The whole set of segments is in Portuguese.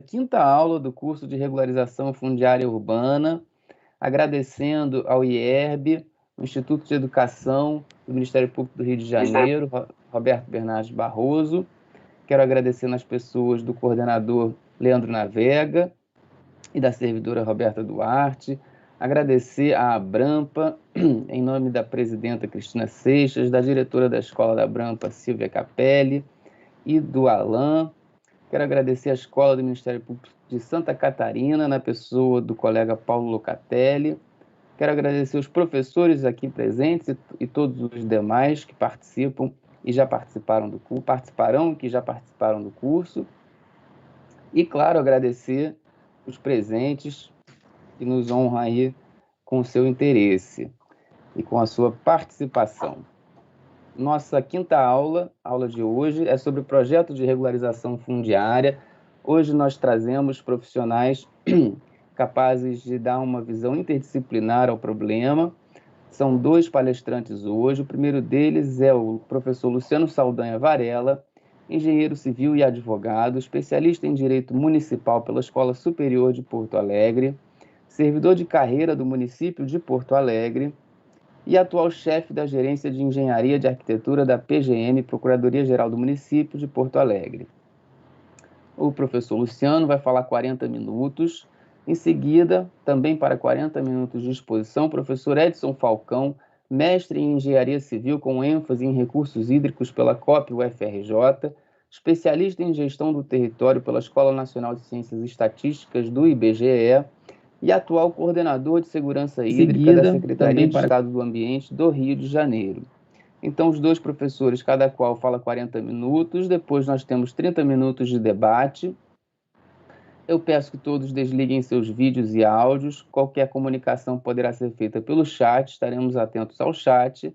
quinta aula do curso de regularização fundiária urbana, agradecendo ao IERB, o Instituto de Educação do Ministério Público do Rio de Janeiro, Roberto Bernardes Barroso. Quero agradecer nas pessoas do coordenador Leandro Navega e da servidora Roberta Duarte. Agradecer à Abrampa, em nome da presidenta Cristina Seixas, da diretora da Escola da Abrampa, Silvia Capelli, e do Alain. Quero agradecer à Escola do Ministério Público de Santa Catarina, na pessoa do colega Paulo Locatelli. Quero agradecer os professores aqui presentes e todos os demais que participam e já participaram do curso, participarão e que já participaram do curso. E, claro, agradecer os presentes que nos honram aí com o seu interesse e com a sua participação. Nossa quinta aula de hoje, é sobre o projeto de regularização fundiária. Hoje nós trazemos profissionais capazes de dar uma visão interdisciplinar ao problema. São 2 palestrantes hoje. O primeiro deles é o professor Luciano Saldanha Varela, engenheiro civil e advogado, especialista em direito municipal pela Escola Superior de Porto Alegre, servidor de carreira do município de Porto Alegre e atual chefe da Gerência de Engenharia de Arquitetura da PGM, Procuradoria-Geral do Município de Porto Alegre. O professor Luciano vai falar 40 minutos. Em seguida, também para 40 minutos de exposição, o professor Edson Falcão, mestre em Engenharia Civil com ênfase em recursos hídricos pela COP UFRJ, especialista em gestão do território pela Escola Nacional de Ciências Estatísticas do IBGE e atual coordenador de segurança hídrica da Secretaria de Estado do Ambiente do Rio de Janeiro. Então, os 2 professores, cada qual fala 40 minutos, depois nós temos 30 minutos de debate. Eu peço que todos desliguem seus vídeos e áudios. Qualquer comunicação poderá ser feita pelo chat, estaremos atentos ao chat.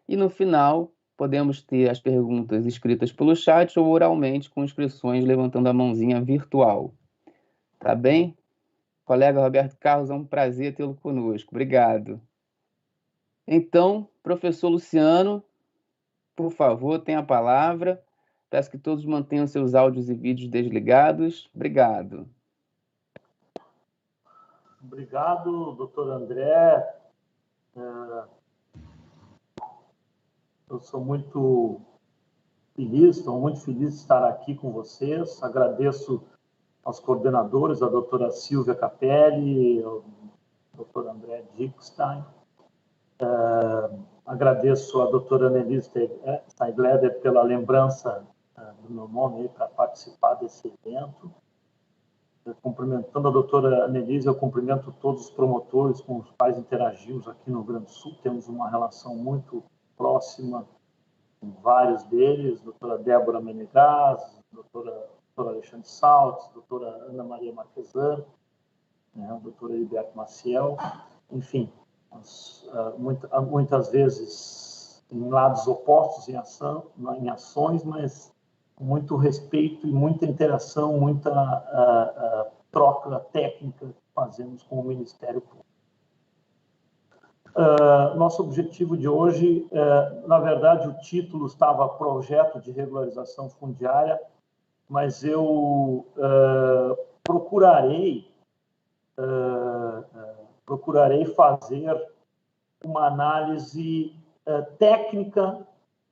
E no final, podemos ter as perguntas escritas pelo chat ou oralmente com inscrições levantando a mãozinha virtual. Tá bem? Colega Roberto Carlos, é um prazer tê-lo conosco. Obrigado. Então, professor Luciano, por favor, tenha a palavra. Peço que todos mantenham seus áudios e vídeos desligados. Obrigado. Obrigado, doutor André. Eu sou muito feliz, estou muito feliz de estar aqui com vocês. Agradeço aos coordenadores, a doutora Silvia Capelli, ao doutor André Dickstein. Agradeço a doutora Annelise Steigleder pela lembrança do meu nome para participar desse evento. Cumprimentando a doutora Annelise, eu cumprimento todos os promotores com os quais interagimos aqui no Rio Grande do Sul. Temos uma relação muito próxima com vários deles, doutora Débora Menegaz, doutor Alexandre Saltes, doutora Ana Maria Marquesan, doutora Heriberto Maciel, enfim, muitas vezes em lados opostos em ações, mas com muito respeito e muita interação, muita troca técnica que fazemos com o Ministério Público. Nosso objetivo de hoje, na verdade, o título estava Projeto de Regularização Fundiária, mas eu procurarei fazer uma análise técnica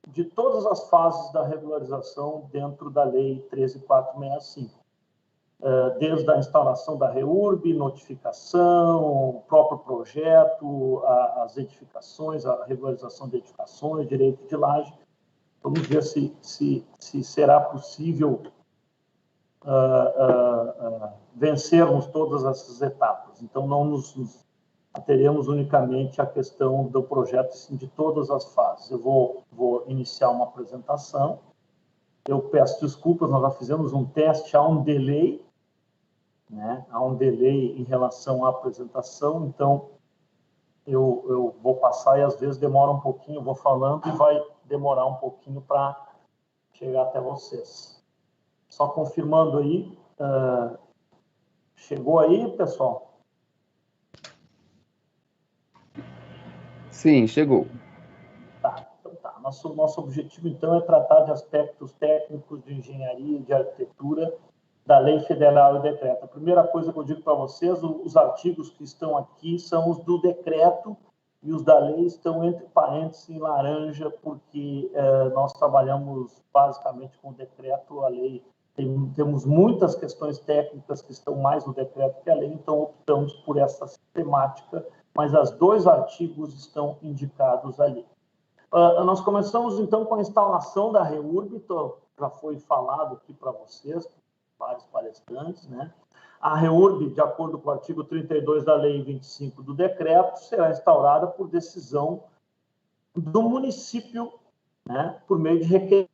de todas as fases da regularização dentro da Lei 13.465. Desde a instalação da REURB, notificação, o próprio projeto, as edificações, a regularização de edificações, direito de laje. Vamos ver se será possível vencermos todas essas etapas. Então, não nos teremos unicamente a questão do projeto, sim, de todas as fases. Eu vou iniciar uma apresentação. Eu peço desculpas, nós já fizemos um teste, há um delay, há um delay em relação à apresentação, então eu vou passar e às vezes demora um pouquinho, eu vou falando e vai demorar um pouquinho para chegar até vocês. Só confirmando aí, chegou aí, pessoal? Sim, chegou. Tá, então tá. Nosso objetivo, então, é tratar de aspectos técnicos de engenharia e de arquitetura da lei federal e decreto. A primeira coisa que eu digo para vocês, os artigos que estão aqui são os do decreto e os da lei estão entre parênteses em laranja, porque nós trabalhamos basicamente com o decreto, a lei. Temos muitas questões técnicas que estão mais no decreto que a lei, então optamos por essa sistemática, mas os 2 artigos estão indicados ali. Nós começamos, então, com a instalação da REURB, já foi falado aqui para vocês, vários palestrantes, né? A REURB, de acordo com o artigo 32 da Lei 25 do decreto, será instaurada por decisão do município, né? Por meio de requerimento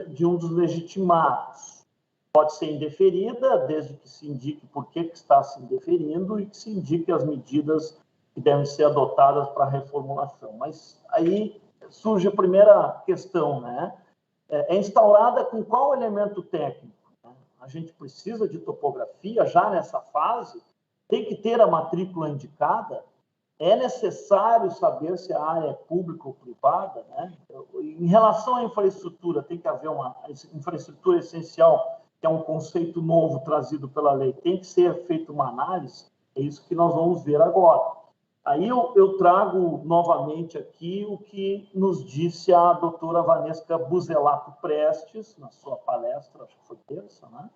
de um dos legitimados. Pode ser indeferida, desde que se indique por que está se indeferindo e que se indique as medidas que devem ser adotadas para a reformulação. Mas aí surge a primeira questão, né? É instaurada com qual elemento técnico? A gente precisa de topografia já nessa fase? Tem que ter a matrícula indicada? É necessário saber se a área é pública ou privada, né? Em relação à infraestrutura, tem que haver uma infraestrutura essencial, que é um conceito novo trazido pela lei, tem que ser feita uma análise, é isso que nós vamos ver agora. Aí eu trago novamente aqui o que nos disse a doutora Vanessa Buzelato Prestes, na sua palestra, acho que foi terça, né?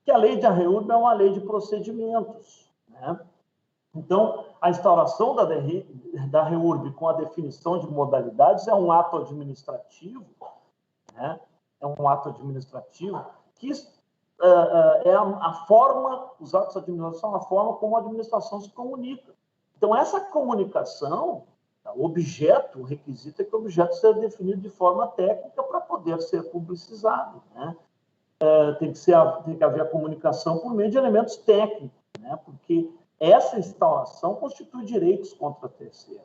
Que a lei de REURB é uma lei de procedimentos, né? Então, a instauração da REURB com a definição de modalidades é um ato administrativo, né? É um ato administrativo que é a forma, os atos administrativos são a forma como a administração se comunica. Então, essa comunicação, o objeto, o requisito é que o objeto seja definido de forma técnica para poder ser publicizado, né? Tem que haver a comunicação por meio de elementos técnicos, né? Porque essa instalação constitui direitos contra terceiro.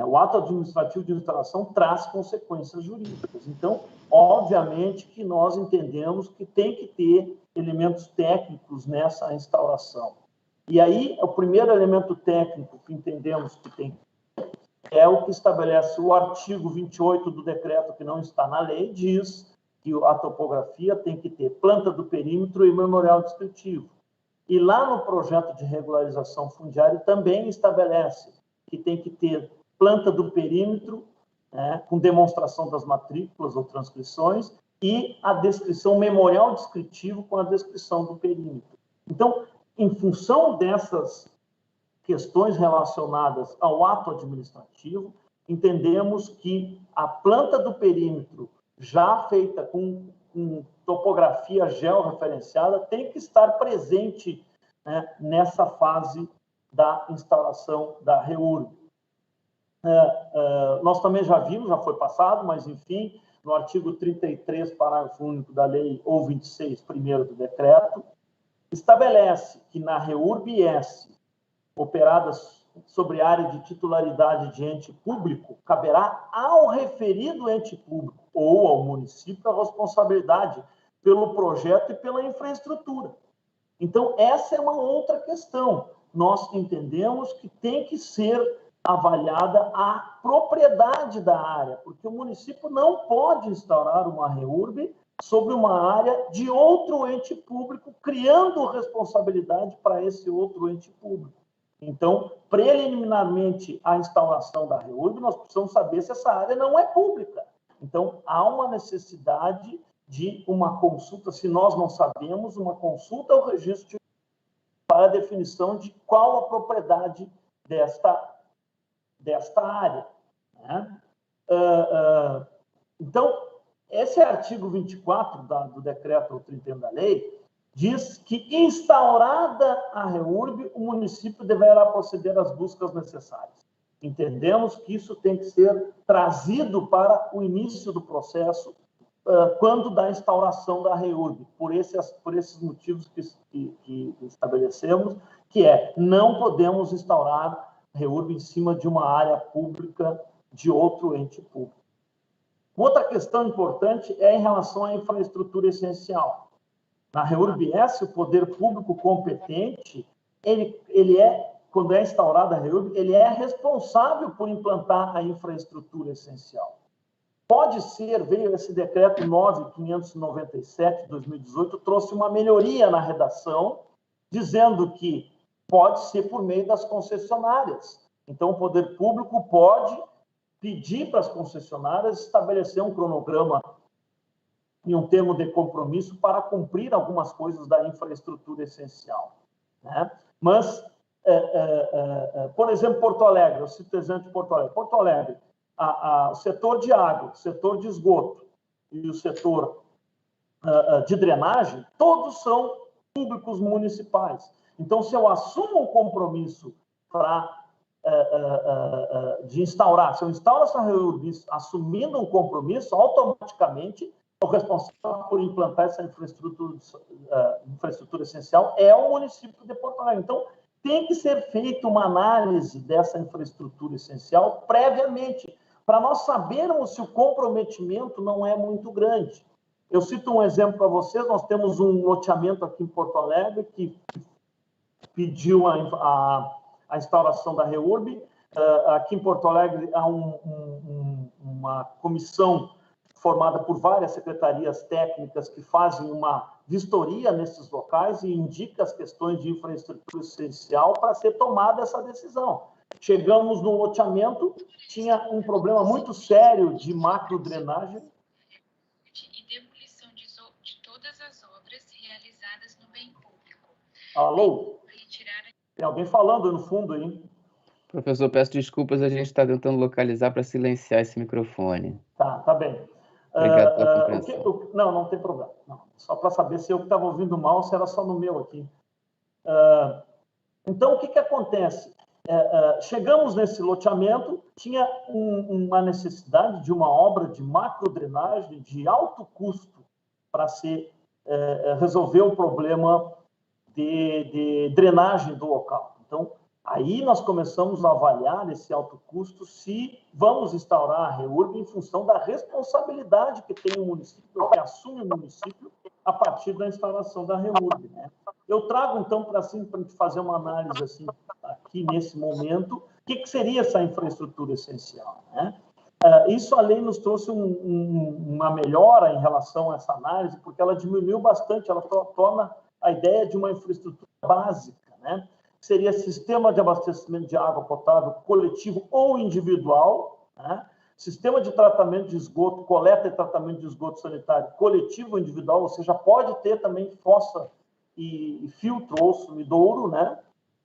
O ato administrativo de instalação traz consequências jurídicas. Então, obviamente que nós entendemos que tem que ter elementos técnicos nessa instalação. E aí, o primeiro elemento técnico que entendemos que tem é o que estabelece o artigo 28 do decreto, que não está na lei, diz que a topografia tem que ter planta do perímetro e memorial descritivo. E lá no projeto de regularização fundiária também estabelece que tem que ter planta do perímetro, né, com demonstração das matrículas ou transcrições, e a descrição memorial descritivo com a descrição do perímetro. Então, em função dessas questões relacionadas ao ato administrativo, entendemos que a planta do perímetro, já feita com topografia georreferenciada, tem que estar presente, né, nessa fase da instalação da REURB. Nós também já vimos, já foi passado, mas, enfim, no artigo 33, parágrafo único da lei, ou 26, primeiro do decreto, estabelece que na REURB-S, operadas sobre área de titularidade de ente público, caberá ao referido ente público ou ao município a responsabilidade pelo projeto e pela infraestrutura. Então, essa é uma outra questão. Nós entendemos que tem que ser avaliada a propriedade da área, porque o município não pode instaurar uma REURB sobre uma área de outro ente público, criando responsabilidade para esse outro ente público. Então, preliminarmente à instauração da REURB, nós precisamos saber se essa área não é pública. Então, há uma necessidade de uma consulta, se nós não sabemos, uma consulta ao registro para a definição de qual a propriedade desta área, né? Então, esse artigo 24 do decreto 31 da lei diz que, instaurada a REURB, o município deverá proceder às buscas necessárias. Entendemos que isso tem que ser trazido para o início do processo, quando da instauração da REURB, por esses motivos que estabelecemos, que não podemos instaurar REURB em cima de uma área pública de outro ente público. Outra questão importante é em relação à infraestrutura essencial. Na REURB-S, o poder público competente, quando é instaurada a REURB, ele é responsável por implantar a infraestrutura essencial. pode ser, veio esse decreto 9.597 de 2018, trouxe uma melhoria na redação, dizendo que pode ser por meio das concessionárias. Então, o poder público pode pedir para as concessionárias estabelecer um cronograma e um termo de compromisso para cumprir algumas coisas da infraestrutura essencial, né? Mas, por exemplo, Porto Alegre, eu cito o exemplo de Porto Alegre. Porto Alegre, o setor de água, o setor de esgoto e o setor de drenagem, todos são públicos municipais. Então, se eu assumo um compromisso de instaurar, se eu instauro essa REURB assumindo um compromisso, automaticamente o responsável por implantar essa infraestrutura essencial é o município de Porto Alegre. Então, tem que ser feita uma análise dessa infraestrutura essencial previamente, para nós sabermos se o comprometimento não é muito grande. Eu cito um exemplo para vocês, nós temos um loteamento aqui em Porto Alegre que pediu a instauração da REURB. Aqui em Porto Alegre há uma comissão formada por várias secretarias técnicas que fazem uma vistoria nesses locais e indica as questões de infraestrutura essencial para ser tomada essa decisão. Chegamos no loteamento, tinha um problema muito sério de macrodrenagem. E demolição de todas as obras realizadas no bem público. Alô? Tem alguém falando no fundo aí? Professor, peço desculpas, a gente está tentando localizar para silenciar esse microfone. Tá bem. Obrigado pela compreensão. Não tem problema. Não. Só para saber se eu estava ouvindo mal ou se era só no meu aqui. Então, o que acontece? Chegamos nesse loteamento, tinha uma necessidade de uma obra de macrodrenagem de alto custo para resolver o problema de drenagem do local. Então, aí nós começamos a avaliar esse alto custo se vamos instaurar a REURB em função da responsabilidade que tem o município, que assume o município a partir da instalação da REURB, né? Eu trago, então, para fazer uma análise assim, aqui nesse momento, o que seria essa infraestrutura essencial, né? Isso a lei nos trouxe uma melhora em relação a essa análise, porque ela diminuiu bastante, ela torna a ideia de uma infraestrutura básica, né? Seria sistema de abastecimento de água potável coletivo ou individual, né? Sistema de tratamento de esgoto, coleta e tratamento de esgoto sanitário coletivo ou individual, ou seja, pode ter também fossa e filtro ou sumidouro, né?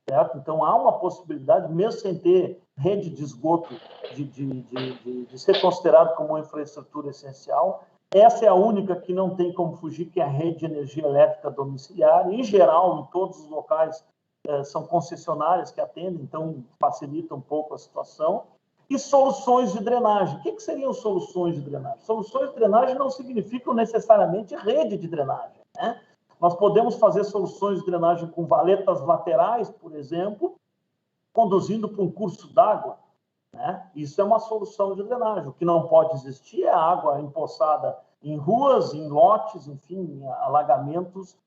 Certo? Então, há uma possibilidade, mesmo sem ter rede de esgoto, de ser considerado como uma infraestrutura essencial. Essa é a única que não tem como fugir, que é a rede de energia elétrica domiciliar. Em geral, em todos os locais, são concessionárias que atendem, então facilita um pouco a situação. E soluções de drenagem. O que seriam soluções de drenagem? Soluções de drenagem não significam necessariamente rede de drenagem, né? Nós podemos fazer soluções de drenagem com valetas laterais, por exemplo, conduzindo para um curso d'água, né? Isso é uma solução de drenagem. O que não pode existir é água empoçada em ruas, em lotes, enfim, em alagamentos.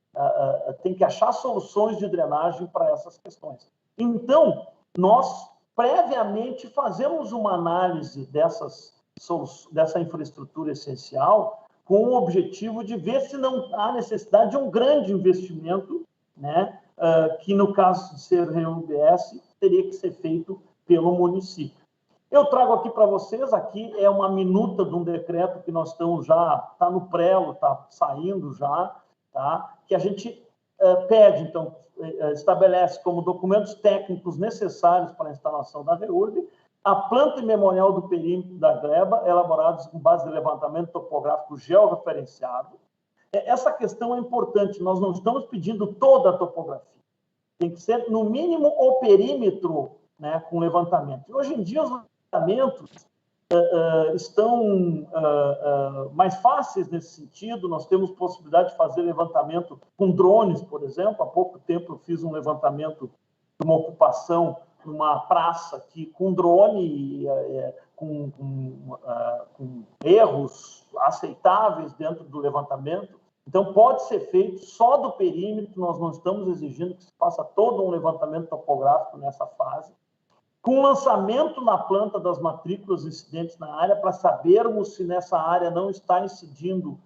Tem que achar soluções de drenagem para essas questões. Então, nós previamente fazemos uma análise dessa infraestrutura essencial com o objetivo de ver se não há necessidade de um grande investimento, né, que, no caso de ser REURB-S, teria que ser feito pelo município. Eu trago aqui para vocês, aqui é uma minuta de um decreto que nós estamos já, está no prelo, está saindo já, tá? Que a gente pede, então, estabelece como documentos técnicos necessários para a instalação da REURB a planta e memorial do perímetro da gleba, elaborados com base de levantamento topográfico georreferenciado. Essa questão é importante, nós não estamos pedindo toda a topografia. Tem que ser, no mínimo, o perímetro, né, com levantamento. E hoje em dia, os levantamentos estão mais fáceis nesse sentido. Nós temos possibilidade de fazer levantamento com drones, por exemplo. Há pouco tempo eu fiz um levantamento de uma ocupação numa praça aqui com drone, com erros aceitáveis dentro do levantamento. Então, pode ser feito só do perímetro, nós não estamos exigindo que se faça todo um levantamento topográfico nessa fase. com lançamento na planta das matrículas incidentes na área, para sabermos se nessa área não está incidindo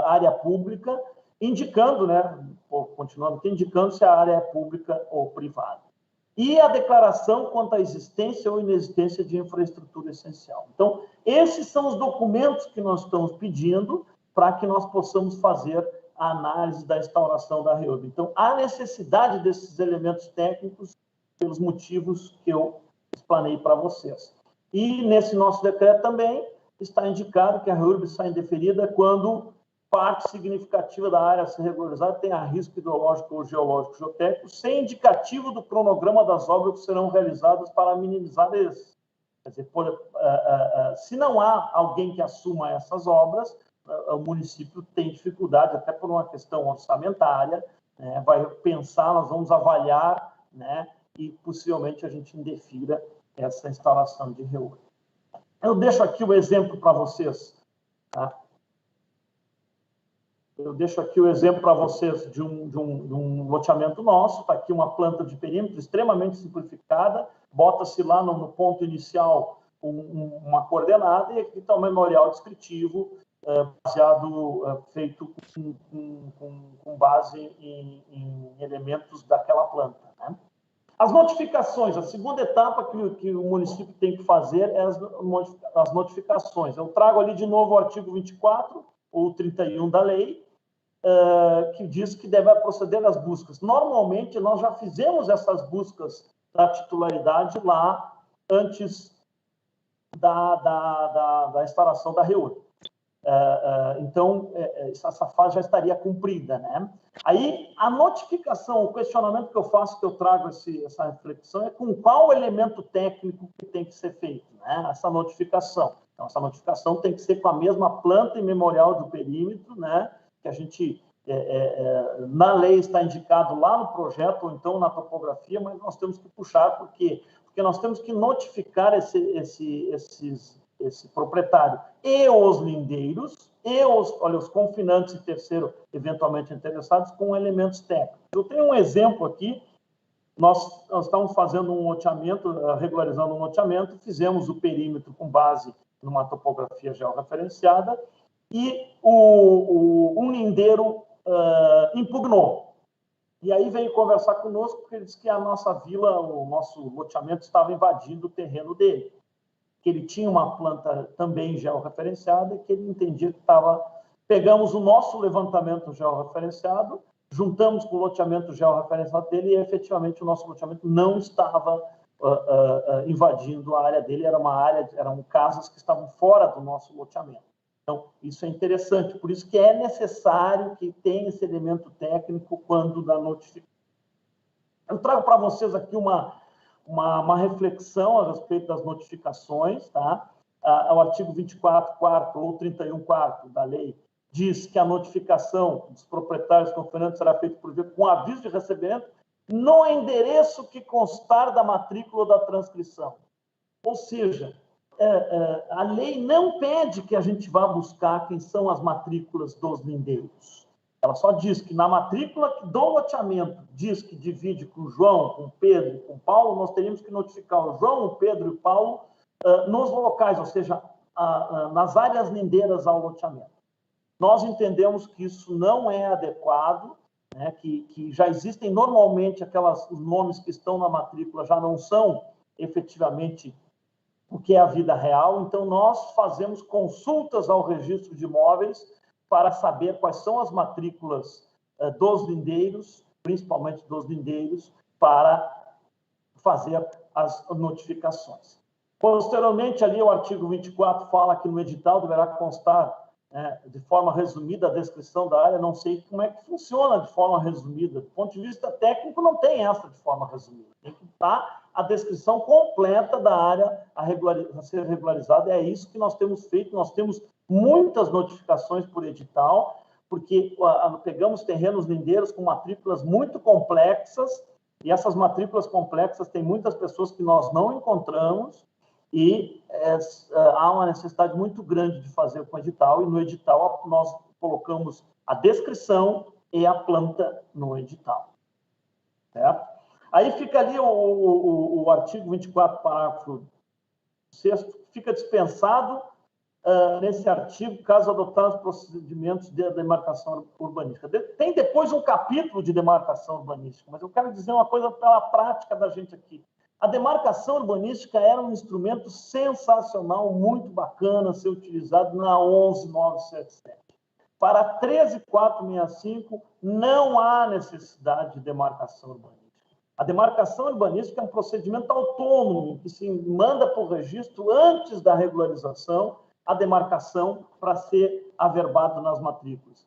área pública, indicando, né, continuando aqui, indicando se a área é pública ou privada. E a declaração quanto à existência ou inexistência de infraestrutura essencial. Então, esses são os documentos que nós estamos pedindo para que nós possamos fazer a análise da instauração da REURB. Então, há necessidade desses elementos técnicos pelos motivos que eu explanei para vocês. E nesse nosso decreto também está indicado que a REURB sai indeferida quando parte significativa da área a ser regularizada tenha risco hidrológico ou geológico geotécnico, sem indicativo do cronograma das obras que serão realizadas para minimizar esse. Quer dizer, se não há alguém que assuma essas obras, o município tem dificuldade, até por uma questão orçamentária, né, vai pensar, nós vamos avaliar, né, e possivelmente a gente indefira essa instalação de REURB. Eu deixo aqui o exemplo para vocês, tá? Eu deixo aqui o exemplo para vocês de um loteamento nosso. Está aqui uma planta de perímetro extremamente simplificada. Bota-se lá no ponto inicial uma coordenada, e aqui está o memorial descritivo, feito com base em elementos daquela planta, né? As notificações, a segunda etapa que o município tem que fazer é as notificações. Eu trago ali de novo o artigo 24 ou 31 da lei, que diz que deve proceder às buscas. Normalmente, nós já fizemos essas buscas da titularidade lá antes da instalação da REURB. Então, essa fase já estaria cumprida, né? Aí, a notificação, o questionamento que eu faço, que eu trago essa reflexão, é com qual elemento técnico que tem que ser feito, né? Essa notificação. Então, essa notificação tem que ser com a mesma planta e memorial do perímetro, né? Que a gente, na lei, está indicado lá no projeto, ou então na topografia, mas nós temos que puxar, porque nós temos que notificar esse proprietário e os lindeiros, e os confinantes e terceiro, eventualmente interessados, com elementos técnicos. Eu tenho um exemplo aqui. Nós estamos fazendo um loteamento, regularizando um loteamento, fizemos o perímetro com base numa topografia georreferenciada, e um lindeiro impugnou. E aí veio conversar conosco, porque ele disse que a nossa vila, o nosso loteamento, estava invadindo o terreno dele, que ele tinha uma planta também georreferenciada, e que ele entendia que estava... Pegamos o nosso levantamento georreferenciado, juntamos com o loteamento georreferenciado dele, e efetivamente o nosso loteamento não estava invadindo a área dele, eram casas que estavam fora do nosso loteamento. Então, isso é interessante, por isso que é necessário que tenha esse elemento técnico quando da notificação. Eu trago para vocês aqui uma reflexão a respeito das notificações, tá? O artigo 24, quarto ou 31, quarto da lei diz que a notificação dos proprietários confinantes será feita por via com aviso de recebimento no endereço que constar da matrícula ou da transcrição. Ou seja, a lei não pede que a gente vá buscar quem são as matrículas dos lindeiros. Ela só diz que na matrícula do loteamento diz que divide com o João, com o Pedro, com o Paulo, nós teríamos que notificar o João, o Pedro e o Paulo nos locais, ou seja, nas áreas lindeiras ao loteamento. Nós entendemos que isso não é adequado, né, que já existem normalmente os nomes que estão na matrícula já não são efetivamente o que é a vida real, então nós fazemos consultas ao registro de imóveis para saber quais são as matrículas dos lindeiros, principalmente dos lindeiros, para fazer as notificações. Posteriormente, ali o artigo 24 fala que no edital deverá constar de forma resumida a descrição da área. Não sei como é que funciona de forma resumida. Do ponto de vista técnico, não tem essa de forma resumida. Tem que estar a descrição completa da área a ser regularizada. É isso que nós temos feito. Nós temos muitas notificações por edital, porque pegamos terrenos lindeiros com matrículas muito complexas, e essas matrículas complexas têm muitas pessoas que nós não encontramos, e há uma necessidade muito grande de fazer com o edital, e no edital nós colocamos a descrição e a planta no edital. Certo? Aí fica ali o artigo 24, parágrafo 6º, fica dispensado nesse artigo, caso adotar os procedimentos de demarcação urbanística. Tem depois um capítulo de demarcação urbanística, mas eu quero dizer uma coisa pela prática da gente aqui. A demarcação urbanística era um instrumento sensacional, muito bacana a ser utilizado na 11977. Para 13465, não há necessidade de demarcação urbanística. A demarcação urbanística é um procedimento autônomo, que se manda para o registro antes da regularização, a demarcação para ser averbado nas matrículas.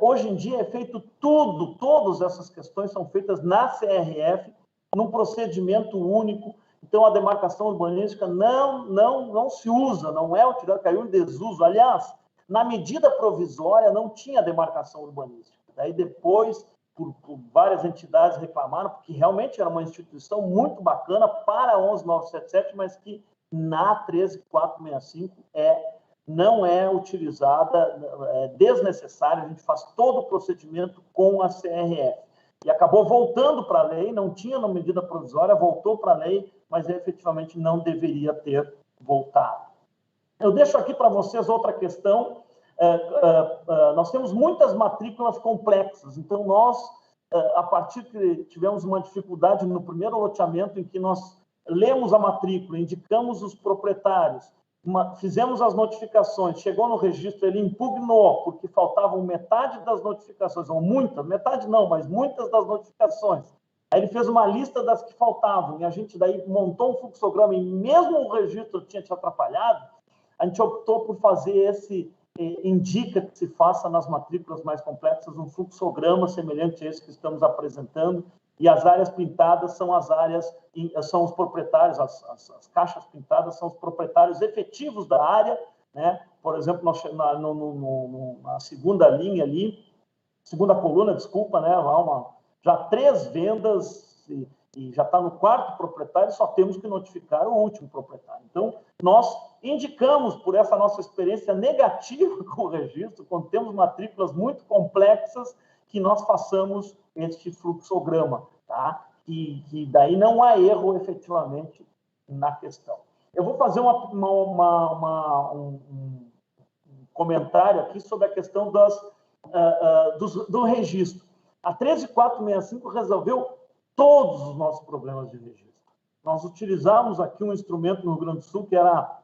Hoje em dia é feito todas essas questões são feitas na CRF, num procedimento único. Então, a demarcação urbanística não se usa, não é utilizada, caiu em desuso. Aliás, na medida provisória não tinha demarcação urbanística. Daí depois, por várias entidades reclamaram, porque realmente era uma instituição muito bacana para a 11977, mas que na 13465 não é utilizada, é desnecessária, a gente faz todo o procedimento com a CRF. E acabou voltando para a lei, não tinha na medida provisória, voltou para a lei, mas efetivamente não deveria ter voltado. Eu deixo aqui para vocês outra questão. Nós temos muitas matrículas complexas, então nós, a partir que tivemos uma dificuldade no primeiro loteamento, em que nós lemos a matrícula, indicamos os proprietários, fizemos as notificações, chegou no registro, ele impugnou, porque faltavam metade das notificações, ou muitas, metade não, mas muitas das notificações. Aí ele fez uma lista das que faltavam, e a gente daí montou um fluxograma, e mesmo o registro tinha te atrapalhado, a gente optou por fazer indica que se faça nas matrículas mais complexas um fluxograma semelhante a esse que estamos apresentando, e as áreas pintadas são as áreas, são os proprietários, as caixas pintadas são os proprietários efetivos da área, né? Por exemplo, na segunda linha ali, segunda coluna, desculpa, né? Já 3 vendas e já está no 4º proprietário, só temos que notificar o último proprietário. Então, nós indicamos, por essa nossa experiência negativa com o registro, quando temos matrículas muito complexas, que nós façamos este fluxograma, tá? E daí não há erro, efetivamente, na questão. Eu vou fazer um comentário aqui sobre a questão do registro. A 13465 resolveu todos os nossos problemas de registro. Nós utilizamos aqui um instrumento no Rio Grande do Sul, que era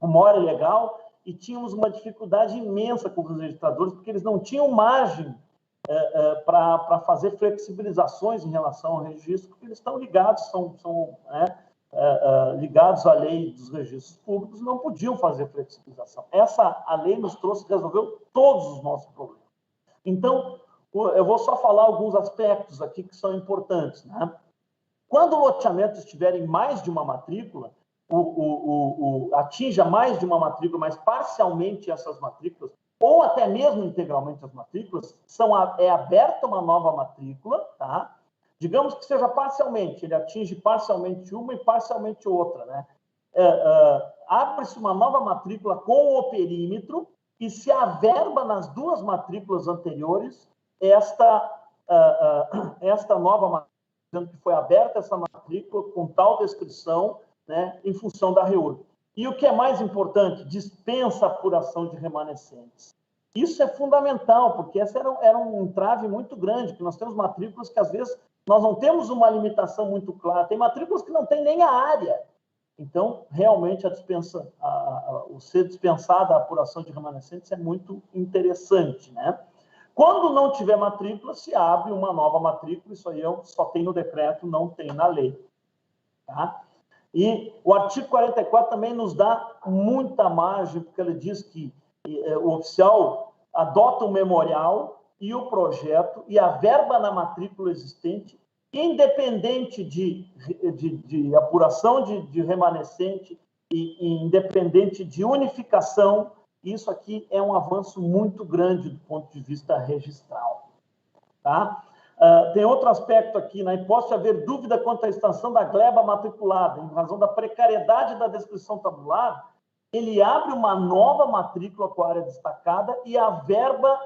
o More Legal, e tínhamos uma dificuldade imensa com os registradores, porque eles não tinham margem para fazer flexibilizações em relação ao registro, porque eles estão ligados, ligados à lei dos registros públicos, não podiam fazer flexibilização. A lei nos resolveu todos os nossos problemas. Então, eu vou só falar alguns aspectos aqui que são importantes, né? Quando o loteamento estiver em mais de uma matrícula, atinja mais de uma matrícula, mas parcialmente essas matrículas, ou até mesmo integralmente as matrículas, é aberta uma nova matrícula, tá? Digamos que seja parcialmente, ele atinge parcialmente uma e parcialmente outra, né? Abre-se uma nova matrícula com o perímetro e se averba nas 2 matrículas anteriores esta nova matrícula, dizendo que foi aberta essa matrícula com tal descrição, né, em função da reúne. E o que é mais importante, dispensa a apuração de remanescentes. Isso é fundamental, porque essa era um entrave muito grande, que nós temos matrículas que, às vezes, nós não temos uma limitação muito clara. Tem matrículas que não tem nem a área. Então, realmente, o ser dispensada a apuração de remanescentes é muito interessante, né? Quando não tiver matrícula, se abre uma nova matrícula, isso aí só tem no decreto, não tem na lei. Tá? E o artigo 44 também nos dá muita margem, porque ele diz que o oficial adota o memorial e o projeto e a verba na matrícula existente, independente de apuração de remanescente e independente de unificação. Isso aqui é um avanço muito grande do ponto de vista registral. Tá? Tem outro aspecto aqui, né? Pode haver dúvida quanto à extensão da gleba matriculada, em razão da precariedade da descrição tabular, ele abre uma nova matrícula com a área destacada e averba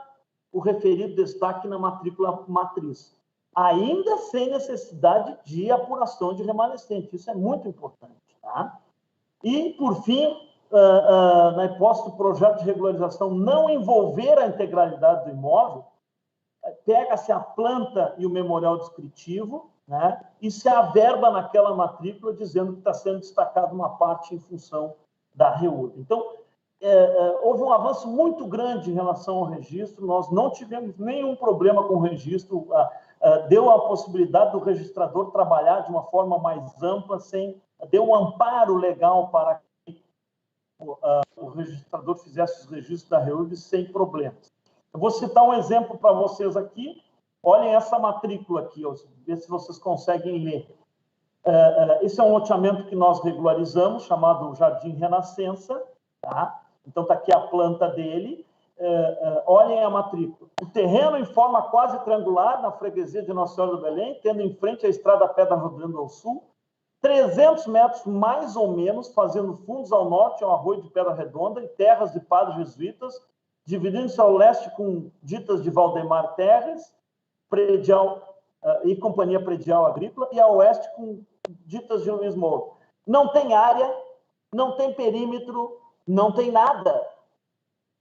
o referido destaque na matrícula matriz. ainda sem necessidade de apuração de remanescente. Isso é muito importante. Tá? E, por fim, na hipótese do projeto de regularização não envolver a integralidade do imóvel, pega-se a planta e o memorial descritivo, né, e se averba naquela matrícula dizendo que está sendo destacada uma parte em função da REURB. Então, houve um avanço muito grande em relação ao registro, nós não tivemos nenhum problema com o registro, deu a possibilidade do registrador trabalhar de uma forma mais ampla, deu um amparo legal para que o registrador fizesse os registros da REURB sem problemas. Eu vou citar um exemplo para vocês aqui. Olhem essa matrícula aqui, ver se vocês conseguem ler. Esse é um loteamento que nós regularizamos, chamado Jardim Renascença. Tá? Então, está aqui a planta dele. Olhem a matrícula. O terreno em forma quase triangular, na freguesia de Nossa Senhora do Belém, tendo em frente a estrada Pedra Rodrigues ao sul, 300 metros mais ou menos, fazendo fundos ao norte ao arroio de Pedra Redonda e terras de padres jesuítas, dividindo-se ao leste com ditas de Valdemar Terres, predial e Companhia Predial Agrícola, e a oeste com ditas de Luiz Moura. Não tem área, não tem perímetro, não tem nada.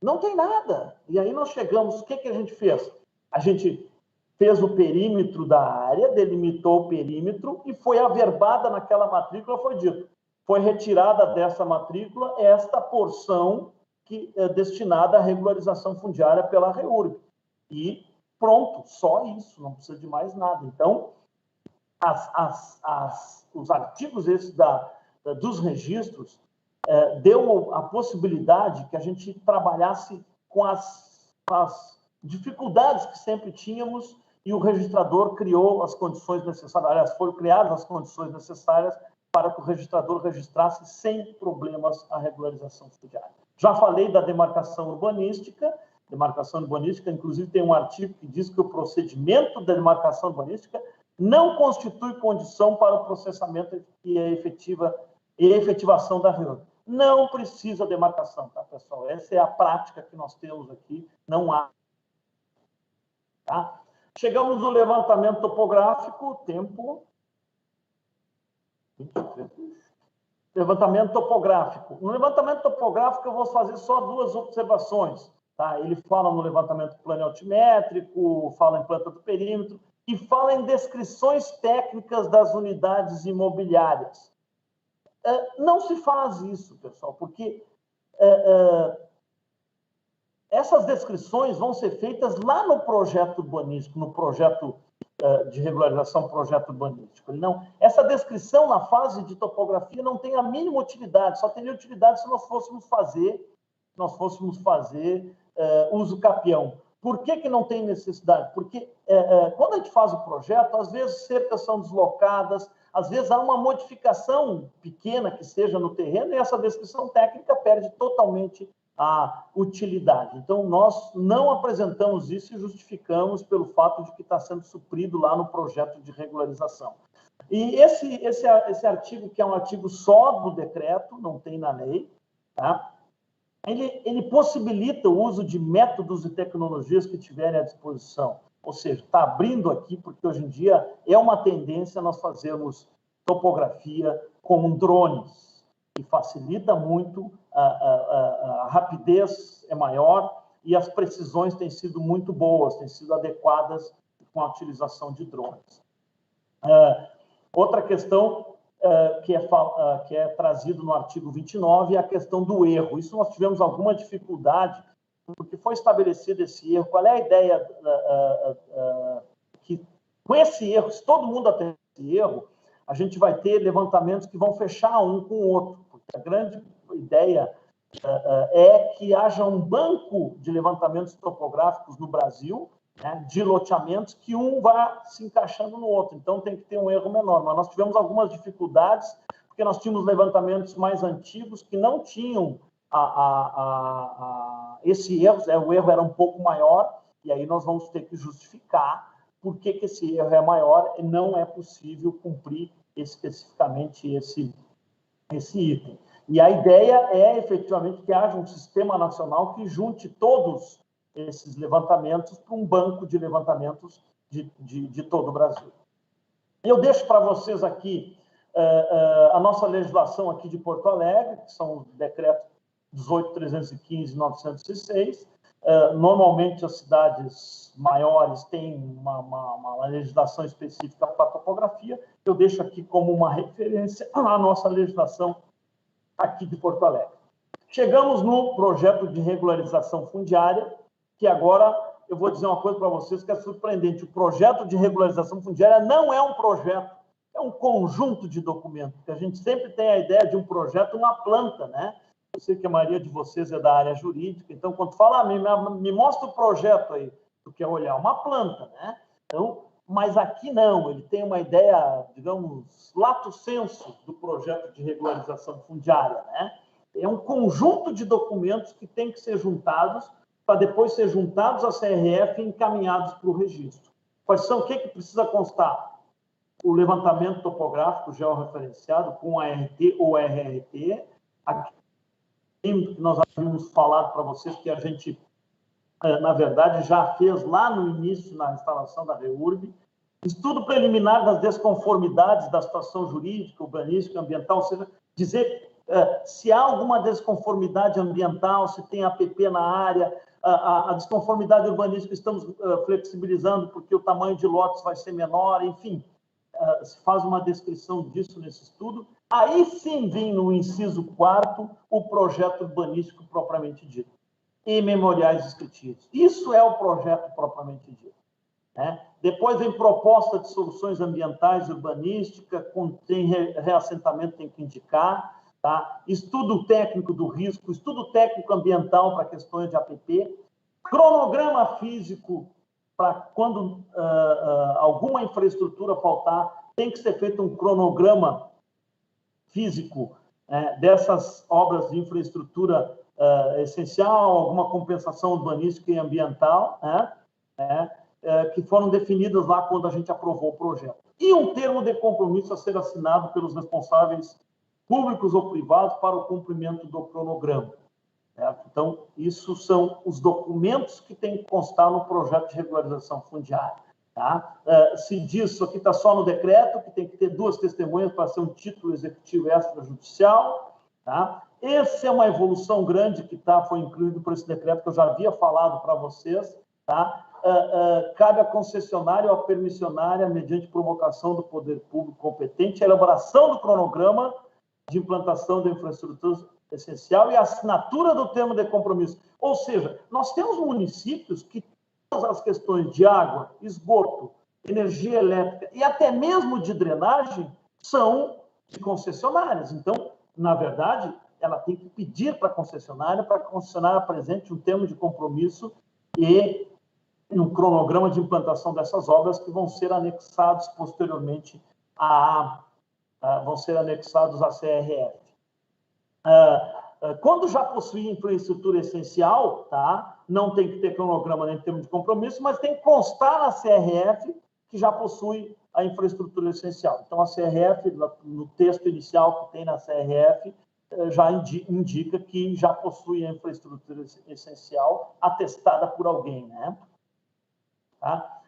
Não tem nada. E aí nós chegamos, o que a gente fez? A gente fez o perímetro da área, delimitou o perímetro e foi averbada naquela matrícula, foi dito, foi retirada dessa matrícula esta porção que é destinada à regularização fundiária pela REURB. E pronto, só isso, não precisa de mais nada. Então, os artigos esses dos registros deu a possibilidade que a gente trabalhasse com as dificuldades que sempre tínhamos e o registrador criou as condições necessárias, aliás, foram criadas as condições necessárias para que o registrador registrasse sem problemas a regularização fundiária. Já falei da demarcação urbanística, inclusive tem um artigo que diz que o procedimento da demarcação urbanística não constitui condição para o processamento e a efetivação da REURB. Não precisa demarcação, tá, pessoal? Essa é a prática que nós temos aqui, não há. Tá? Chegamos no levantamento topográfico, tempo. Levantamento topográfico. No levantamento topográfico, eu vou fazer só 2 observações. Tá? Ele fala no levantamento planialtimétrico, fala em planta do perímetro e fala em descrições técnicas das unidades imobiliárias. Não se faz isso, pessoal, porque essas descrições vão ser feitas lá no projeto urbanístico, no projeto de regularização, projeto urbanístico. Não, essa descrição na fase de topografia não tem a mínima utilidade, só teria utilidade se nós fôssemos fazer uso capião. Por que não tem necessidade? Porque quando a gente faz o projeto, às vezes cercas são deslocadas, às vezes há uma modificação pequena que seja no terreno e essa descrição técnica perde totalmente a utilidade. Então, nós não apresentamos isso e justificamos pelo fato de que está sendo suprido lá no projeto de regularização. E esse artigo, que é um artigo só do decreto, não tem na lei, tá? Ele possibilita o uso de métodos e tecnologias que tiverem à disposição. Ou seja, está abrindo aqui, porque hoje em dia é uma tendência nós fazermos topografia com drones, que facilita muito, a rapidez é maior e as precisões têm sido muito boas, têm sido adequadas com a utilização de drones. Outra questão que é trazido no artigo 29 é a questão do erro. Isso nós tivemos alguma dificuldade, porque foi estabelecido esse erro. Qual é a ideia que, com esse erro, se todo mundo atender esse erro, a gente vai ter levantamentos que vão fechar um com o outro. Porque a grande ideia é que haja um banco de levantamentos topográficos no Brasil, né, de loteamentos, que um vá se encaixando no outro. Então, tem que ter um erro menor. Mas nós tivemos algumas dificuldades, porque nós tínhamos levantamentos mais antigos que não tinham esse erro, o erro era um pouco maior, e aí nós vamos ter que justificar por que esse erro é maior e não é possível cumprir especificamente esse item. E a ideia é, efetivamente, que haja um sistema nacional que junte todos esses levantamentos para um banco de levantamentos de todo o Brasil. Eu deixo para vocês aqui a nossa legislação aqui de Porto Alegre, que são os decretos 18.315 e 906. Normalmente, as cidades maiores têm uma legislação específica para a topografia. Eu deixo aqui como uma referência a nossa legislação aqui de Porto Alegre. Chegamos no projeto de regularização fundiária, que agora eu vou dizer uma coisa para vocês que é surpreendente. O projeto de regularização fundiária não é um projeto, é um conjunto de documentos, porque a gente sempre tem a ideia de um projeto, uma planta, né? Eu sei que a maioria de vocês é da área jurídica, então, quando fala, me mostra o projeto aí, tu quer olhar uma planta, né? Então, mas aqui não, ele tem uma ideia, digamos, lato sensu do projeto de regularização fundiária, né? É um conjunto de documentos que tem que ser juntados para depois ser juntados à CRF e encaminhados para o registro. Quais são? O que precisa constar? O levantamento topográfico georreferenciado com ART ou RRT, aqui que nós havíamos falado para vocês que a gente, na verdade, já fez lá no início, na instalação da REURB, estudo preliminar das desconformidades da situação jurídica, urbanística, ambiental, ou seja, dizer se há alguma desconformidade ambiental, se tem APP na área, a desconformidade urbanística estamos flexibilizando porque o tamanho de lotes vai ser menor, enfim, se faz uma descrição disso nesse estudo. Aí sim vem no inciso 4º o projeto urbanístico propriamente dito e memoriais descritivos. Isso é o projeto propriamente dito, né? Depois vem proposta de soluções ambientais e urbanística, tem reassentamento, tem que indicar, tá? Estudo técnico do risco, estudo técnico ambiental para questões de APP, cronograma físico para quando alguma infraestrutura faltar, tem que ser feito um cronograma físico dessas obras de infraestrutura essencial, alguma compensação urbanística e ambiental, que foram definidas lá quando a gente aprovou o projeto. E um termo de compromisso a ser assinado pelos responsáveis públicos ou privados para o cumprimento do cronograma. Certo? Então, isso são os documentos que tem que constar no projeto de regularização fundiária. Tá? Se diz, isso aqui está só no decreto, que tem que ter 2 testemunhas para ser um título executivo extrajudicial. Tá? Essa é uma evolução grande que foi incluído por esse decreto, que eu já havia falado para vocês. Tá? Cabe à concessionária ou à permissionária, mediante provocação do poder público competente, a elaboração do cronograma de implantação da infraestrutura essencial e a assinatura do termo de compromisso. Ou seja, nós temos municípios que todas as questões de água, esgoto, energia elétrica e até mesmo de drenagem são de concessionárias. Então, na verdade, ela tem que pedir para a concessionária apresente um termo de compromisso e um cronograma de implantação dessas obras que vão ser anexados posteriormente vão ser anexados à CRF. Quando já possui infraestrutura essencial, tá? Não tem que ter cronograma nem termo de compromisso, mas tem que constar na CRF que já possui a infraestrutura essencial. Então, a CRF, no texto inicial que tem na CRF, já indica que já possui a infraestrutura essencial atestada por alguém, né? Tá?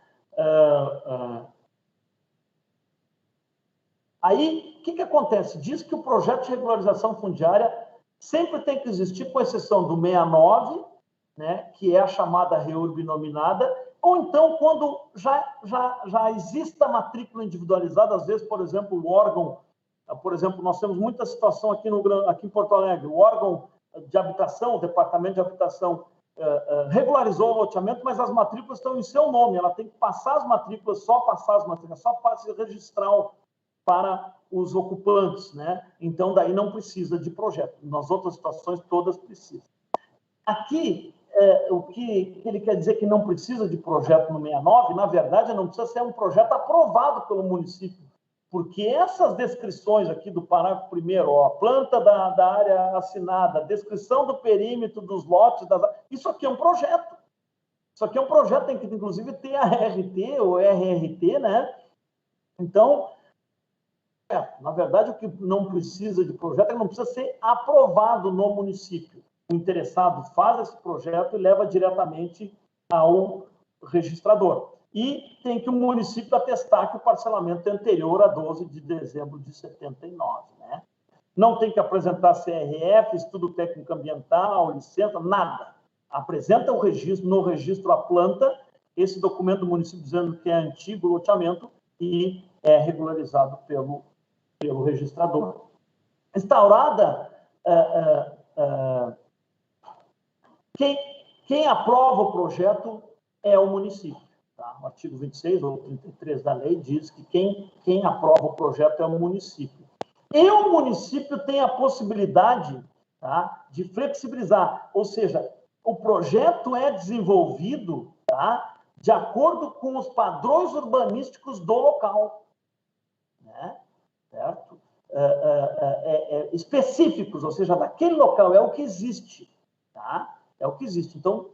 Aí, o que acontece? Diz que o projeto de regularização fundiária sempre tem que existir, com exceção do 69, né, que é a chamada REURB nominada, ou então quando já existe a matrícula individualizada, às vezes, por exemplo, o órgão, por exemplo, nós temos muita situação aqui em Porto Alegre, o órgão de habitação, o departamento de habitação, regularizou o loteamento, mas as matrículas estão em seu nome, ela tem que passar as matrículas, só registrar para os ocupantes, né? Então, daí não precisa de projeto. Nas outras situações, todas precisam. Aqui, o que ele quer dizer que não precisa de projeto no 69, na verdade, não precisa ser um projeto aprovado pelo município, porque essas descrições aqui do parágrafo 1º, a planta da área assinada, a descrição do perímetro dos lotes, isso aqui é um projeto. Isso aqui é um projeto, tem que, inclusive, ter a RT ou RRT, né? Então, na verdade, o que não precisa de projeto é que não precisa ser aprovado no município. O interessado faz esse projeto e leva diretamente ao registrador. e tem que o município atestar que o parcelamento é anterior a 12 de dezembro de 79, né? Não tem que apresentar CRF, estudo técnico ambiental, licença, nada. Apresenta o registro, no registro a planta, esse documento do município dizendo que é antigo loteamento e é regularizado pelo registrador. Instaurada, quem aprova o projeto é o município. Tá? O artigo 26 ou 33 da lei diz que quem aprova o projeto é o município. E o município tem a possibilidade, tá, de flexibilizar, ou seja, o projeto é desenvolvido, tá, de acordo com os padrões urbanísticos do local, né? Certo? Específicos, ou seja, daquele local, é o que existe, tá? É o que existe. Então,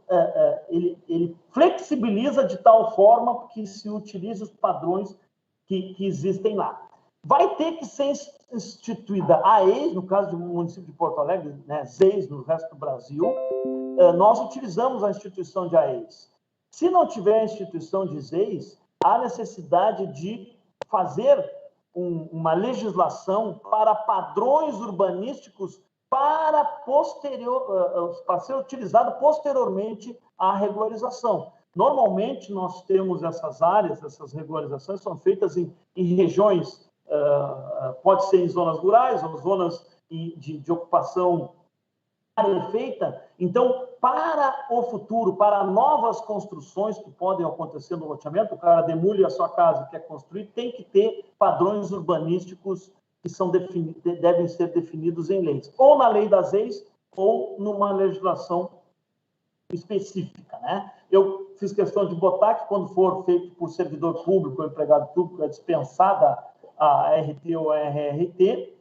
ele flexibiliza de tal forma que se utilize os padrões que existem lá. Vai ter que ser instituída a EIS, no caso do município de Porto Alegre, né, ZEIS no resto do Brasil. Nós utilizamos a instituição de AEIS. Se não tiver a instituição de ZEIS, há necessidade de fazer uma legislação para padrões urbanísticos para ser utilizado posteriormente à regularização. Normalmente, nós temos essas áreas, essas regularizações são feitas em regiões, pode ser em zonas rurais ou zonas de ocupação feita. Então, para o futuro, para novas construções que podem acontecer no loteamento, o cara demole a sua casa e quer construir, tem que ter padrões urbanísticos que devem ser definidos em leis, ou na lei das leis, ou numa legislação específica, né? Eu fiz questão de botar que quando for feito por servidor público ou empregado público, é dispensada a RT ou a RRT.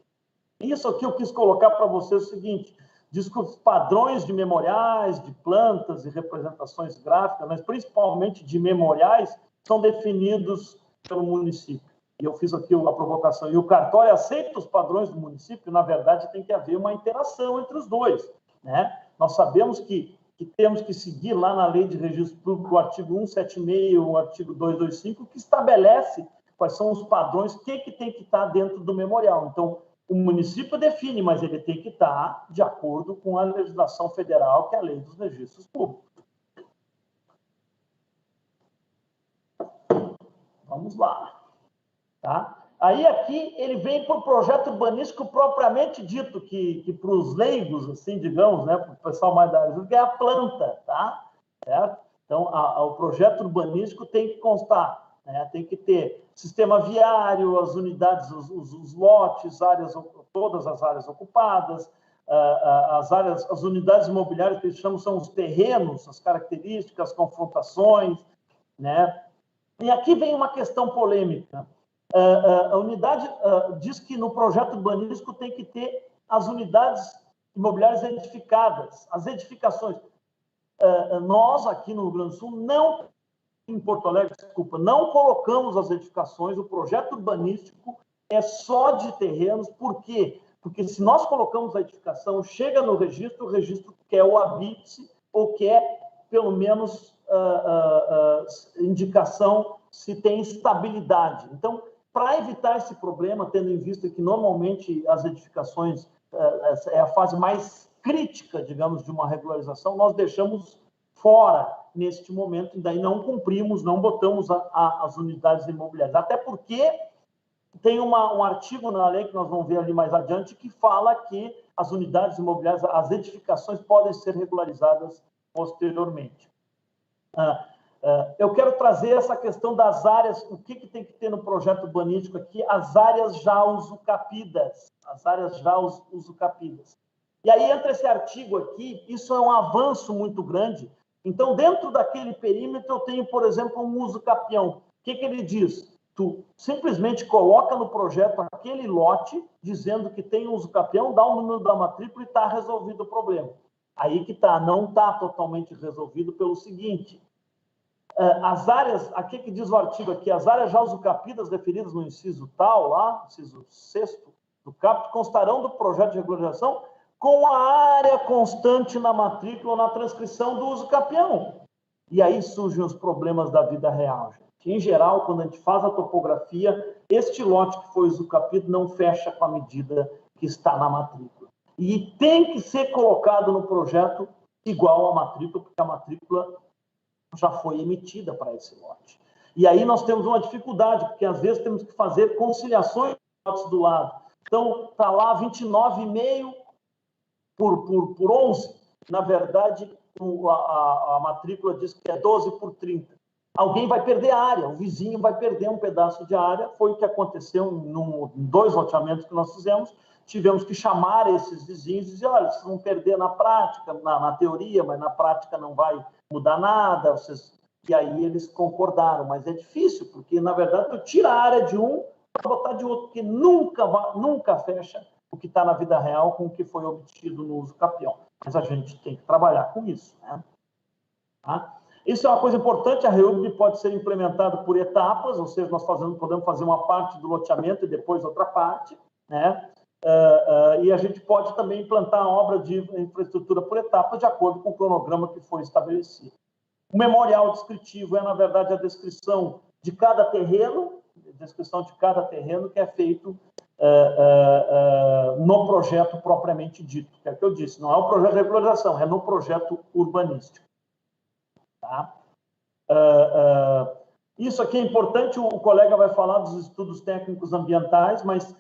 Isso aqui eu quis colocar para vocês o seguinte: diz que os padrões de memoriais, de plantas e representações gráficas, mas principalmente de memoriais, são definidos pelo município. E eu fiz aqui a provocação. E o cartório aceita os padrões do município, na verdade, tem que haver uma interação entre os dois, né? Nós sabemos que temos que seguir lá na Lei de Registro Público, o artigo 176, o artigo 225, que estabelece quais são os padrões, o que tem que estar dentro do memorial. Então, o município define, mas ele tem que estar de acordo com a legislação federal, que é a Lei dos Registros Públicos. Vamos lá. Tá? Aí aqui ele vem para o projeto urbanístico propriamente dito, que para os leigos, assim, digamos, né, para o pessoal mais da área, que é a planta, tá? Certo? Então, o projeto urbanístico tem que constar, né, tem que ter sistema viário, as unidades, os lotes, todas as áreas ocupadas, as unidades imobiliárias que eles chamam são os terrenos, as características, as confrontações, né? E aqui vem uma questão polêmica. A unidade diz que no projeto urbanístico tem que ter as unidades imobiliárias edificadas, as edificações. Nós, aqui no Rio Grande do Sul, em Porto Alegre, desculpa, não colocamos as edificações, o projeto urbanístico é só de terrenos. Por quê? Porque se nós colocamos a edificação, chega no registro, o registro quer o habite ou quer, pelo menos, indicação se tem estabilidade. Então, para evitar esse problema, tendo em vista que normalmente as edificações é a fase mais crítica, digamos, de uma regularização, nós deixamos fora neste momento, e daí não cumprimos, não botamos as unidades imobiliárias. Até porque tem um artigo na lei, que nós vamos ver ali mais adiante, que fala que as unidades imobiliárias, as edificações podem ser regularizadas posteriormente. Eu quero trazer essa questão das áreas, o que tem que ter no projeto urbanístico aqui, as áreas já usucapidas, E aí entra esse artigo aqui, isso é um avanço muito grande. Então, dentro daquele perímetro, eu tenho, por exemplo, um usucapião. O que ele diz? Tu simplesmente coloca no projeto aquele lote, dizendo que tem um usucapião, dá o número da matrícula e está resolvido o problema. Aí que está, não está totalmente resolvido pelo seguinte: as áreas, aqui que diz o artigo aqui, as áreas já usucapidas definidas no inciso tal, lá, inciso 6º do caput, constarão do projeto de regularização com a área constante na matrícula ou na transcrição do usucapião. E aí surgem os problemas da vida real, gente. que, em geral, quando a gente faz a topografia, este lote que foi usucapido não fecha com a medida que está na matrícula. E tem que ser colocado no projeto igual à matrícula, porque a matrícula já foi emitida para esse lote. E aí nós temos uma dificuldade, porque às vezes temos que fazer conciliações de lotes do lado. Então, está lá 29,5 por 11. Na verdade, a matrícula diz que é 12 por 30. Alguém vai perder área, o vizinho vai perder um pedaço de área. Foi o que aconteceu em 2 loteamentos que nós fizemos. Tivemos que chamar esses vizinhos e dizer, olha, vocês vão perder na prática, na teoria, mas na prática não vai mudar nada. E aí eles concordaram, mas é difícil, porque, na verdade, tu tira a área de um para botar de outro, que nunca fecha o que está na vida real com o que foi obtido no uso capião. Mas a gente tem que trabalhar com isso, né? Tá? Isso é uma coisa importante, a REURB pode ser implementada por etapas, ou seja, nós podemos fazer uma parte do loteamento e depois outra parte, né? E a gente pode também implantar a obra de infraestrutura por etapas, de acordo com o cronograma que foi estabelecido. O memorial descritivo é, na verdade, a descrição de cada terreno que é feito no projeto propriamente dito, que é o que eu disse, não é o projeto de regularização, é no projeto urbanístico. Tá? Isso aqui é importante, o colega vai falar dos estudos técnicos ambientais, mas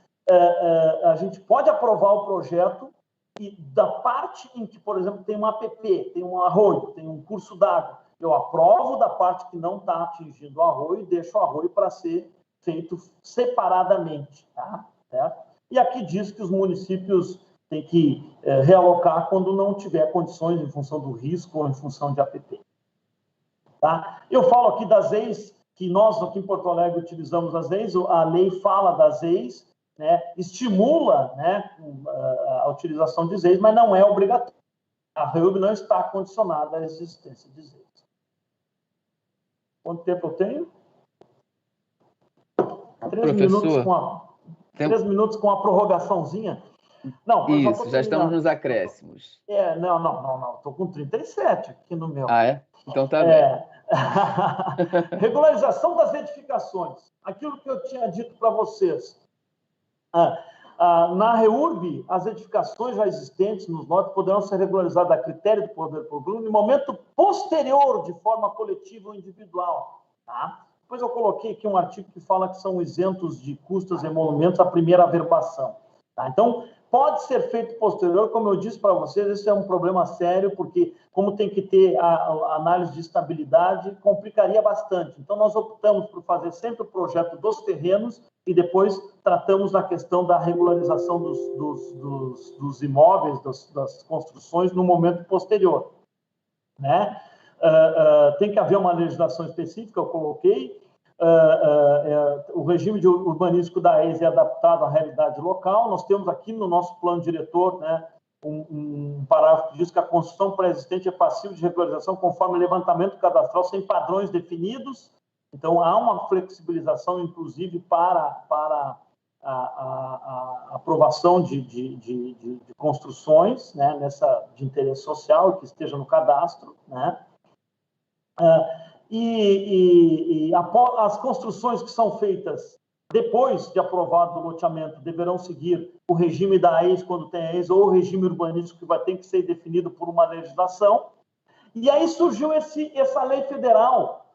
a gente pode aprovar o projeto e da parte em que, por exemplo, tem um APP, tem um arroio, tem um curso d'água, eu aprovo da parte que não está atingindo o arroio e deixo o arroio para ser feito separadamente. Tá? Certo? E aqui diz que os municípios têm que realocar quando não tiver condições em função do risco ou em função de APP. Tá? Eu falo aqui das EIs, que nós aqui em Porto Alegre utilizamos as EIs, a lei fala das EIs, né, estimula, né, a utilização de EIs, mas não é obrigatório. A REURB não está condicionada à existência de EIs. Quanto tempo eu tenho? 3 minutos com a prorrogaçãozinha. Não, isso, já estamos nos acréscimos. Não. Estou com 37 aqui no meu. Ah, é? Então tá bem. Regularização das edificações. Aquilo que eu tinha dito para vocês. Na REURB, as edificações já existentes nos lotes poderão ser regularizadas a critério do poder público no momento posterior, de forma coletiva ou individual. Tá? Depois eu coloquei aqui um artigo que fala que são isentos de custos e emolumentos a primeira averbação. Tá? Então, pode ser feito posterior, como eu disse para vocês, esse é um problema sério, porque como tem que ter a análise de estabilidade, complicaria bastante. Então, nós optamos por fazer sempre o projeto dos terrenos e depois tratamos da questão da regularização dos imóveis, das construções, no momento posterior. Né? Tem que haver uma legislação específica, eu coloquei. O regime urbanístico da EIS é adaptado à realidade local. Nós temos aqui no nosso plano diretor, né, um parágrafo que diz que a construção pré-existente é passível de regularização conforme levantamento cadastral sem padrões definidos. Então, há uma flexibilização, inclusive, para a aprovação de construções, né, de interesse social que esteja no cadastro, né? As construções que são feitas depois de aprovado o loteamento deverão seguir o regime da EIS, quando tem a EIS, ou o regime urbanístico que vai ter que ser definido por uma legislação. E aí surgiu essa lei federal,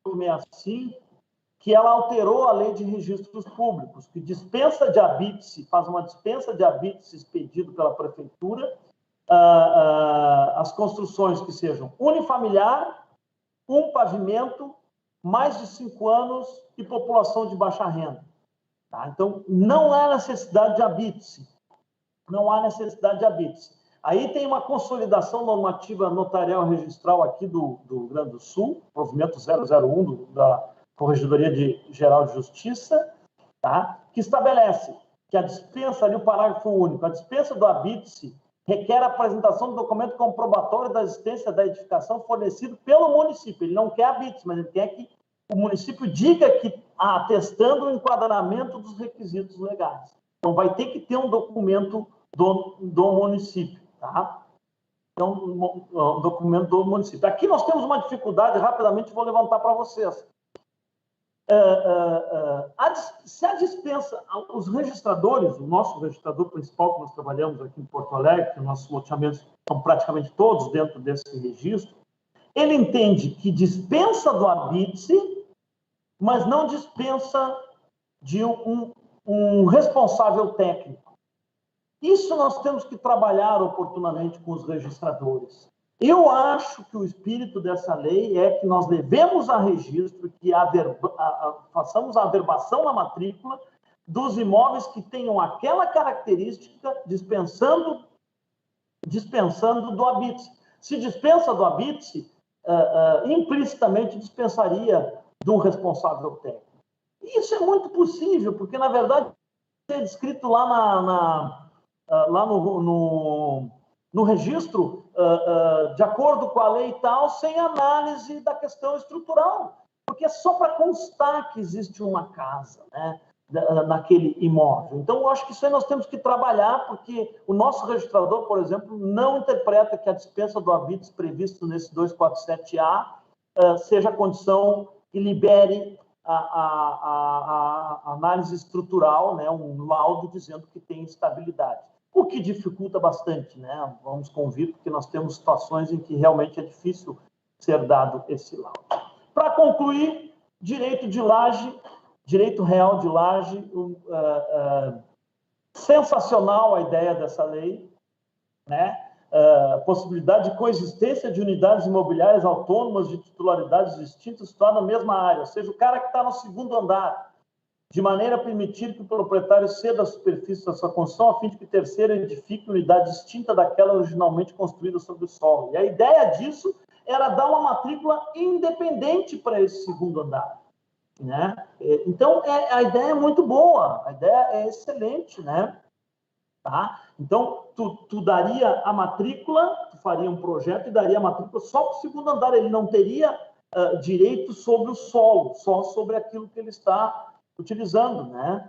65, que ela alterou a lei de registros públicos, que dispensa de habite-se, faz uma dispensa de habite-se expedido pela prefeitura, as construções que sejam unifamiliar, um pavimento, mais de 5 anos e população de baixa renda. Tá? Então, não há necessidade de habite-se. Não há necessidade de habite-se. Aí tem uma consolidação normativa notarial registral aqui do Rio Grande do Sul, provimento 001 da Corregedoria Geral de Justiça, tá? Que estabelece que a dispensa, ali o parágrafo único, a dispensa do habite-se requer a apresentação do documento comprobatório da existência da edificação fornecido pelo município. Ele não quer habite-se, mas ele quer que o município diga que atestando o enquadramento dos requisitos legais. Então, vai ter que ter um documento do município, tá? Então, um documento do município. Aqui nós temos uma dificuldade, rapidamente vou levantar para vocês. se a dispensa, os registradores, o nosso registrador principal que nós trabalhamos aqui em Porto Alegre, que nossos loteamentos são praticamente todos dentro desse registro, ele entende que dispensa do habite-se, mas não dispensa de um responsável técnico. Isso nós temos que trabalhar oportunamente com os registradores. Eu acho que o espírito dessa lei é que nós levemos a registro, que façamos a averbação na matrícula dos imóveis que tenham aquela característica dispensando do habite-se. Se dispensa do habite-se, implicitamente dispensaria do responsável técnico. E isso é muito possível, porque, na verdade, é descrito lá no registro, de acordo com a lei e tal, sem análise da questão estrutural, porque é só para constar que existe uma casa, né, naquele imóvel. Então, eu acho que isso aí nós temos que trabalhar, porque o nosso registrador, por exemplo, não interpreta que a dispensa do habite previsto nesse 247A seja condição que libere a análise estrutural, né, um laudo dizendo que tem estabilidade. O que dificulta bastante, né? Vamos convir, porque nós temos situações em que realmente é difícil ser dado esse laudo. Para concluir, direito de laje, direito real de laje, sensacional a ideia dessa lei, né? Possibilidade de coexistência de unidades imobiliárias autônomas de titularidades distintas situadas na mesma área, ou seja, o cara que está no segundo andar, de maneira a permitir que o proprietário ceda a superfície da sua construção a fim de que o terceiro edifique unidade distinta daquela originalmente construída sobre o solo. E a ideia disso era dar uma matrícula independente para esse segundo andar, né? Então, a ideia é muito boa, a ideia é excelente, né? Tá? Então, tu daria a matrícula, tu faria um projeto e daria a matrícula só para o segundo andar, ele não teria direito sobre o solo, só sobre aquilo que ele está utilizando, né?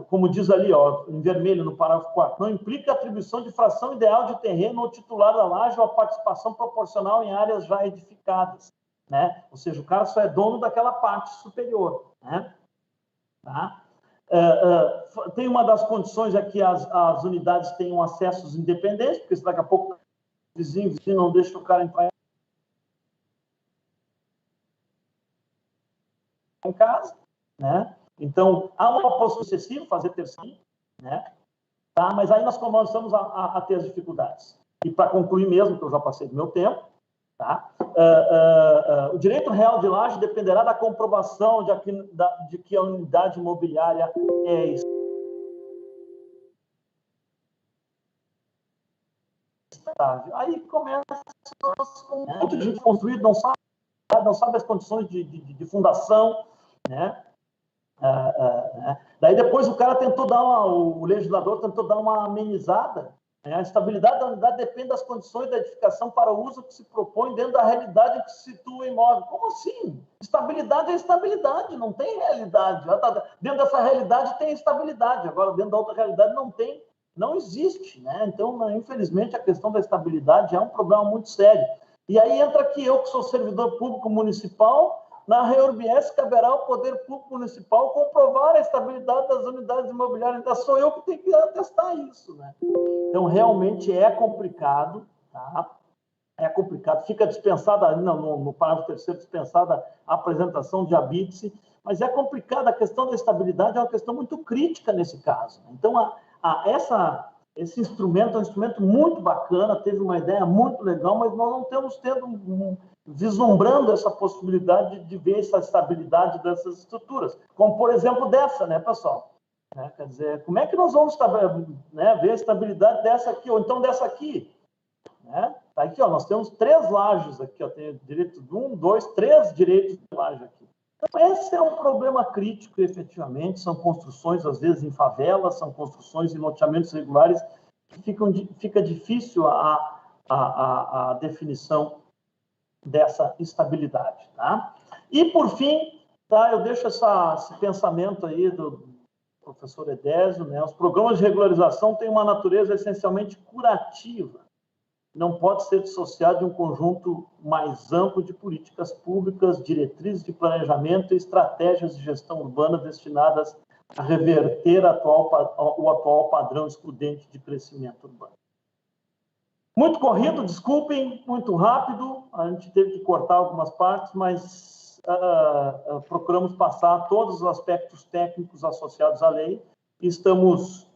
Como diz ali, ó, em vermelho, no parágrafo 4, não implica a atribuição de fração ideal de terreno ao titular da laje ou a participação proporcional em áreas já edificadas, né? Ou seja, o cara só é dono daquela parte superior, né? Tá? Tem uma das condições é que as unidades tenham acessos independentes, porque se daqui a pouco o vizinho não deixa o cara entrar em casa, né? Então, há uma possibilidade excessiva fazer terceiro, né? Tá? Mas aí nós começamos a ter as dificuldades. E para concluir mesmo, que eu já passei do meu tempo, tá? O direito real de laje dependerá da comprovação de que a unidade imobiliária é estável. Aí começa um monte de gente construído, não sabe as condições de fundação, né? Daí depois o cara tentou o legislador tentou dar uma amenizada, né? A estabilidade da unidade depende das condições da edificação para o uso que se propõe dentro da realidade em que se situa o imóvel. Como assim? Estabilidade é estabilidade, não tem realidade. Dentro dessa realidade tem estabilidade, agora dentro da outra realidade não tem, não existe, né? Então, infelizmente, a questão da estabilidade é um problema muito sério. E aí entra que eu, que sou servidor público municipal, na REURB-S caberá ao Poder Público Municipal comprovar a estabilidade das unidades imobiliárias. Ainda sou eu que tenho que atestar isso, né? Então, realmente é complicado, tá? É complicado. Fica dispensada, no parágrafo 3º, dispensada a apresentação de habite-se, mas é complicado. A questão da estabilidade é uma questão muito crítica nesse caso. Então, esse instrumento é um instrumento muito bacana, teve uma ideia muito legal, mas nós não estamos vislumbrando essa possibilidade de ver essa estabilidade dessas estruturas, como, por exemplo, dessa, né, pessoal? Quer dizer, como é que nós vamos ver a estabilidade dessa aqui, ou então dessa aqui? Né? Tá aqui, ó, nós temos 3 lajes aqui, ó, tem direito de 1, 2, 3 direitos de laje aqui. Então, esse é um problema crítico, efetivamente, são construções, às vezes, em favelas, são construções em loteamentos regulares, que fica difícil a definição dessa estabilidade, tá? E, por fim, tá, eu deixo esse pensamento aí do professor Edésio, né? Os programas de regularização têm uma natureza essencialmente curativa. não pode ser dissociado de um conjunto mais amplo de políticas públicas, diretrizes de planejamento e estratégias de gestão urbana destinadas a reverter o atual padrão excludente de crescimento urbano. Muito corrido, desculpem, muito rápido, a gente teve que cortar algumas partes, mas procuramos passar todos os aspectos técnicos associados à lei e estamos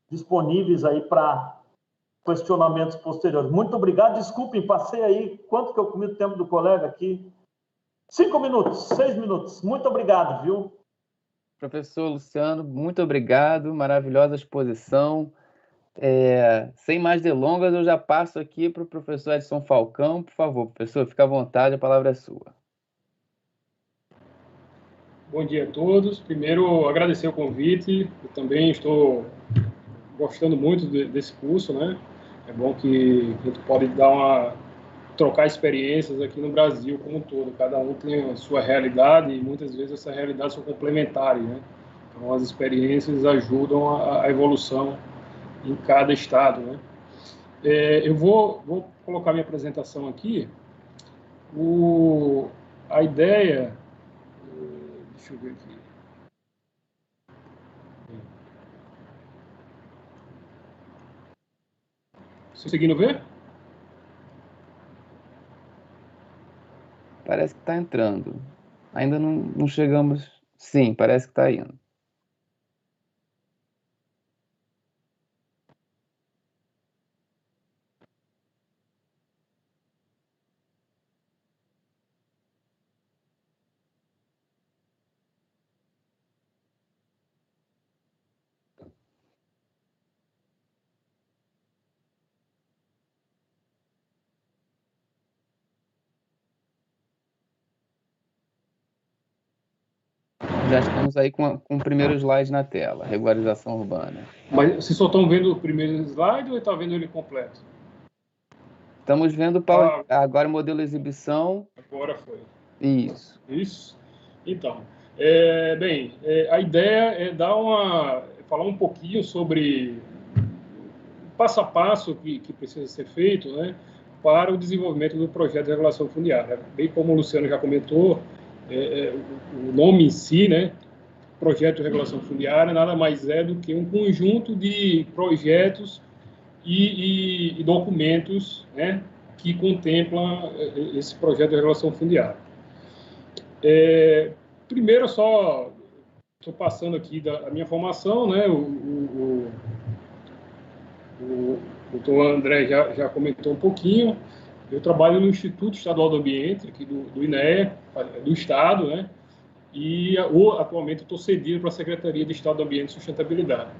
disponíveis aí para questionamentos posteriores. Muito obrigado, desculpem, passei aí, quanto que eu comi do tempo do colega aqui? 5 minutos, 6 minutos, muito obrigado, viu? Professor Luciano, muito obrigado, maravilhosa exposição. Sem mais delongas, eu já passo aqui para o professor Edson Falcão. Por favor, professor, fique à vontade, a palavra é sua. Bom dia a todos. Primeiro, agradecer o convite. Eu também estou gostando muito desse curso, né? É bom que a gente pode trocar experiências aqui no Brasil como um todo. Cada um tem a sua realidade e muitas vezes essas realidades são complementares, né? Então, as experiências ajudam a evolução em cada estado, né? Eu vou colocar minha apresentação aqui. A ideia... Deixa eu ver aqui. Vocês conseguindo ver? Parece que está entrando. Ainda não chegamos... Sim, parece que está indo. Já estamos aí com o primeiro slide na tela, regularização urbana. Mas vocês só estão vendo o primeiro slide ou estão vendo ele completo? Estamos vendo agora o modelo exibição. Agora foi. Isso. Isso. Então, a ideia é falar um pouquinho sobre o passo a passo que precisa ser feito, né, para o desenvolvimento do projeto de regulação fundiária. Bem como o Luciano já comentou, o nome em si, né, projeto de regulação fundiária, nada mais é do que um conjunto de projetos e documentos, né, que contemplam esse projeto de regulação fundiária. Primeiro, só estou passando aqui da minha formação, né, o doutor André já comentou um pouquinho. Eu trabalho no Instituto Estadual do Ambiente, aqui do INEA, do Estado, né? E atualmente estou cedido para a Secretaria de Estado do Ambiente e Sustentabilidade.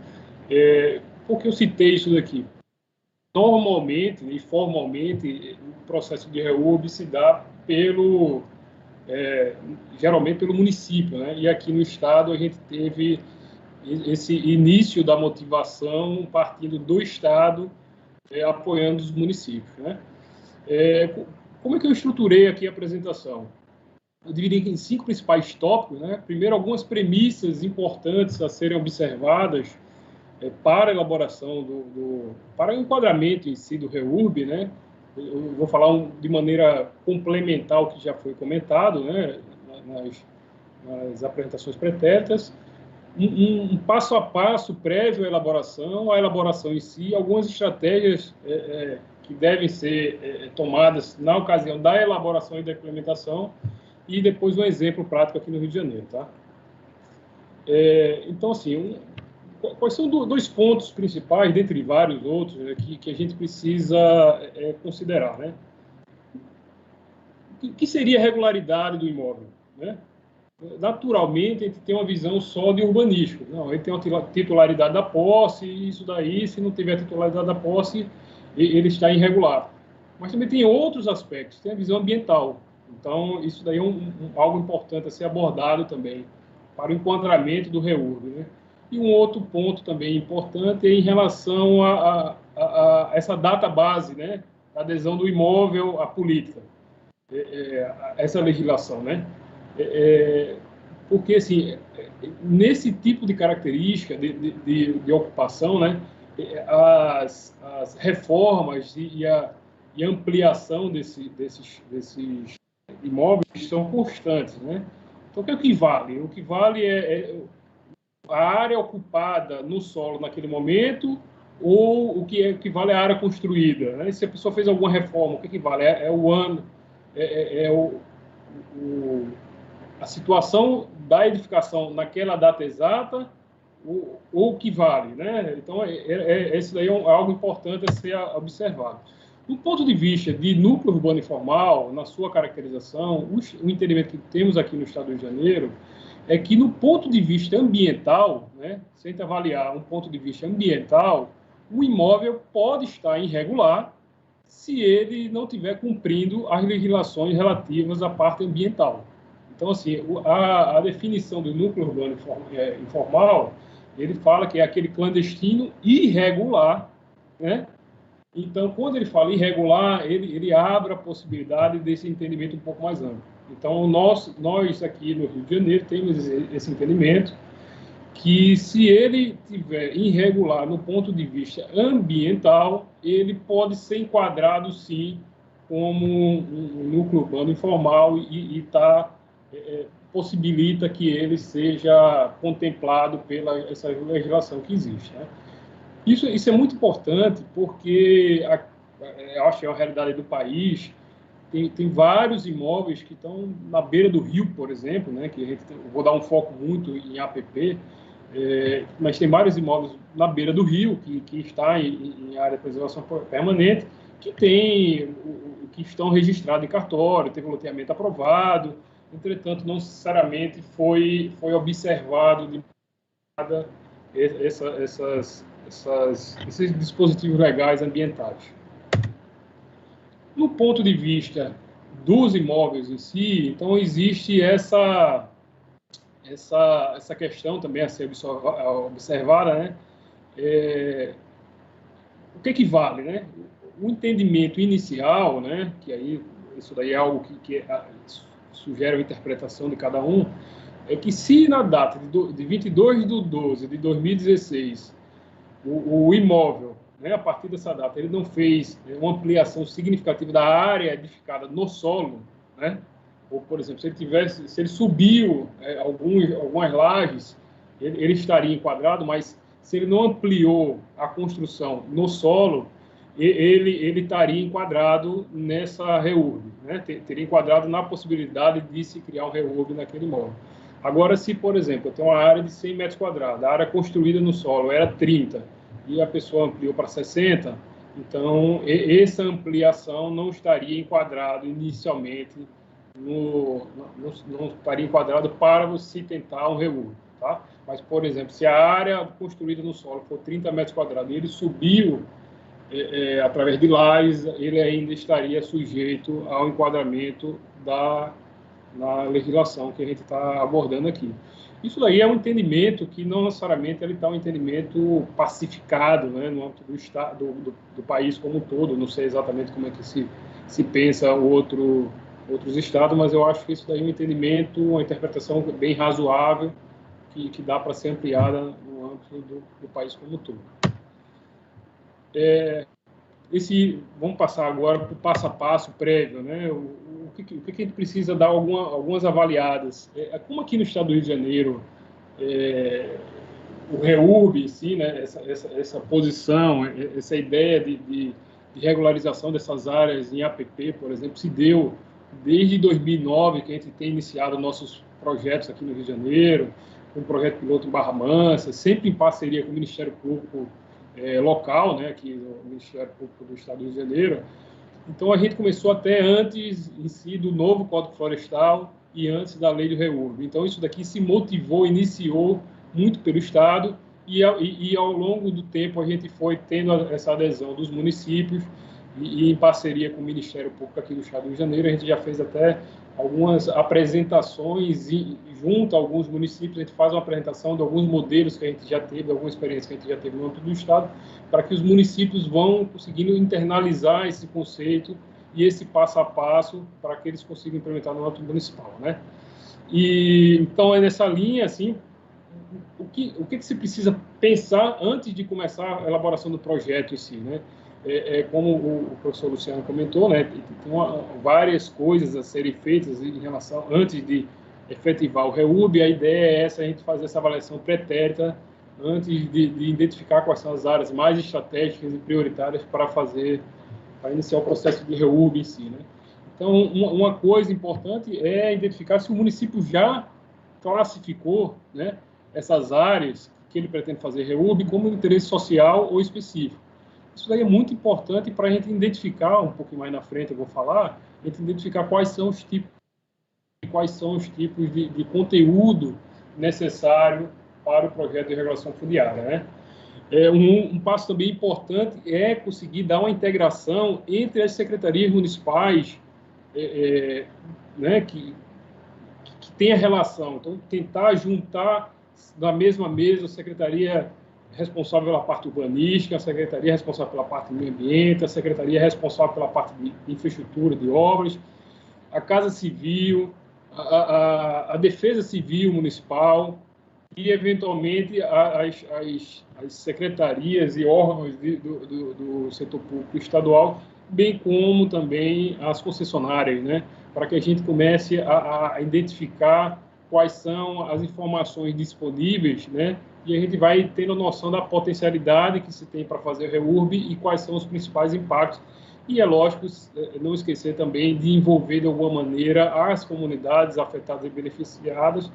Por que eu citei isso daqui? Normalmente e formalmente, o processo de REURB se dá geralmente pelo município, né? E aqui no Estado a gente teve esse início da motivação partindo do Estado, apoiando os municípios, né? Como é que eu estruturei aqui a apresentação? Eu dividi em 5 principais tópicos, né? Primeiro, algumas premissas importantes a serem observadas para a elaboração para o enquadramento em si do REURB, né? Eu vou falar de maneira complementar o que já foi comentado, né, nas apresentações pretéritas. Um passo a passo prévio à elaboração, a elaboração em si, algumas estratégias que devem ser tomadas na ocasião da elaboração e da implementação, e depois um exemplo prático aqui no Rio de Janeiro, tá? Então, assim, quais são 2 pontos principais, dentre vários outros, né, que a gente precisa considerar, né? O que seria a regularidade do imóvel, né? Naturalmente, a gente tem uma visão só de urbanístico. Não, ele tem uma titularidade da posse, e isso daí, se não tiver titularidade da posse, ele está irregular. Mas também tem outros aspectos, tem a visão ambiental. Então, isso daí é algo importante a ser abordado também, para o enquadramento do REURB, né? E um outro ponto também importante é em relação a essa data base, né? A adesão do imóvel à política, essa legislação, né? Porque, assim, nesse tipo de característica de ocupação, né, as reformas e a ampliação desses imóveis são constantes, né? Então, o que vale? O que vale é a área ocupada no solo naquele momento, ou o que vale é a área construída, né? Se a pessoa fez alguma reforma, o que vale? É o ano, a situação da edificação naquela data exata, ou o que vale, né? Então, isso daí é algo importante a ser observado. Do ponto de vista de núcleo urbano informal, na sua caracterização, o entendimento que temos aqui no Estado do Rio de Janeiro é que, no ponto de vista ambiental, né, se a gente avaliar um ponto de vista ambiental, o imóvel pode estar irregular se ele não estiver cumprindo as legislações relativas à parte ambiental. Então, assim, a definição do núcleo urbano informal, ele fala que é aquele clandestino irregular, né? Então, quando ele fala irregular, ele abre a possibilidade desse entendimento um pouco mais amplo. Então, nós aqui no Rio de Janeiro temos esse entendimento que, se ele tiver irregular no ponto de vista ambiental, ele pode ser enquadrado, sim, como um núcleo urbano informal e possibilita que ele seja contemplado pela essa legislação que existe, né? Isso é muito importante porque eu acho que é a realidade do país. Tem vários imóveis que estão na beira do rio, por exemplo, né, que vou dar um foco muito em APP, mas tem vários imóveis na beira do rio que está em área de preservação permanente, que estão registrados em cartório, teve um loteamento aprovado, entretanto, não necessariamente foi observado de nada esses dispositivos legais ambientais. No ponto de vista dos imóveis em si, então existe essa questão também a ser observada, né? O que vale, né? O entendimento inicial, né? Que aí isso daí é algo que sugere a interpretação de cada um, é que, se na data de 22/12/2016 o imóvel, né, a partir dessa data, ele não fez uma ampliação significativa da área edificada no solo, né? Ou, por exemplo, se ele subiu algumas lajes, ele estaria enquadrado, mas se ele não ampliou a construção no solo, ele estaria enquadrado nessa REURB, né? Teria enquadrado na possibilidade de se criar um REURB naquele imóvel. Agora, se, por exemplo, eu tenho uma área de 100 metros quadrados, a área construída no solo era 30, e a pessoa ampliou para 60, então essa ampliação não estaria enquadrado inicialmente, não estaria enquadrado para você tentar um REURB, tá? Mas, por exemplo, se a área construída no solo for 30 metros quadrados e ele subiu através de lajes, ele ainda estaria sujeito ao enquadramento na legislação que a gente está abordando aqui. Isso daí é um entendimento que não necessariamente ele está um entendimento pacificado, né, no âmbito do estado, do país como um todo. Não sei exatamente como é que se pensa outros estados, mas eu acho que isso daí é um entendimento, uma interpretação bem razoável que dá para ser ampliada no âmbito do país como um todo. Vamos passar agora para o passo a passo prévio, né? O que a gente precisa dar algumas avaliadas. Como aqui no Estado do Rio de Janeiro, o REURB em si, né? Essa posição, essa ideia de regularização dessas áreas em APP, por exemplo, se deu desde 2009, que a gente tem iniciado nossos projetos aqui no Rio de Janeiro, com o projeto piloto em Barra Mansa, sempre em parceria com o Ministério Público local, né, aqui no Ministério Público do Estado do Rio de Janeiro. Então, a gente começou até antes em si do novo Código Florestal e antes da lei do REURB. Então, isso daqui se iniciou muito pelo Estado e ao longo do tempo a gente foi tendo essa adesão dos municípios e em parceria com o Ministério Público aqui do Estado do Rio de Janeiro, a gente já fez até algumas apresentações e junto a alguns municípios a gente faz uma apresentação de alguns modelos que a gente já teve, alguma experiência que a gente já teve no âmbito do Estado, para que os municípios vão conseguindo internalizar esse conceito e esse passo a passo para que eles consigam implementar no âmbito municipal, né? E então é nessa linha, assim, o que se precisa pensar antes de começar a elaboração do projeto em si, né? Como o professor Luciano comentou, né? Tem várias coisas a serem feitas em relação, antes de efetivar o REURB. A ideia é essa, a gente fazer essa avaliação pretérita antes de identificar quais são as áreas mais estratégicas e prioritárias para iniciar o processo de REURB em si, né? Então, uma coisa importante é identificar se o município já classificou, né, essas áreas que ele pretende fazer REURB como interesse social ou específico. Isso daí é muito importante para a gente identificar, um pouquinho mais na frente eu vou falar, a gente identificar quais são os tipos de conteúdo necessário para o projeto de regulação fundiária, né? Um passo também importante é conseguir dar uma integração entre as secretarias municipais, né, que tem a relação. Então, tentar juntar na mesma mesa a secretaria responsável pela parte urbanística, a secretaria responsável pela parte do meio ambiente, a secretaria responsável pela parte de infraestrutura, de obras, a Casa Civil, a Defesa Civil Municipal e, eventualmente, as secretarias e órgãos do setor público estadual, bem como também as concessionárias, né? Para que a gente comece a identificar quais são as informações disponíveis, né? E a gente vai tendo noção da potencialidade que se tem para fazer o REURB e quais são os principais impactos. E é lógico, não esquecer também de envolver de alguma maneira as comunidades afetadas e beneficiadas,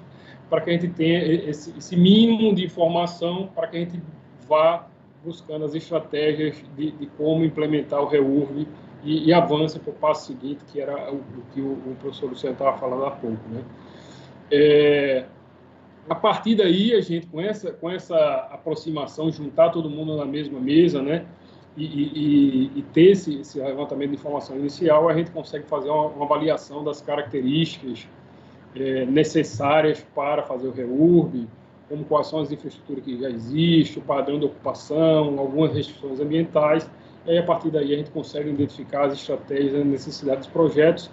para que a gente tenha esse mínimo de informação, para que a gente vá buscando as estratégias de como implementar o REURB e avance para o passo seguinte, que era o que o professor Luciano estava falando há pouco, né? A partir daí, a gente, com essa aproximação, juntar todo mundo na mesma mesa, né, e ter esse levantamento de informação inicial, a gente consegue fazer uma avaliação das características necessárias para fazer o REURB, como quais são as infraestruturas que já existem, o padrão de ocupação, algumas restrições ambientais, e a partir daí a gente consegue identificar as estratégias e necessidades dos projetos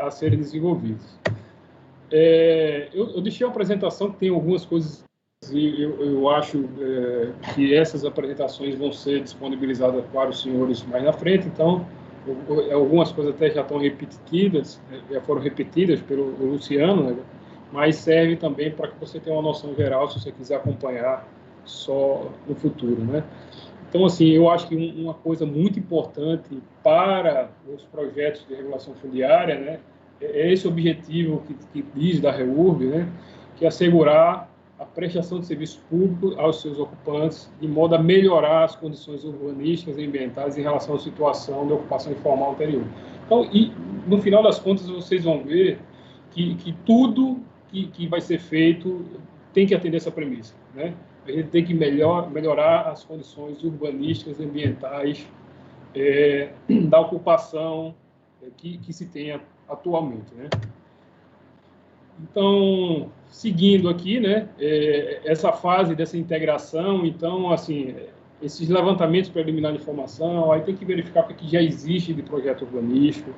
a serem desenvolvidos. Eu deixei uma apresentação que tem algumas coisas, e eu acho que essas apresentações vão ser disponibilizadas para os senhores mais na frente, então algumas coisas até já estão repetidas, já foram repetidas pelo Luciano, né? Mas serve também para que você tenha uma noção geral, se você quiser acompanhar só no futuro, né? Então, assim, eu acho que uma coisa muito importante para os projetos de regulação fundiária, né, é esse objetivo que diz da REURB, né, que é assegurar a prestação de serviço público aos seus ocupantes, de modo a melhorar as condições urbanísticas e ambientais em relação à situação de ocupação informal anterior. Então, e no final das contas, vocês vão ver que tudo que vai ser feito tem que atender essa premissa, né? A gente tem que melhorar as condições urbanísticas e ambientais da ocupação que se tem atualmente, né? Então, seguindo aqui, né, essa fase dessa integração, então, assim, esses levantamentos preliminares de informação, aí tem que verificar o que já existe de projeto urbanístico,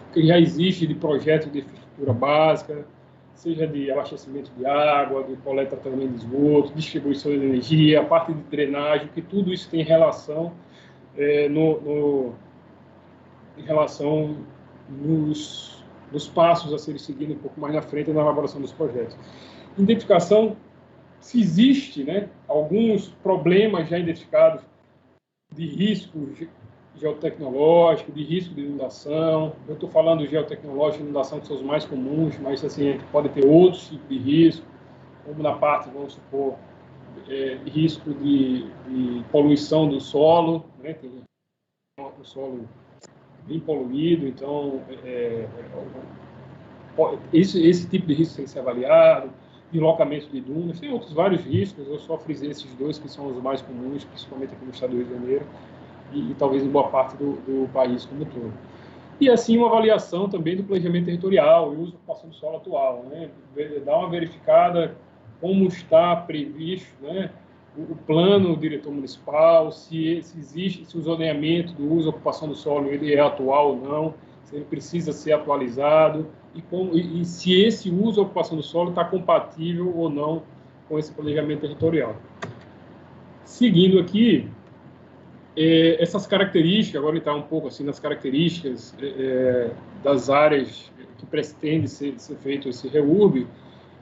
o que já existe de projeto de infraestrutura básica, seja de abastecimento de água, de coleta e tratamento de esgoto, distribuição de energia, a parte de drenagem, que tudo isso tem relação em relação nos passos a serem seguidos um pouco mais na frente na elaboração dos projetos. Identificação, se existe, né, alguns problemas já identificados de risco geotecnológico, de risco de inundação. Eu estou falando de geotecnológico e inundação, que são os mais comuns, mas assim, a gente pode ter outros tipos de risco, como na parte, vamos supor, risco de poluição do solo, né? Tem o solo bem poluído, então esse tipo de risco tem que ser avaliado, deslocamento de dunas, tem outros vários riscos, eu só frisei esses dois que são os mais comuns, principalmente aqui no estado do Rio de Janeiro, e talvez em boa parte do país como um todo. E assim uma avaliação também do planejamento territorial e uso da ocupação do solo atual, né? Dar uma verificada como está previsto, né, o plano diretor municipal, se existe, se o zoneamento do uso e ocupação do solo ele é atual ou não, se ele precisa ser atualizado e se esse uso e ocupação do solo está compatível ou não com esse planejamento territorial. Seguindo aqui, essas características, agora entrar um pouco assim nas características das áreas que pretende ser feito esse REURB.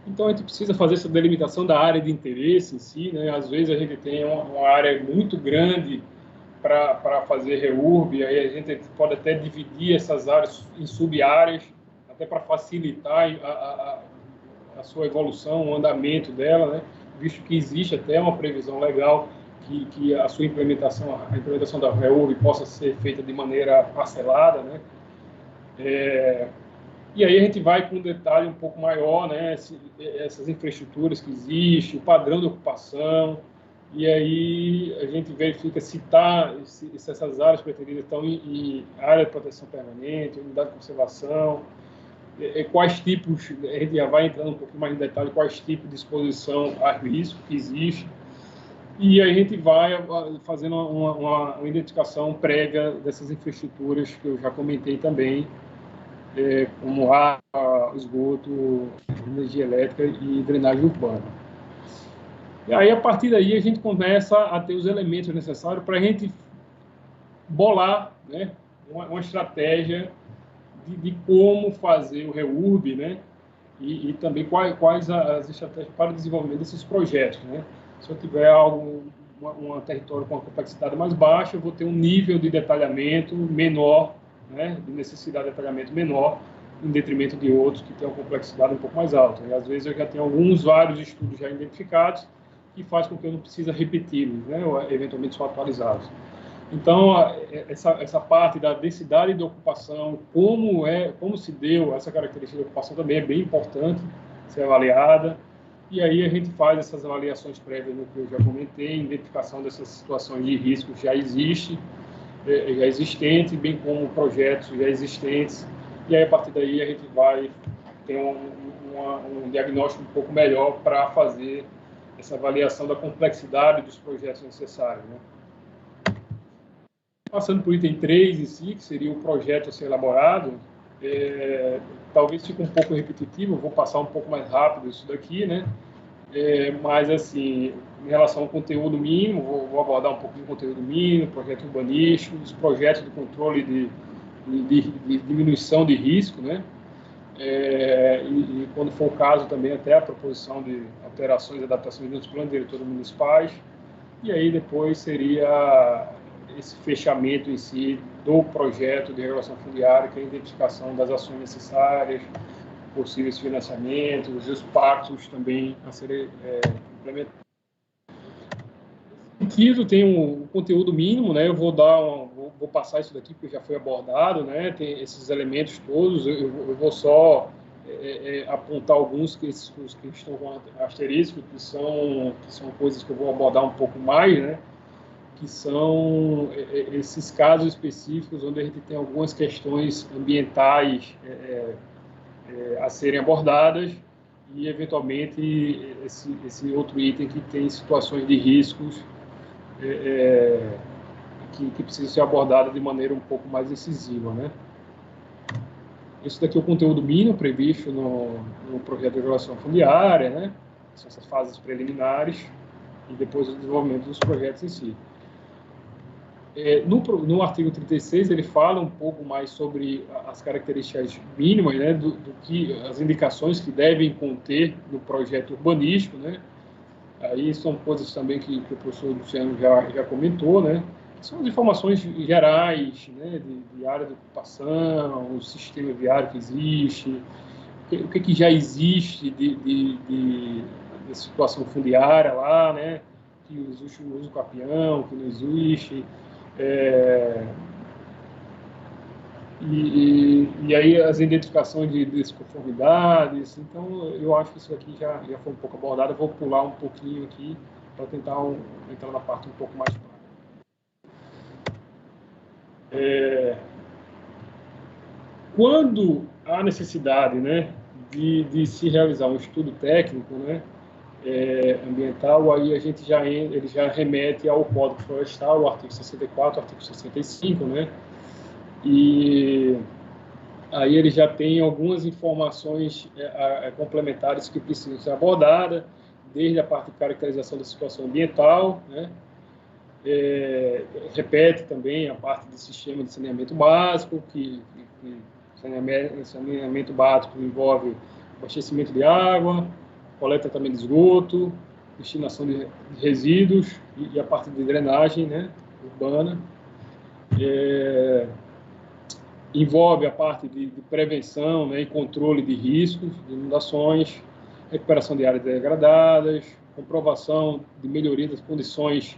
Então, a gente precisa fazer essa delimitação da área de interesse em si, né? Às vezes a gente tem uma área muito grande para fazer REURB, aí a gente pode até dividir essas áreas em sub-áreas, até para facilitar a sua evolução, o andamento dela, né? Visto que existe até uma previsão legal que a sua implementação, a implementação da REURB possa ser feita de maneira parcelada, né? E aí a gente vai com um detalhe um pouco maior, né? Essas infraestruturas que existem, o padrão de ocupação, e aí a gente verifica se essas áreas pretendidas estão em área de proteção permanente, unidade de conservação, quais tipos, a gente já vai entrando um pouco mais em detalhe, quais tipos de exposição a risco que existe, e aí a gente vai fazendo uma identificação prévia dessas infraestruturas que eu já comentei também, como água, esgoto, energia elétrica e drenagem urbana. E aí, a partir daí, a gente começa a ter os elementos necessários para a gente bolar, né, uma estratégia de como fazer o REURB, né, e também quais as estratégias para o desenvolvimento desses projetos, né. Se eu tiver um território com uma complexidade mais baixa, eu vou ter um nível de detalhamento menor, né, de necessidade de detalhamento menor, em detrimento de outros que têm uma complexidade um pouco mais alta. E, às vezes, eu já tenho vários estudos já identificados, que faz com que eu não precise repeti-los, né, ou eventualmente só atualizados. Então, essa parte da densidade de ocupação, como se deu essa característica de ocupação também é bem importante ser avaliada. E aí a gente faz essas avaliações prévias no que eu já comentei, identificação dessas situações de risco já existentes, bem como projetos já existentes. E aí, a partir daí, a gente vai ter um diagnóstico um pouco melhor para fazer essa avaliação da complexidade dos projetos necessários, né? Passando por item 3 em si, que seria o projeto a ser elaborado, talvez fique um pouco repetitivo, eu vou passar um pouco mais rápido isso daqui, né? Mas, assim, em relação ao conteúdo mínimo, vou abordar um pouquinho do conteúdo mínimo, projeto urbanístico, os projetos de controle de diminuição de risco, né? E quando for o caso, também até a proposição de alterações e adaptações nos planos diretores municipais. E aí, depois, seria esse fechamento em si do projeto de regulação fundiária, que é a identificação das ações necessárias, possíveis financiamentos, os pactos também a serem implementados. Nesse sentido, tem um conteúdo mínimo, né? Eu vou passar isso daqui porque já foi abordado, né? Tem esses elementos todos. Eu vou só apontar alguns que estão com asterisco, que são coisas que eu vou abordar um pouco mais, né? Que são esses casos específicos onde a gente tem algumas questões ambientais a serem abordadas e, eventualmente, esse outro item que tem situações de riscos que precisam ser abordadas de maneira um pouco mais incisiva, né? Isso daqui é o conteúdo mínimo previsto no projeto de regulação fundiária, né? São essas fases preliminares e depois o desenvolvimento dos projetos em si. No artigo 36, ele fala um pouco mais sobre as características mínimas, né, do que as indicações que devem conter no projeto urbanístico, né? Aí são coisas também que o professor Luciano já comentou, né? São as informações gerais, né, de área de ocupação, o sistema viário que existe, o que já existe de situação fundiária lá, né? Que existe o uso capião, que não existe. E aí as identificações de desconformidades. Então, eu acho que isso aqui já foi um pouco abordado. Eu vou pular um pouquinho aqui para tentar entrar na parte um pouco mais prática. Quando há necessidade, né, de se realizar um estudo técnico, né, ambiental, aí a gente ele já remete ao Código Florestal, o artigo 64, o artigo 65, né? E aí ele já tem algumas informações complementares que precisam ser abordadas, desde a parte de caracterização da situação ambiental, né? Repete também a parte do sistema de saneamento básico, que saneamento básico envolve abastecimento de água, coleta também de esgoto, destinação de resíduos e a parte de drenagem, né, urbana. Envolve a parte de prevenção, né, e controle de riscos de inundações, recuperação de áreas degradadas, comprovação de melhoria das condições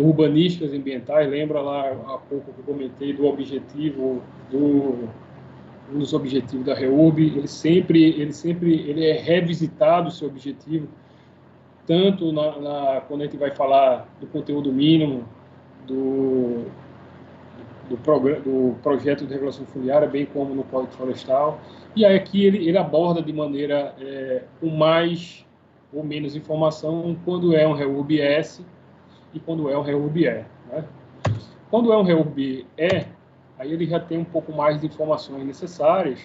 urbanísticas e ambientais. Lembra lá há pouco que eu comentei do objetivo um dos objetivos da REURB, ele é revisitado, o seu objetivo, tanto quando a gente vai falar do conteúdo mínimo do projeto de regulação fundiária, bem como no Código Florestal. E aí aqui ele aborda de maneira com mais ou menos informação quando é um REURB-S e quando é um REURB-E, né? Quando é um REURB-E, aí ele já tem um pouco mais de informações necessárias,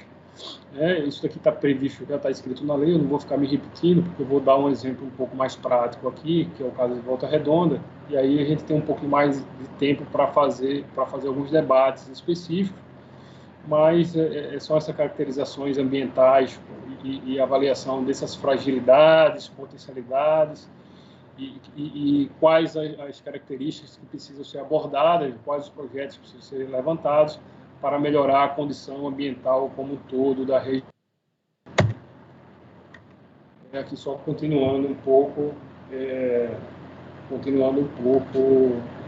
né? Isso daqui está previsto, já está escrito na lei, eu não vou ficar me repetindo, porque eu vou dar um exemplo um pouco mais prático aqui, que é o caso de Volta Redonda, e aí a gente tem um pouco mais de tempo para fazer alguns debates específicos, mas são essas caracterizações ambientais e avaliação dessas fragilidades, potencialidades, e quais as características que precisam ser abordadas, quais os projetos que precisam ser levantados para melhorar a condição ambiental como um todo da região. Aqui só continuando um pouco o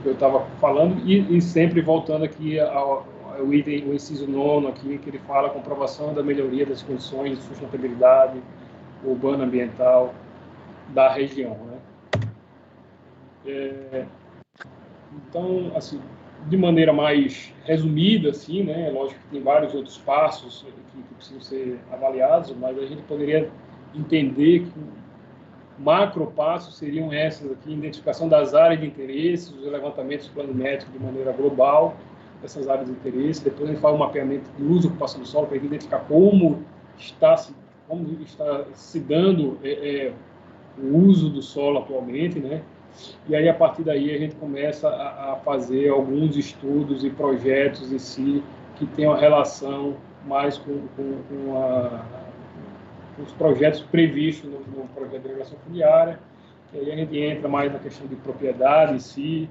que eu estava falando, e sempre voltando aqui ao item, o inciso 9 aqui, que ele fala a comprovação da melhoria das condições de sustentabilidade urbana ambiental da região, né? Então, assim, de maneira mais resumida, assim, né? Lógico que tem vários outros passos que precisam ser avaliados, mas a gente poderia entender que macro passos seriam essas aqui: identificação das áreas de interesse, os levantamentos planimétricos de maneira global dessas áreas de interesse. Depois a gente faz o mapeamento de uso e ocupação do solo para identificar como está se dando o uso do solo atualmente, né? E aí, a partir daí, a gente começa a fazer alguns estudos e projetos em si que tenham relação mais com os projetos previstos no projeto de regulação fundiária. E aí a gente entra mais na questão de propriedade em si,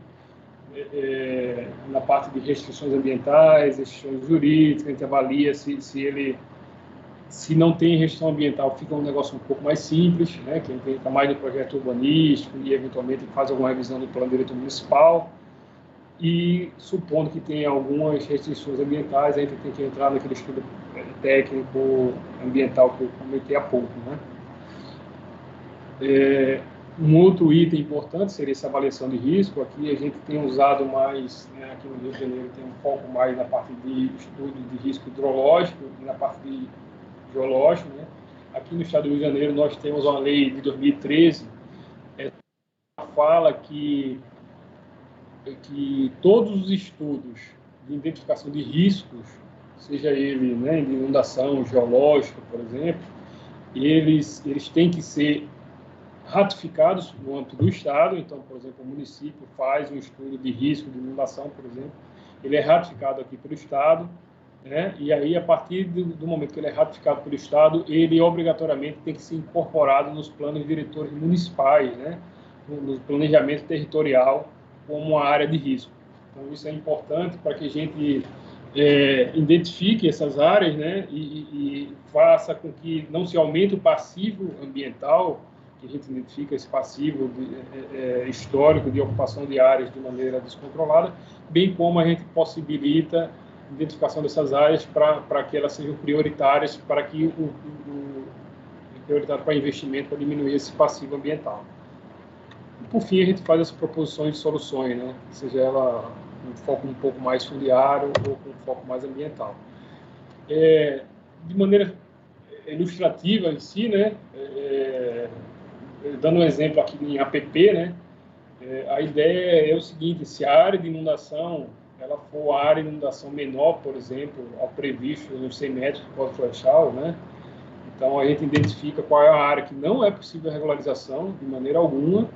na parte de restrições ambientais, restrições jurídicas. A gente avalia se não tem restrição ambiental, fica um negócio um pouco mais simples, né? Que a gente entra mais no projeto urbanístico e, eventualmente, faz alguma revisão do plano diretor municipal. E, supondo que tenha algumas restrições ambientais, a gente tem que entrar naquele estudo técnico ambiental que eu comentei há pouco, né? Um outro item importante seria essa avaliação de risco. Aqui a gente tem usado mais, né, aqui no Rio de Janeiro tem um foco mais na parte de estudo de risco hidrológico e na parte de geológico, né? Aqui no estado do Rio de Janeiro nós temos uma lei de 2013 que fala que todos os estudos de identificação de riscos, seja ele, né, de inundação geológica, por exemplo, eles têm que ser ratificados no âmbito do estado. Então, por exemplo, o município faz um estudo de risco de inundação, por exemplo, ele é ratificado aqui pelo estado, né? E aí, a partir do momento que ele é ratificado pelo estado, ele obrigatoriamente tem que ser incorporado nos planos diretores municipais, né? No planejamento territorial como uma área de risco. Então, isso é importante para que a gente identifique essas áreas, né? E faça com que não se aumente o passivo ambiental, que a gente identifica esse passivo histórico de ocupação de áreas de maneira descontrolada, bem como a gente possibilita a identificação dessas áreas para que elas sejam prioritárias, para que prioritário para investimento, para diminuir esse passivo ambiental. E, por fim, a gente faz as proposições de soluções, né? Seja ela um foco um pouco mais fundiário ou com um foco mais ambiental. De maneira ilustrativa em si, né? Dando um exemplo aqui em APP, né? A ideia é o seguinte: se a área de inundação ela for a área de inundação menor, por exemplo, ao previsto nos 100 metros do Código Florestal, né? Então, a gente identifica qual é a área que não é possível a regularização, de maneira alguma,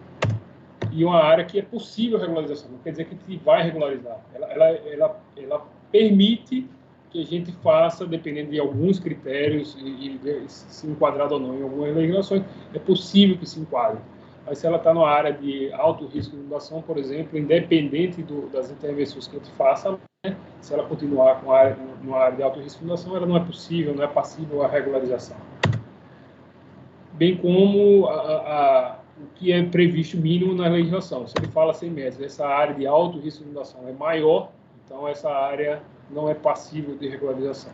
e uma área que é possível a regularização. Não quer dizer que a gente vai regularizar. Ela permite que a gente faça, dependendo de alguns critérios, e se enquadrado ou não em algumas legislações, é possível que se enquadre. Mas se ela está numa área de alto risco de inundação, por exemplo, independente das intervenções que a gente faça, né, se ela continuar com numa área de alto risco de inundação, ela não é possível, não é passível à regularização. Bem como o que é previsto mínimo na legislação. Se ele fala 100 metros, essa área de alto risco de inundação é maior, então essa área não é passível de regularização.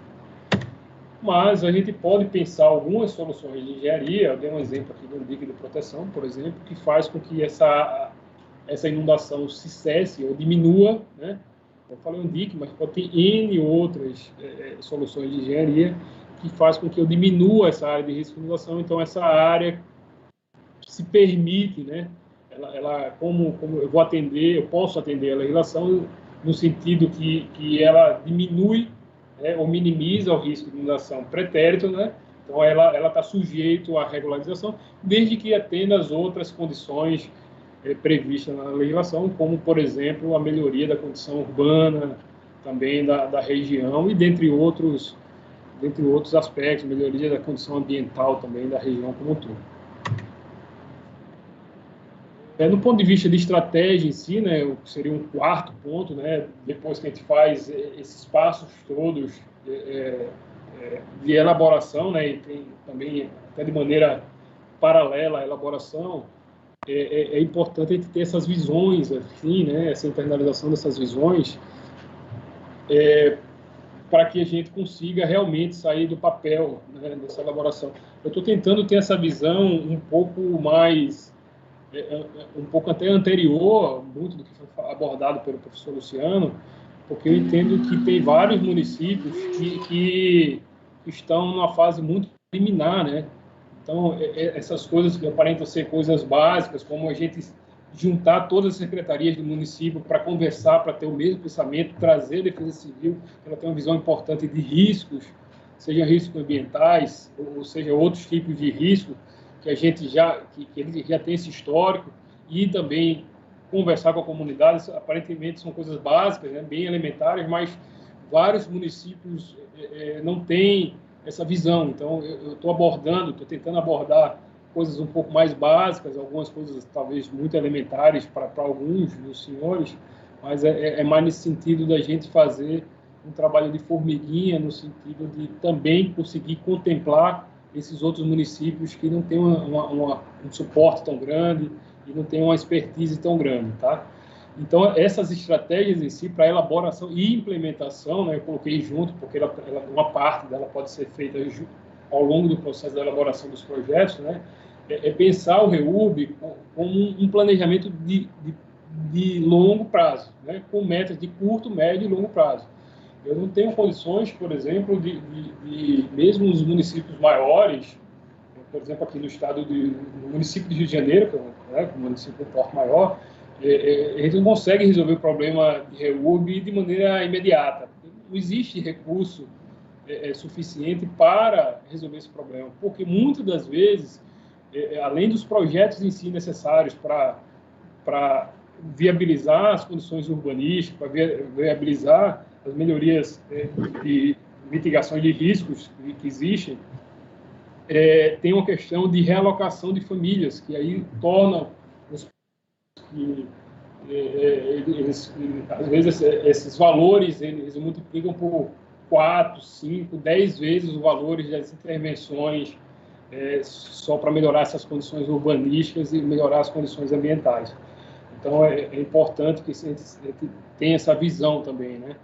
Mas a gente pode pensar algumas soluções de engenharia. Eu dei um exemplo aqui do dique de proteção, por exemplo, que faz com que essa inundação se cesse ou diminua, né? Eu falei um dique, mas pode ter N outras soluções de engenharia que faz com que eu diminua essa área de risco de inundação. Então, essa área se permite, né? Como eu vou atender, eu posso atender a legislação no sentido que ela diminui, né, ou minimiza o risco de inundação pretérito, né? Então, ela está sujeita à regularização, desde que atenda às outras condições previstas na legislação, como, por exemplo, a melhoria da condição urbana, também da região, e dentre outros aspectos, melhoria da condição ambiental também da região como um todo. No ponto de vista de estratégia em si, né, seria um quarto ponto, né, depois que a gente faz esses passos todos de elaboração, né, e tem também até de maneira paralela à elaboração, é importante a gente ter essas visões, assim, né, essa internalização dessas visões, para que a gente consiga realmente sair do papel, né, dessa elaboração. Eu estou tentando ter essa visão um pouco mais, um pouco até anterior, muito do que foi abordado pelo professor Luciano, porque eu entendo que tem vários municípios que estão numa fase muito preliminar, né? Então, essas coisas que aparentam ser coisas básicas, como a gente juntar todas as secretarias do município para conversar, para ter o mesmo pensamento, trazer a Defesa Civil, ela tem uma visão importante de riscos, seja riscos ambientais, ou seja, outros tipos de riscos, que a gente que ele já tem esse histórico, e também conversar com a comunidade. Aparentemente são coisas básicas, né, bem elementares, mas vários municípios não têm essa visão. Então, eu estou tentando abordar coisas um pouco mais básicas, algumas coisas talvez muito elementares para alguns dos senhores, mas é mais nesse sentido da gente fazer um trabalho de formiguinha, no sentido de também conseguir contemplar esses outros municípios que não têm um suporte tão grande e não têm uma expertise tão grande, tá? Então, essas estratégias em si, para elaboração e implementação, né, eu coloquei junto, porque uma parte dela pode ser feita ao longo do processo da elaboração dos projetos, né, pensar o REURB como um planejamento de longo prazo, né, com metas de curto, médio e longo prazo. Eu não tenho condições, por exemplo, mesmo os municípios maiores, por exemplo, aqui no município de Rio de Janeiro, que é um município de porte maior, a gente não consegue resolver o problema de REURB de maneira imediata. Não existe recurso suficiente para resolver esse problema, porque muitas das vezes, além dos projetos em si necessários para viabilizar as condições urbanísticas, para viabilizar as melhorias de mitigação de riscos que existem, tem uma questão de realocação de famílias, que aí tornam às vezes esses valores eles multiplicam por 4, 5, 10 vezes os valores das intervenções só para melhorar essas condições urbanísticas e melhorar as condições ambientais. Então, é importante que a gente tenha essa visão também, né?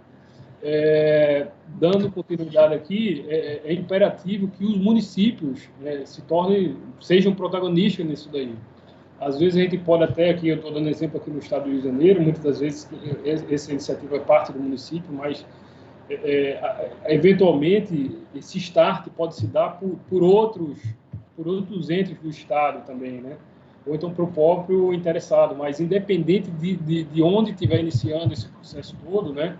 Dando continuidade aqui, é imperativo que os municípios, né, sejam protagonistas nisso daí. Às vezes a gente pode até, aqui eu estou dando exemplo aqui no estado do Rio de Janeiro, muitas das vezes essa iniciativa é parte do município, mas eventualmente esse start pode se dar por outros entes do estado também, né? Ou então para o próprio interessado, mas independente de onde estiver iniciando esse processo todo, né,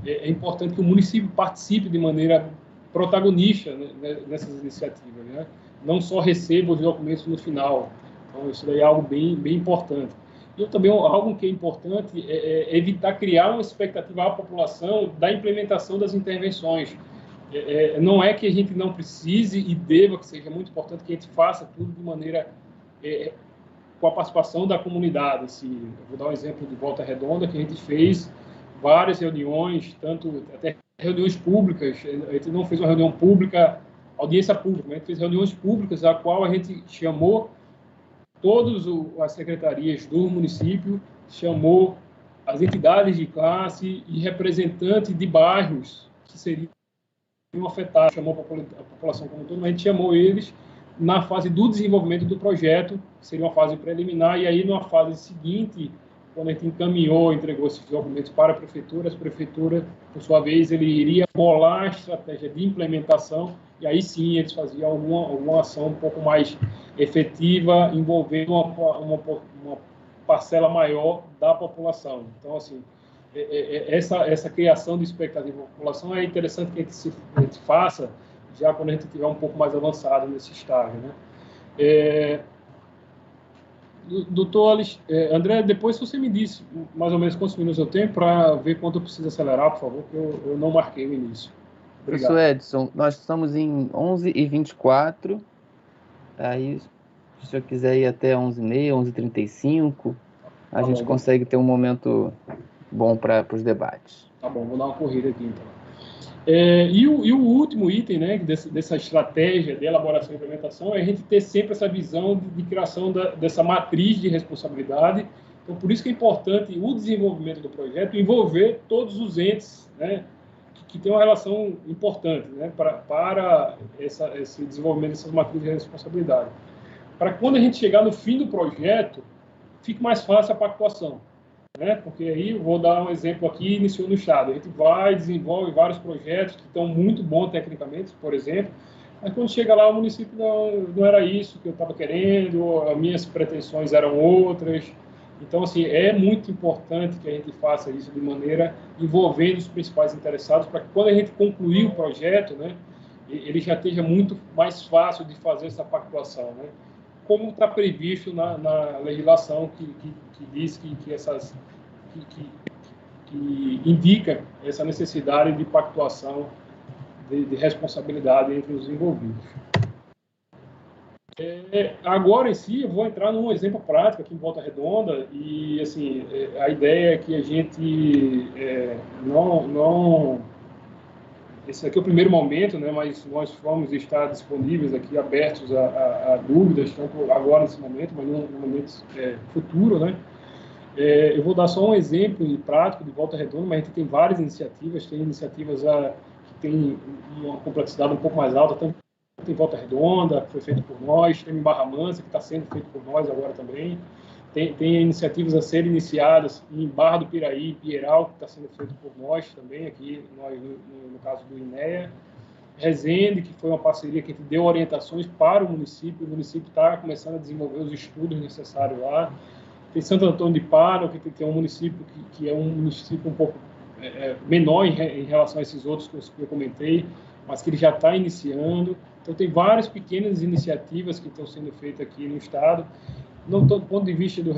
é importante que o município participe de maneira protagonista, né, nessas iniciativas, né? Não só receba os documentos no final. Então, isso daí é algo bem importante. E também algo que é importante é evitar criar uma expectativa à população da implementação das intervenções. Não é que a gente não precise e deva, que seja muito importante que a gente faça tudo de maneira com a participação da comunidade. Assim, eu vou dar um exemplo de Volta Redonda, que a gente fez várias reuniões, tanto até reuniões públicas. A gente não fez uma reunião pública, audiência pública, mas a gente fez reuniões públicas, a qual a gente chamou todas as secretarias do município, chamou as entidades de classe e representantes de bairros que seriam afetados, chamou a população como um todo, mas a gente chamou eles na fase do desenvolvimento do projeto, que seria uma fase preliminar, e aí, numa fase seguinte, quando a gente encaminhou, entregou esses documentos para a prefeitura, por sua vez, ele iria bolar a estratégia de implementação, e aí sim eles faziam alguma ação um pouco mais efetiva, envolvendo uma parcela maior da população. Então, assim, essa criação de expectativa da população é interessante que a gente faça já quando a gente estiver um pouco mais avançado nesse estágio, né? Doutor André, depois você me disse mais ou menos quantos minutos eu tenho para ver quanto eu preciso acelerar, por favor, que eu não marquei o início. Obrigado. Professor Edson, nós estamos em 11h24, aí se o senhor quiser ir até 11h30, 11h35, a gente consegue ter um momento bom para os debates. Tá bom, vou dar uma corrida aqui então. E o último item, né, dessa estratégia de elaboração e implementação é a gente ter sempre essa visão de criação dessa matriz de responsabilidade. Então, por isso que é importante o desenvolvimento do projeto envolver todos os entes, né, que tem uma relação importante, né, para esse desenvolvimento dessas matrizes de responsabilidade. Para quando a gente chegar no fim do projeto, fique mais fácil a pactuação. Né? Porque aí, eu vou dar um exemplo aqui, iniciou no Estado. A gente desenvolve vários projetos que estão muito bons tecnicamente, por exemplo, mas quando chega lá, o município não era isso que eu estava querendo, as minhas pretensões eram outras. Então, assim, é muito importante que a gente faça isso de maneira envolvendo os principais interessados, para que quando a gente concluir o projeto, né, ele já esteja muito mais fácil de fazer essa pactuação, né? Como está previsto na legislação que diz que indica essa necessidade de pactuação de responsabilidade entre os envolvidos. Agora em si, eu vou entrar num exemplo prático aqui em Volta Redonda e assim a ideia é que a gente esse aqui é o primeiro momento, né, mas nós vamos estar disponíveis aqui, abertos a dúvidas, tanto agora nesse momento, mas no momento futuro, né. Eu vou dar só um exemplo prático de Volta Redonda, mas a gente tem várias iniciativas, tem iniciativas que têm uma complexidade um pouco mais alta, tanto em Volta Redonda, que foi feito por nós, tem em Barra Mansa, que está sendo feito por nós agora também, tem iniciativas a serem iniciadas em Barra do Piraí, em Pieral, que está sendo feito por nós também, aqui nós, no caso do INEA. Resende, que foi uma parceria que a gente deu orientações para o município está começando a desenvolver os estudos necessários lá. Tem Santo Antônio de Paro, que tem um município que é um município um pouco menor em relação a esses outros que eu comentei, mas que ele já está iniciando. Então, tem várias pequenas iniciativas que estão sendo feitas aqui no Estado. Não do ponto de vista do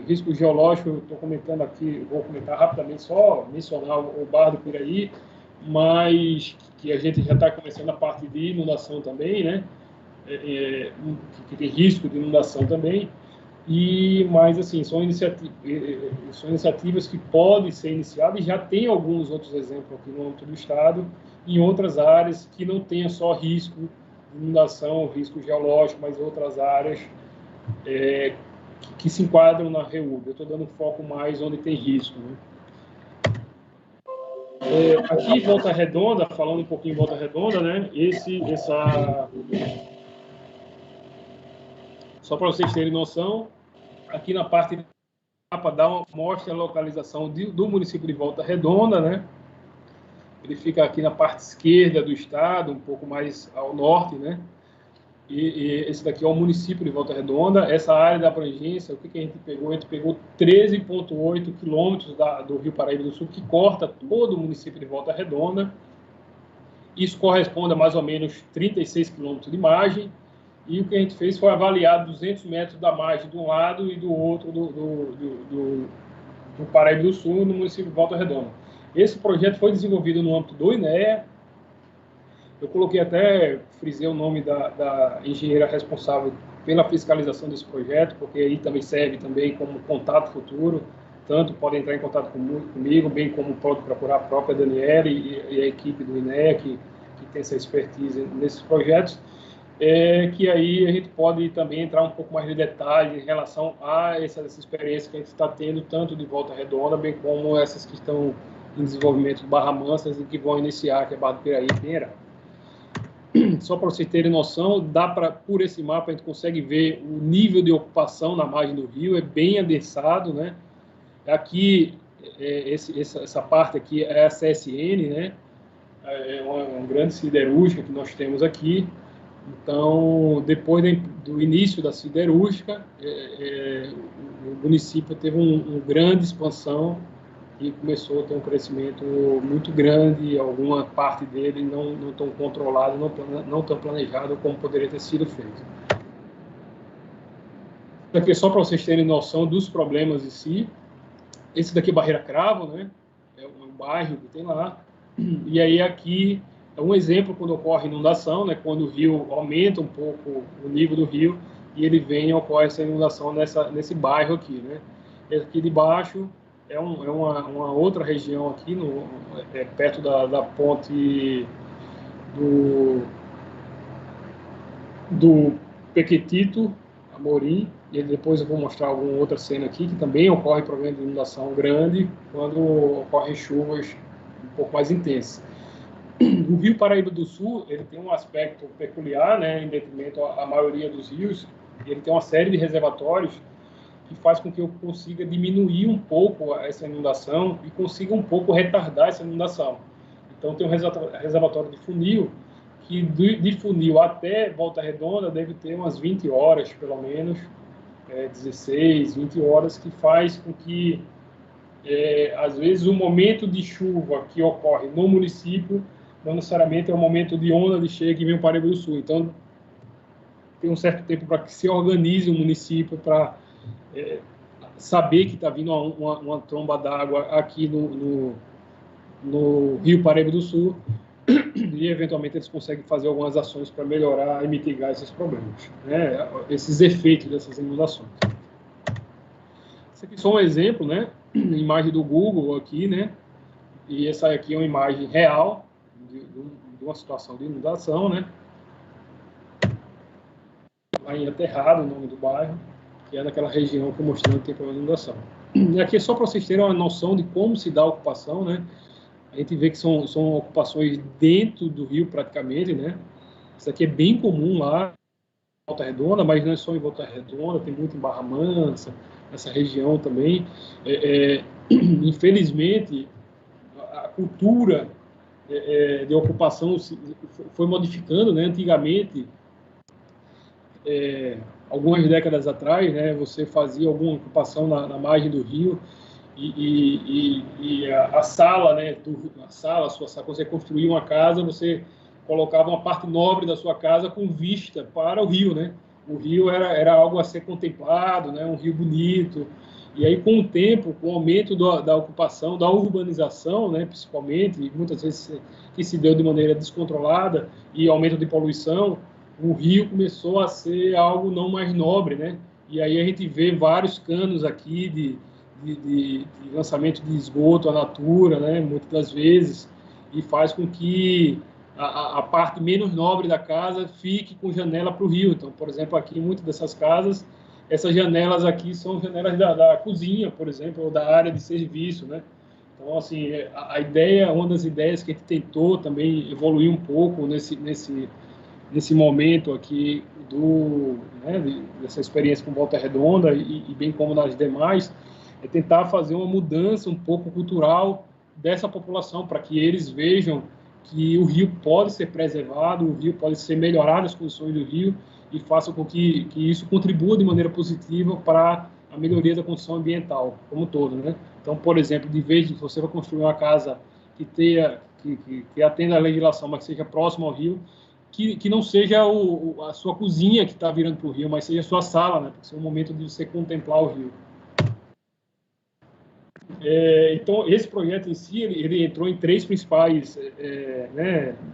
risco geológico, eu estou comentando aqui, vou comentar rapidamente, só mencionar o Barra do Piraí, mas que a gente já está começando a parte de inundação também, né? Que tem risco de inundação também. Mas, assim, são iniciativas que podem ser iniciadas e já tem alguns outros exemplos aqui no âmbito do Estado, em outras áreas que não tenham só risco de inundação, risco geológico, mas outras áreas que se enquadram na REUB. Eu estou dando foco mais onde tem risco, né? Aqui, Volta Redonda, falando um pouquinho em Volta Redonda, né? Só para vocês terem noção, aqui na parte do mapa mostra a localização do município de Volta Redonda, né? Ele fica aqui na parte esquerda do estado, um pouco mais ao norte, né? E esse daqui é o município de Volta Redonda. Essa área da abrangência, o que a gente pegou? A gente pegou 13,8 quilômetros do Rio Paraíba do Sul, que corta todo o município de Volta Redonda. Isso corresponde a mais ou menos 36 quilômetros de margem, e o que a gente fez foi avaliar 200 metros da margem de um lado e do outro do Paraíba do Sul, no município de Volta Redonda. Esse projeto foi desenvolvido no âmbito do INEA. Eu coloquei até, frisei o nome da engenheira responsável pela fiscalização desse projeto, porque aí também serve também como contato futuro, tanto pode entrar em contato comigo, bem como pode procurar a própria Daniela e a equipe do INEA, que tem essa expertise nesses projetos, que aí a gente pode também entrar um pouco mais de detalhe em relação a essa experiência que a gente está tendo, tanto de Volta Redonda, bem como essas que estão em desenvolvimento de Barra Mansa e que vão iniciar, que é Barra do Piraí e Pinheirão. Só para vocês terem noção, por esse mapa a gente consegue ver o nível de ocupação na margem do rio, é bem adensado, né? Aqui, essa parte aqui é a CSN, né? É uma grande siderúrgica que nós temos aqui. Então, depois do início da siderúrgica, o município teve uma grande expansão e começou a ter um crescimento muito grande, alguma parte dele não tão controlada, não tão planejada como poderia ter sido feito. Isso aqui é só para vocês terem noção dos problemas em si. Esse daqui é Barreira Cravo, né? É um bairro que tem lá. E aí aqui é um exemplo quando ocorre inundação, né? Quando o rio aumenta um pouco o nível do rio e ele vem e ocorre essa inundação nesse bairro aqui, né? Esse aqui de baixo é uma outra região aqui, perto da ponte do Pequetito, Amorim, e depois eu vou mostrar alguma outra cena aqui, que também ocorre problema de inundação grande, quando ocorrem chuvas um pouco mais intensas. O Rio Paraíba do Sul, ele tem um aspecto peculiar, né, em detrimento à maioria dos rios, ele tem uma série de reservatórios que faz com que eu consiga diminuir um pouco essa inundação e consiga um pouco retardar essa inundação. Então, tem um reservatório de funil, que de funil até Volta Redonda deve ter umas 20 horas, pelo menos, 16, 20 horas, que faz com que, às vezes, o momento de chuva que ocorre no município não necessariamente é o momento de onda de cheia que vem o Paraíba do Sul. Então, tem um certo tempo para que se organize o município para saber que está vindo uma tromba d'água aqui no Rio Paraíba do Sul e, eventualmente, eles conseguem fazer algumas ações para melhorar e mitigar esses problemas, né? Esses efeitos dessas inundações. Esse aqui é só um exemplo, né? Imagem do Google aqui, né? E essa aqui é uma imagem real de uma situação de inundação, né? Lá em Aterrado, o nome do bairro, que é naquela região que eu mostrei que tem problema de inundação. E aqui é só para vocês terem uma noção de como se dá a ocupação, né? A gente vê que são ocupações dentro do rio, praticamente, né? Isso aqui é bem comum lá em Volta Redonda, mas não é só em Volta Redonda, tem muito em Barra Mansa, nessa região também. Infelizmente, a cultura de ocupação foi modificando, né? Antigamente, algumas décadas atrás, né, você fazia alguma ocupação na margem do rio e a sala, né, a sua sala, quando você construía uma casa, você colocava uma parte nobre da sua casa com vista para o rio, né? O rio era algo a ser contemplado, né? Um rio bonito. E aí, com o tempo, com o aumento da ocupação, da urbanização, né, principalmente, muitas vezes que se deu de maneira descontrolada, e aumento de poluição, o rio começou a ser algo não mais nobre, né? E aí a gente vê vários canos aqui de lançamento de esgoto à natura, né? Muitas das vezes, e faz com que a parte menos nobre da casa fique com janela para o rio. Então, por exemplo, aqui em muitas dessas casas, essas janelas aqui são janelas da cozinha, por exemplo, ou da área de serviço, né? Então, assim, a ideia, uma das ideias que a gente tentou também evoluir um pouco nesse momento aqui dessa experiência com Volta Redonda e bem como nas demais, é tentar fazer uma mudança um pouco cultural dessa população, para que eles vejam que o rio pode ser preservado, o rio pode ser melhorado, as condições do rio, e faça com que isso contribua de maneira positiva para a melhoria da condição ambiental como um todo, né? Então, por exemplo, de vez de você vai construir uma casa que que atenda à legislação, mas que seja próximo ao rio, que não seja a sua cozinha que está virando para o rio, mas seja a sua sala, né? Porque é um momento de você contemplar o rio. Então, esse projeto em si, ele entrou em 3 principais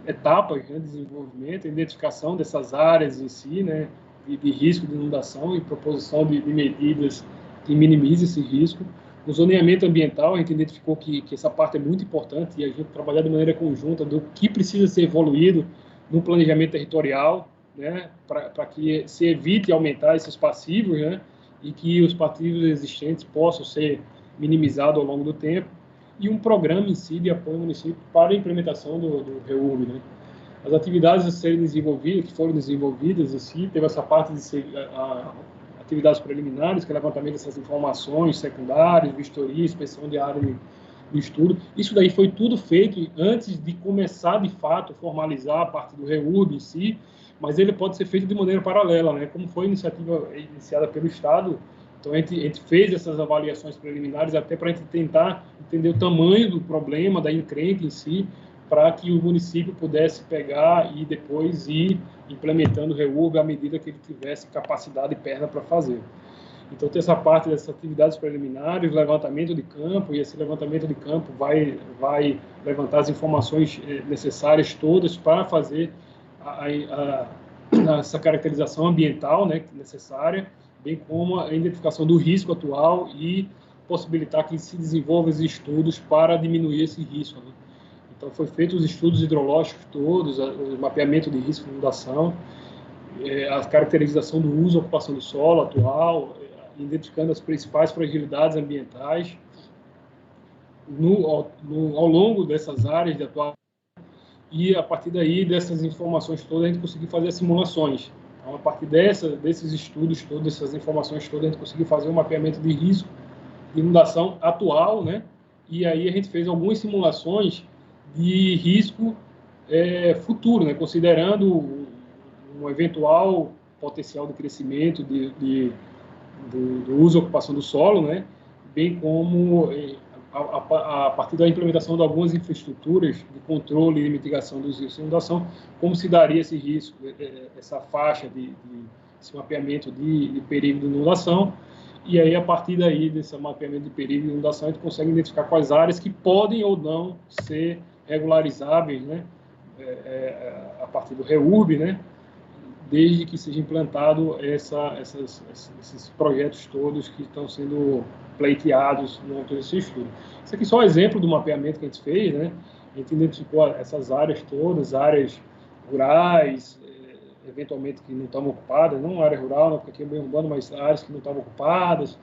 etapas de desenvolvimento: a identificação dessas áreas em si, né, de risco de inundação e proposição de medidas que minimizem esse risco. No zoneamento ambiental, a gente identificou que essa parte é muito importante e a gente trabalhar de maneira conjunta do que precisa ser evoluído no planejamento territorial, né, para que se evite aumentar esses passivos, né, e que os passivos existentes possam ser minimizado ao longo do tempo, e um programa em si de apoio ao município para a implementação do REURB, né? As atividades a serem desenvolvidas, que foram desenvolvidas em si, teve essa parte de ser atividades preliminares, que é levantamento dessas informações secundárias, vistoria, inspeção de área de estudo. Isso daí foi tudo feito antes de começar, de fato, formalizar a parte do REURB em si, mas ele pode ser feito de maneira paralela, né? Como foi a iniciativa iniciada pelo Estado. Então, a gente fez essas avaliações preliminares até para a gente tentar entender o tamanho do problema, da encrenca em si, para que o município pudesse pegar e depois ir implementando o REURB à medida que ele tivesse capacidade e perna para fazer. Então, tem essa parte dessas atividades preliminares, levantamento de campo, e esse levantamento de campo vai levantar as informações necessárias todas para fazer essa caracterização ambiental, né, necessária, bem como a identificação do risco atual e possibilitar que se desenvolvam os estudos para diminuir esse risco, né? Então, foi feito os estudos hidrológicos todos, o mapeamento de risco de inundação, a caracterização do uso e ocupação do solo atual, identificando as principais fragilidades ambientais ao longo dessas áreas de atuação, e a partir daí, dessas informações todas, a gente conseguiu fazer as simulações. Então, a partir desses estudos todos, dessas informações todas, a gente conseguiu fazer um mapeamento de risco de inundação atual, né? E aí a gente fez algumas simulações de risco futuro, né? Considerando um eventual potencial de crescimento do uso e ocupação do solo, né? Bem como a partir da implementação de algumas infraestruturas de controle e mitigação dos riscos de inundação, como se daria esse risco, essa faixa esse mapeamento de perigo de inundação. E aí, a partir daí, desse mapeamento de perigo de inundação, a gente consegue identificar quais áreas que podem ou não ser regularizáveis, né? A partir do REURB, né? Desde que seja implantado esses projetos todos que estão sendo pleiteados no âmbito desse estudo. Isso aqui é só um exemplo do mapeamento que a gente fez, né? A gente identificou essas áreas todas, áreas rurais, eventualmente que não estavam ocupadas, não área rural, não, porque aqui é meio urbano, mas áreas que não estavam ocupadas,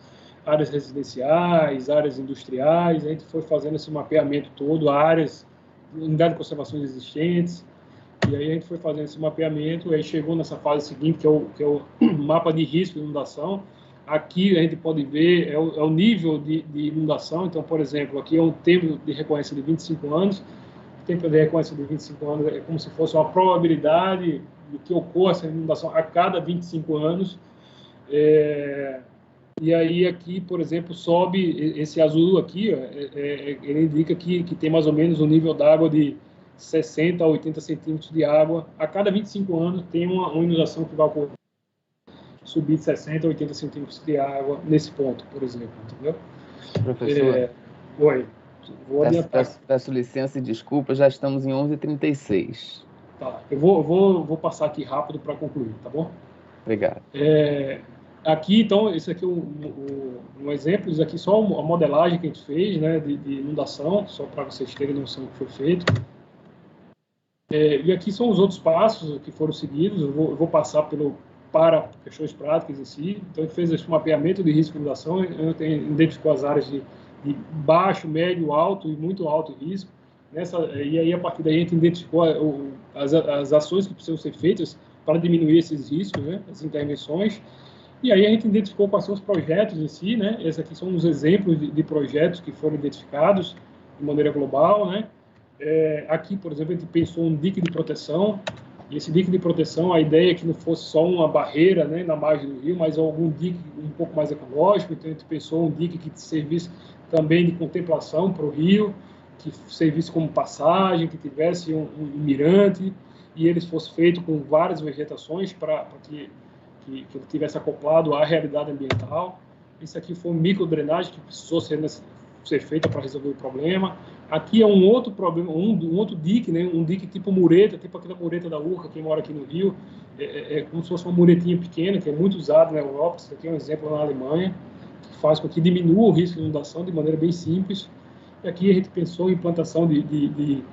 áreas residenciais, áreas industriais. A gente foi fazendo esse mapeamento todo, áreas, unidades de conservação existentes, e aí a gente foi fazendo esse mapeamento, e aí chegou nessa fase seguinte, que é o mapa de risco de inundação. Aqui a gente pode ver é o nível de inundação. Então, por exemplo, aqui é um tempo de recorrência de 25 anos. O tempo de recorrência de 25 anos é como se fosse uma probabilidade de que ocorra essa inundação a cada 25 anos. E aí aqui, por exemplo, sobe esse azul aqui, ele indica que tem mais ou menos um nível d'água de 60 a 80 centímetros de água. A cada 25 anos tem uma inundação que vai ocorrer, subir de 60 a 80 centímetros de água nesse ponto, por exemplo, entendeu? Professor, oi, vou adiantar. Peço licença e desculpa, já estamos em 11h36. Tá, eu vou passar aqui rápido para concluir, tá bom? Obrigado. Aqui, então, esse aqui é um exemplo, isso aqui só a modelagem que a gente fez, né, de inundação, só para vocês terem noção do que foi feito. E aqui são os outros passos que foram seguidos. Eu vou passar para questões práticas em si. Então, a gente fez esse mapeamento de risco de inundação, identificou as áreas de baixo, médio, alto e muito alto risco. E aí, a partir daí, a gente identificou as ações que precisam ser feitas para diminuir esses riscos, né, as intervenções. E aí a gente identificou quais são os projetos em si, né? Esses aqui são uns exemplos de projetos que foram identificados de maneira global, né? Aqui, por exemplo, a gente pensou um dique de proteção, e esse dique de proteção, a ideia é que não fosse só uma barreira, né, na margem do rio, mas algum dique um pouco mais ecológico. Então, a gente pensou um dique que servisse também de contemplação para o rio. que servisse como passagem, que tivesse um mirante, e ele fosse feito com várias vegetações para que ele tivesse acoplado à realidade ambiental. Isso aqui foi uma microdrenagem que precisou ser feita para resolver o problema. Aqui é um outro problema, um outro dique, né? Um dique tipo mureta, tipo aquela mureta da Urca, quem mora aqui no Rio, é como se fosse uma muretinha pequena, que é muito usada na Europa. Isso aqui é um exemplo na Alemanha, que faz com que diminua o risco de inundação de maneira bem simples. E aqui a gente pensou em implantação de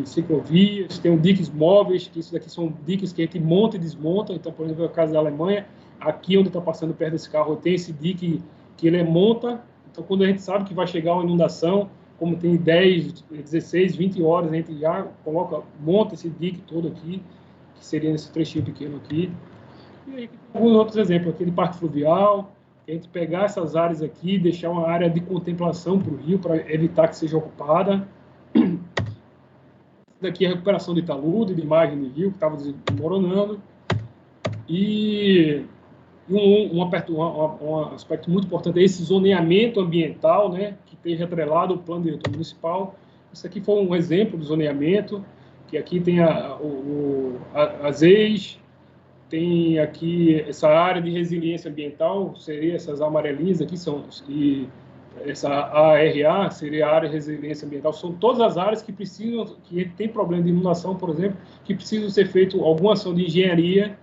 ciclovias, tem diques móveis, que isso daqui são diques que a gente monta e desmonta. Então, por exemplo, no caso da Alemanha, aqui onde está passando perto desse carro, tem esse dique que ele monta. Então, quando a gente sabe que vai chegar uma inundação, como tem 10, 16, 20 horas, a gente já monta esse dique todo aqui, que seria nesse trechinho pequeno aqui. E aí, alguns outros exemplos, aquele parque fluvial, a gente pegar essas áreas aqui, deixar uma área de contemplação para o rio, para evitar que seja ocupada. Daqui a recuperação de talude, de margem de rio, que estava desmoronando. E um aspecto muito importante é esse zoneamento ambiental, né, que esteja atrelado ao plano diretor municipal. Isso aqui foi um exemplo de zoneamento, que aqui tem as EIs, tem aqui essa área de resiliência ambiental, seria essas amarelinhas aqui, e essa ARA seria a área de resiliência ambiental. São todas as áreas que tem problema de inundação, por exemplo, que precisam ser feito alguma ação de engenharia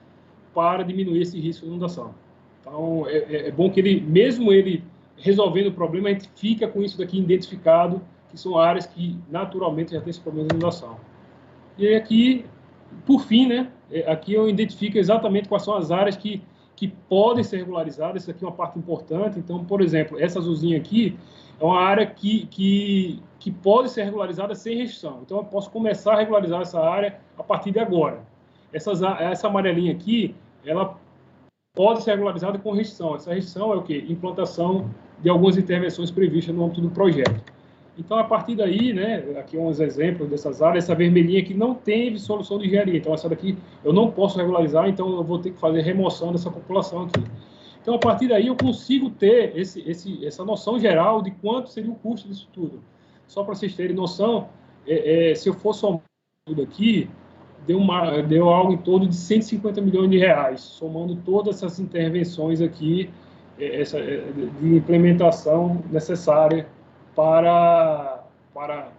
para diminuir esse risco de inundação. Então, é bom que mesmo ele resolvendo o problema, a gente fica com isso daqui identificado, que são áreas que naturalmente já tem esse problema de inundação. E aqui, por fim, né, aqui eu identifico exatamente quais são as áreas que podem ser regularizadas. Isso aqui é uma parte importante. Então, por exemplo, essa azulzinha aqui é uma área que pode ser regularizada sem restrição. Então, eu posso começar a regularizar essa área a partir de agora. Essa amarelinha aqui, ela pode ser regularizada com restrição. Essa restrição é o quê? Implantação de algumas intervenções previstas no âmbito do projeto. Então, a partir daí, né, aqui uns exemplos dessas áreas, essa vermelhinha aqui não teve solução de engenharia. Então, essa daqui eu não posso regularizar, então eu vou ter que fazer remoção dessa população aqui. Então, a partir daí, eu consigo ter essa noção geral de quanto seria o custo disso tudo. Só para vocês terem noção, se eu for somar tudo aqui, deu algo em torno de 150 milhões de reais, somando todas essas intervenções aqui, de implementação necessária para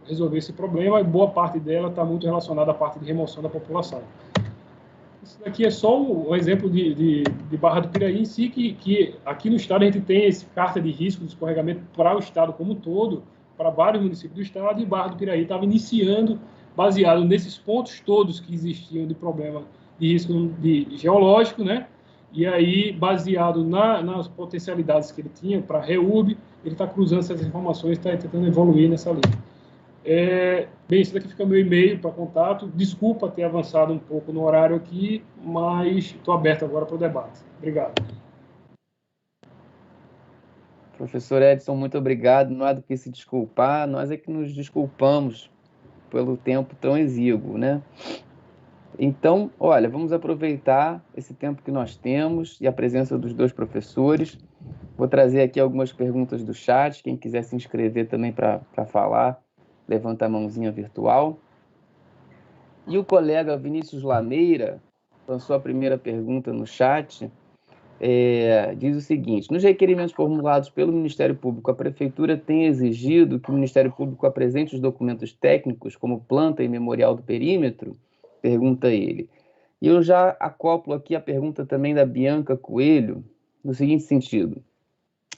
resolver esse problema, e boa parte dela está muito relacionada à parte de remoção da população. Isso daqui é só um exemplo de Barra do Piraí em si, que aqui no estado a gente tem esse carta de risco de escorregamento para o estado como um todo, para vários municípios do estado, e Barra do Piraí estava iniciando, baseado nesses pontos todos que existiam de problema de risco geológico, né? E aí, baseado nas potencialidades que ele tinha para a REURB, ele está cruzando essas informações e está tentando evoluir nessa linha. Bem, esse daqui fica meu e-mail para contato. Desculpa ter avançado um pouco no horário aqui, mas estou aberto agora para o debate. Obrigado. Professor Edson, muito obrigado. Não há do que se desculpar, nós é que nos desculpamos pelo tempo tão exíguo, né? Então, olha, vamos aproveitar esse tempo que nós temos e a presença dos dois professores. Vou trazer aqui algumas perguntas do chat. Quem quiser se inscrever também para falar, levanta a mãozinha virtual. E o colega Vinícius Lameira lançou a primeira pergunta no chat. Diz o seguinte: nos requerimentos formulados pelo Ministério Público, a Prefeitura tem exigido que o Ministério Público apresente os documentos técnicos, como planta e memorial do perímetro? Pergunta ele. E eu já acoplo aqui a pergunta também da Bianca Coelho, no seguinte sentido: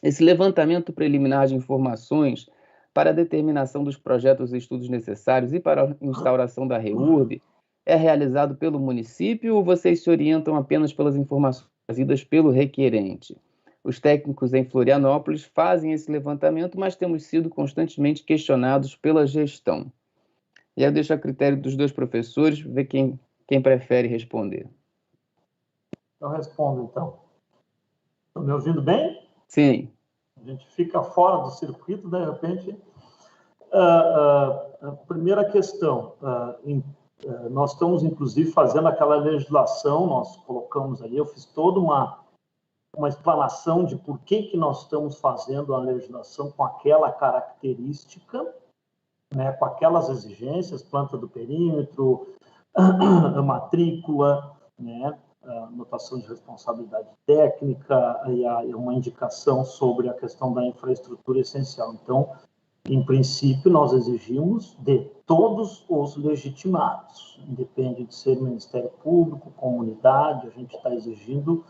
esse levantamento preliminar de informações para a determinação dos projetos e estudos necessários e para a instauração da REURB é realizado pelo município ou vocês se orientam apenas pelas informações trazidas pelo requerente? Os técnicos em Florianópolis fazem esse levantamento, mas temos sido constantemente questionados pela gestão. E aí eu deixo a critério dos dois professores, ver quem prefere responder. Eu respondo, então. Estão me ouvindo bem? Sim. A gente fica fora do circuito, de repente. A primeira questão, nós estamos, inclusive, fazendo aquela legislação, nós colocamos aí, eu fiz toda uma explanação de por que nós estamos fazendo a legislação com aquela característica, né, com aquelas exigências, planta do perímetro, matrícula, né, anotação de responsabilidade técnica e uma indicação sobre a questão da infraestrutura essencial. Então, em princípio, nós exigimos de todos os legitimados, independe de ser Ministério Público, comunidade, a gente está exigindo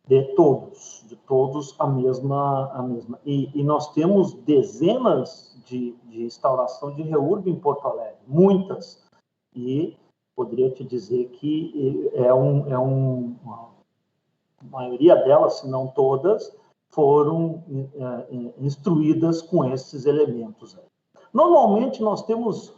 de todos a mesma. E nós temos dezenas de instauração de REURB em Porto Alegre, muitas, e poderia te dizer que a maioria delas, se não todas, foram instruídas com esses elementos. Normalmente nós temos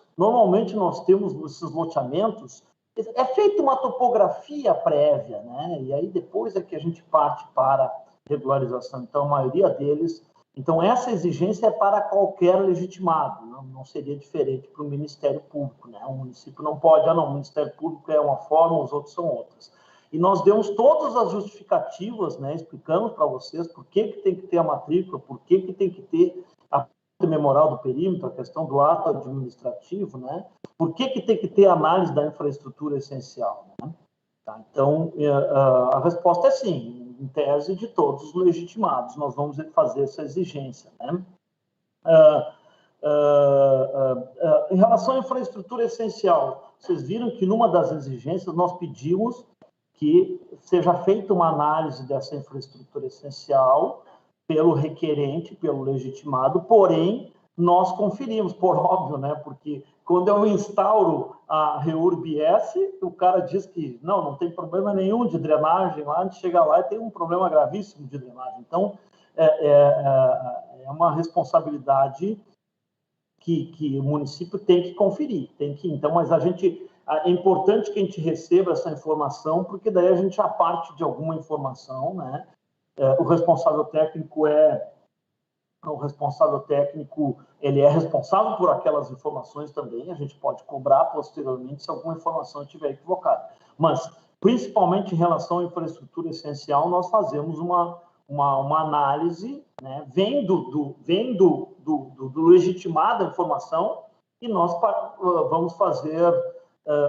nesses loteamentos, é feita uma topografia prévia, né? E aí depois é que a gente parte para regularização. Então, a maioria deles... Então, essa exigência é para qualquer legitimado, não seria diferente para o Ministério Público, né? O município não pode, o Ministério Público é uma forma, os outros são outras. E nós demos todas as justificativas, né? Explicamos para vocês por que tem que ter a matrícula, por que tem que ter a memorial do perímetro, a questão do ato administrativo, né? Por que tem que ter análise da infraestrutura essencial, né? Tá? Então, a resposta é sim, em tese de todos os legitimados, nós vamos fazer essa exigência, né? Em relação à infraestrutura essencial, vocês viram que numa das exigências nós pedimos que seja feita uma análise dessa infraestrutura essencial pelo requerente, pelo legitimado, porém, nós conferimos, por óbvio, né? Porque quando eu instauro a REURB-S, o cara diz que não tem problema nenhum de drenagem lá, a gente chega lá e tem um problema gravíssimo de drenagem. Então, é uma responsabilidade que o município tem que conferir, então, mas é importante que a gente receba essa informação, porque daí a gente já parte de alguma informação, né? O responsável técnico ele é responsável por aquelas informações também, a gente pode cobrar posteriormente se alguma informação estiver equivocada. Mas, principalmente em relação à infraestrutura essencial, nós fazemos uma análise, né, vem do legitimado a informação, e nós vamos fazer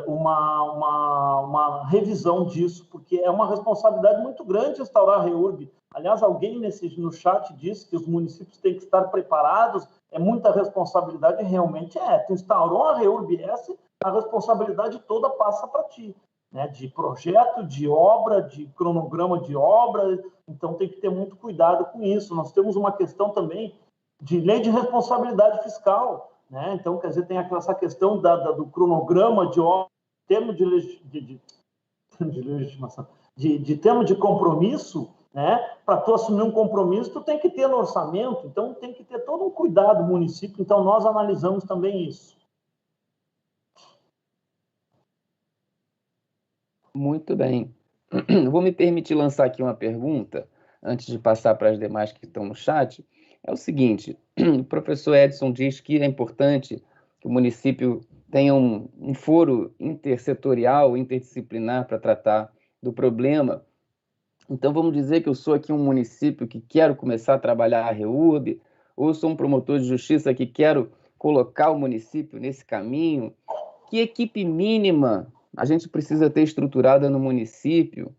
uma revisão disso, porque é uma responsabilidade muito grande instaurar a REURB. Aliás, alguém no chat disse que os municípios têm que estar preparados, é muita responsabilidade, e realmente Tu instaurou a REURB-S, a responsabilidade toda passa para ti, né? De projeto, de obra, de cronograma de obra, então tem que ter muito cuidado com isso. Nós temos uma questão também de lei de responsabilidade fiscal, né? Então, quer dizer, tem essa questão do cronograma de obra, termo de legitimação, de termo de compromisso, né? Para tu assumir um compromisso, tu tem que ter no orçamento, então tem que ter todo um cuidado do município, então nós analisamos também isso. Muito bem. Vou me permitir lançar aqui uma pergunta, antes de passar para as demais que estão no chat. É o seguinte, o professor Edson diz que é importante que o município tenha um foro intersetorial, interdisciplinar para tratar do problema. Então, vamos dizer que eu sou aqui um município que quero começar a trabalhar a REURB, ou sou um promotor de justiça que quero colocar o município nesse caminho. Que equipe mínima a gente precisa ter estruturada no município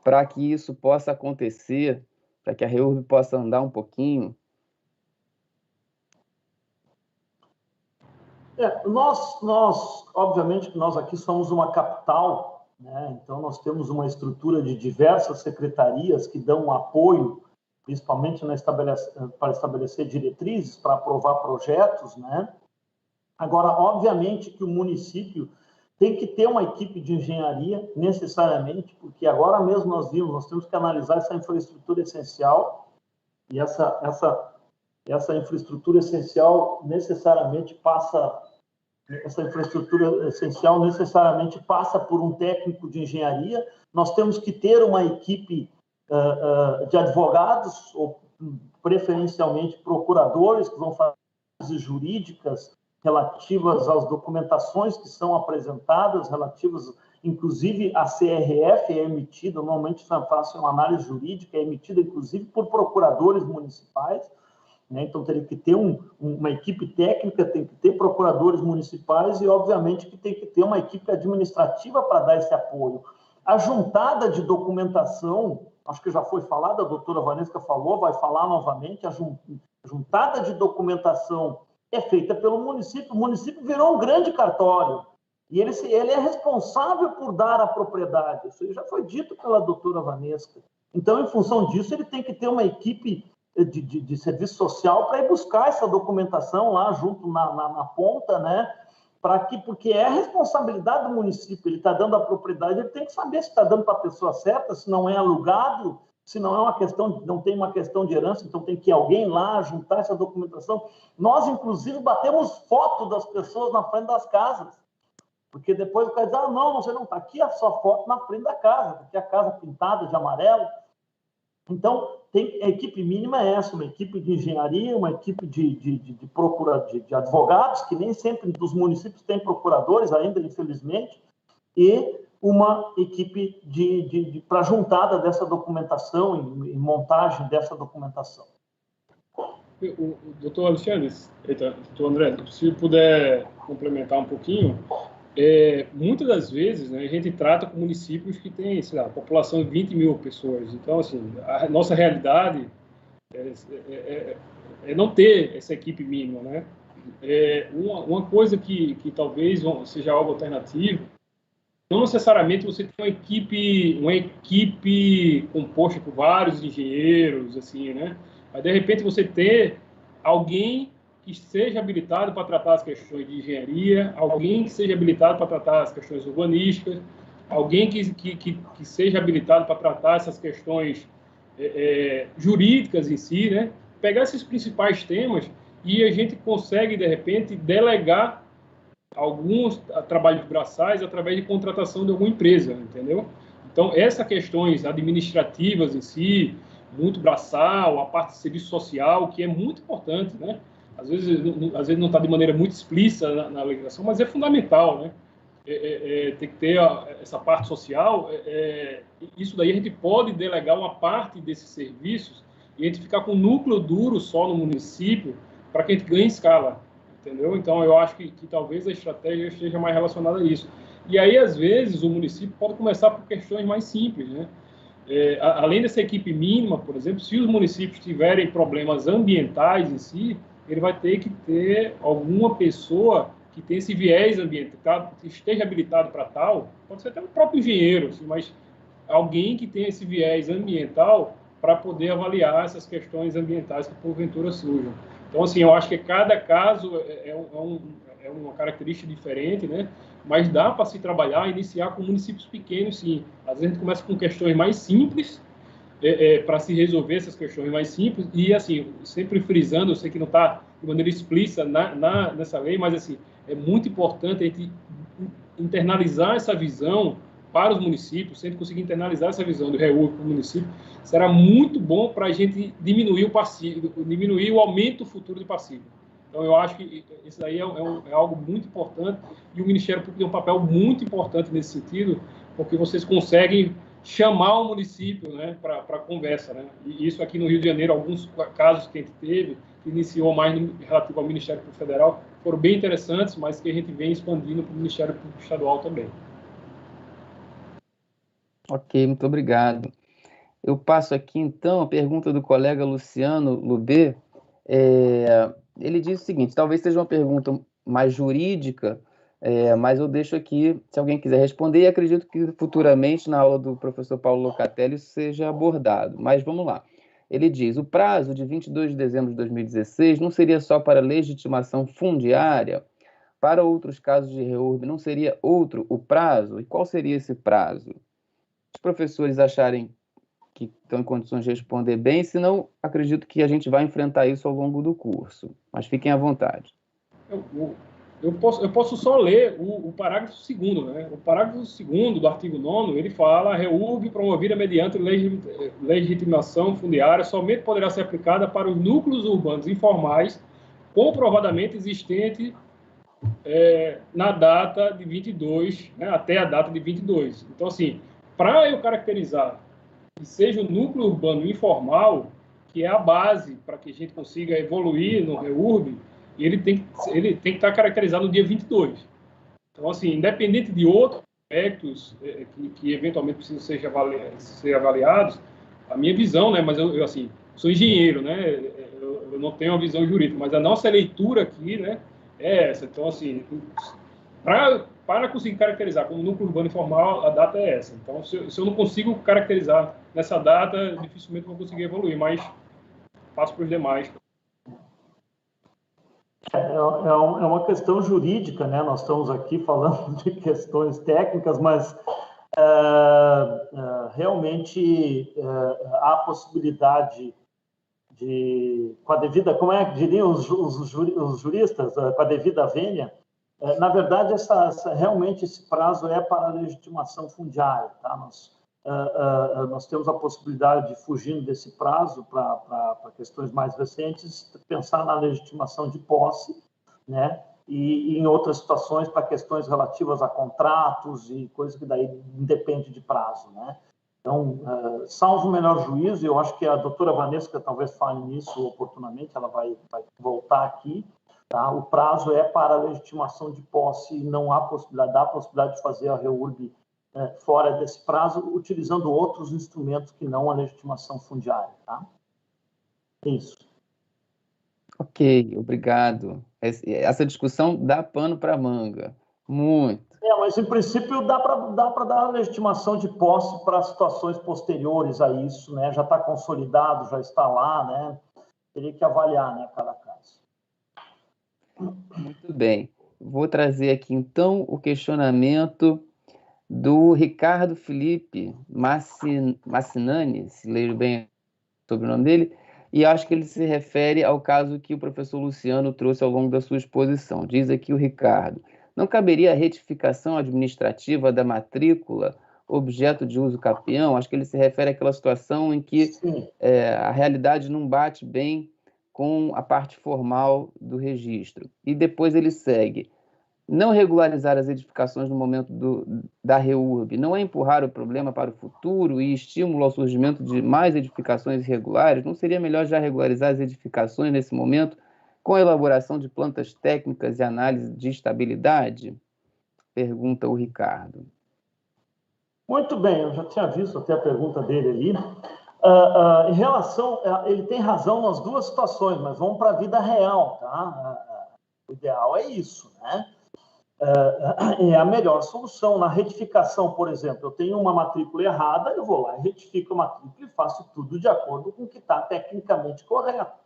para que isso possa acontecer, para que a REURB possa andar um pouquinho? Obviamente, nós aqui somos uma capital, né? Então nós temos uma estrutura de diversas secretarias que dão apoio, principalmente para estabelecer diretrizes, para aprovar projetos, né? Agora, obviamente que o município tem que ter uma equipe de engenharia, necessariamente, porque agora mesmo nós temos que analisar essa infraestrutura essencial, e essa infraestrutura essencial necessariamente passa por um técnico de engenharia. Nós temos que ter uma equipe de advogados, ou preferencialmente procuradores, que vão fazer análises jurídicas relativas às documentações que são apresentadas, relativas, inclusive, a CRF é emitida, normalmente faço uma análise jurídica, é emitida, inclusive, por procuradores municipais. né? Então, teria que ter uma equipe técnica, tem que ter procuradores municipais e, obviamente, que tem que ter uma equipe administrativa para dar esse apoio. A juntada de documentação, acho que já foi falado, a doutora Vanessa falou, vai falar novamente, a juntada de documentação é feita pelo município. O município virou um grande cartório e ele é responsável por dar a propriedade. Isso já foi dito pela doutora Vanessa. Então, em função disso, ele tem que ter uma equipe de serviço social para ir buscar essa documentação lá junto na ponta, né? Porque é responsabilidade do município, ele está dando a propriedade, ele tem que saber se está dando para a pessoa certa, se não é alugado, se não é uma questão, não tem uma questão de herança, então tem que ir alguém lá juntar essa documentação. Nós, inclusive, batemos foto das pessoas na frente das casas, porque depois o cara diz, não, você não está aqui, a sua foto na frente da casa, porque a casa pintada de amarelo. Então, a equipe mínima é essa, uma equipe de engenharia, uma equipe de advogados, que nem sempre dos municípios tem procuradores ainda, infelizmente, e uma equipe para juntada dessa documentação e montagem dessa documentação. O doutor Alexandre, doutor André, se puder complementar um pouquinho, muitas das vezes, né, a gente trata com municípios que têm, sei lá, população de 20 mil pessoas. Então, assim, a nossa realidade é não ter essa equipe mínima, né? Uma coisa que talvez seja algo alternativo, não necessariamente você tem uma equipe composta por vários engenheiros, assim, né? Mas, de repente, você ter alguém que seja habilitado para tratar as questões de engenharia, alguém que seja habilitado para tratar as questões urbanísticas, alguém que seja habilitado para tratar essas questões jurídicas em si, né? Pegar esses principais temas e a gente consegue, de repente, delegar alguns trabalhos braçais através de contratação de alguma empresa, entendeu? Então, essas questões administrativas em si, muito braçal, a parte de serviço social, que é muito importante, né? Às vezes não está de maneira muito explícita na legislação, mas é fundamental, né? Tem que ter essa parte social. Isso daí a gente pode delegar uma parte desses serviços e a gente ficar com um núcleo duro só no município para que a gente ganhe escala, entendeu? Então, eu acho que talvez a estratégia esteja mais relacionada a isso. E aí, às vezes, o município pode começar por questões mais simples, né? Além dessa equipe mínima, por exemplo, se os municípios tiverem problemas ambientais em si, ele vai ter que ter alguma pessoa que tenha esse viés ambiental, que esteja habilitado para tal, pode ser até o próprio engenheiro, assim, mas alguém que tenha esse viés ambiental para poder avaliar essas questões ambientais que porventura surjam. Então, assim, eu acho que cada caso é uma característica diferente, né? Mas dá para se trabalhar, iniciar com municípios pequenos, sim. Às vezes a gente começa com questões mais simples, para se resolver essas questões mais simples, e assim, sempre frisando, eu sei que não está de maneira explícita nessa lei, mas assim, é muito importante a gente internalizar essa visão para os municípios. Se a gente conseguir internalizar essa visão do REURB para o município, será muito bom para a gente diminuir o passivo, diminuir o aumento futuro de passivo. Então, eu acho que isso aí é algo muito importante, e o Ministério Público tem um papel muito importante nesse sentido, porque vocês conseguem chamar o município, né, para conversa, né? E isso aqui no Rio de Janeiro, alguns casos que a gente teve, que iniciou mais relativo ao Ministério Público Federal, foram bem interessantes, mas que a gente vem expandindo para o Ministério Público Estadual também. Ok, muito obrigado. Eu passo aqui, então, a pergunta do colega Luciano Lubê. Ele diz o seguinte, talvez seja uma pergunta mais jurídica, mas eu deixo aqui, se alguém quiser responder, e acredito que futuramente, na aula do professor Paulo Locatelli, isso seja abordado. Mas vamos lá. Ele diz, o prazo de 22 de dezembro de 2016 não seria só para legitimação fundiária? Para outros casos de REURB, não seria outro o prazo? E qual seria esse prazo? Os professores acharem que estão em condições de responder bem, senão acredito que a gente vai enfrentar isso ao longo do curso. Mas fiquem à vontade. Eu posso só ler o parágrafo 2º, né? O parágrafo 2º do artigo 9º, ele fala: a REURB promovida mediante legitimação fundiária somente poderá ser aplicada para os núcleos urbanos informais comprovadamente existentes na data de 22, né? Até a data de 22. Então, assim, para eu caracterizar que seja um núcleo urbano informal, que é a base para que a gente consiga evoluir no REURB, ele tem que estar caracterizado no dia 22. Então, assim, independente de outros aspectos que eventualmente precisam ser avaliados, a minha visão, né, mas eu assim, sou engenheiro, né, eu não tenho uma visão jurídica, mas a nossa leitura aqui, né, é essa. Então, assim, para conseguir caracterizar como núcleo urbano informal, a data é essa. Então, se eu não consigo caracterizar nessa data, dificilmente vou conseguir evoluir, mas passo para os demais. É uma questão jurídica, né? Nós estamos aqui falando de questões técnicas, mas realmente há possibilidade de, com a devida, como é que diriam os juristas, com a devida vênia, na verdade, realmente esse prazo é para a legitimação fundiária, tá? Nós temos a possibilidade de, fugindo desse prazo para questões mais recentes, pensar na legitimação de posse, né? E em outras situações para questões relativas a contratos e coisas que daí independe de prazo, né? Então, salvo o melhor juízo, eu acho que a doutora Vanessa talvez fale nisso oportunamente, ela vai voltar aqui, tá? O prazo é para a legitimação de posse e não há possibilidade de fazer a REURB fora desse prazo, utilizando outros instrumentos que não a legitimação fundiária, tá? Isso. Ok, obrigado. Essa discussão dá pano para manga, muito. Mas em princípio dá para dar a legitimação de posse para situações posteriores a isso, né? Já está consolidado, já está lá, né? Teria que avaliar, né, cada caso. Muito bem. Vou trazer aqui, então, o questionamento do Ricardo Felipe Massinani, se leio bem o sobrenome dele, e acho que ele se refere ao caso que o professor Luciano trouxe ao longo da sua exposição. Diz aqui o Ricardo: não caberia a retificação administrativa da matrícula objeto de uso capião? Acho que ele se refere àquela situação em que a realidade não bate bem com a parte formal do registro. E depois ele segue: não regularizar as edificações no momento da REURB não é empurrar o problema para o futuro e estímulo ao surgimento de mais edificações irregulares? Não seria melhor já regularizar as edificações nesse momento com a elaboração de plantas técnicas e análise de estabilidade? Pergunta o Ricardo. Muito bem, eu já tinha visto até a pergunta dele ali. Em relação, ele tem razão nas duas situações, mas vamos para a vida real, tá? O ideal é isso, né? É a melhor solução. Na retificação, por exemplo, eu tenho uma matrícula errada, eu vou lá e retifico a matrícula e faço tudo de acordo com o que está tecnicamente correto.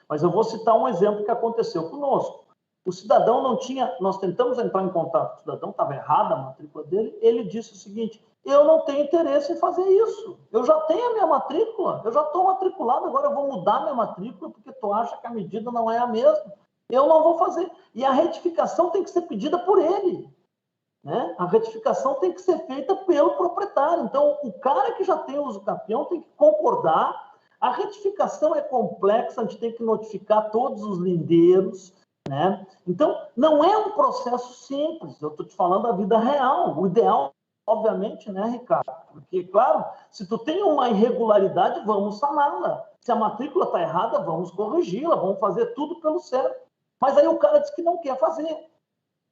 Mas eu vou citar um exemplo que aconteceu conosco. O cidadão não tinha... Nós tentamos entrar em contato com o cidadão, estava errada a matrícula dele, ele disse o seguinte: eu não tenho interesse em fazer isso. Eu já tenho a minha matrícula, eu já estou matriculado, agora eu vou mudar minha matrícula porque tu acha que a medida não é a mesma. Eu não vou fazer. E a retificação tem que ser pedida por ele, né? A retificação tem que ser feita pelo proprietário. Então, o cara que já tem uso capião tem que concordar. A retificação é complexa, a gente tem que notificar todos os lindeiros, né? Então, não é um processo simples. Eu estou te falando da vida real. O ideal, obviamente, né, Ricardo? Porque, claro, se tu tem uma irregularidade, vamos saná-la. Se a matrícula está errada, vamos corrigi-la, vamos fazer tudo pelo certo. Mas aí o cara diz que não quer fazer.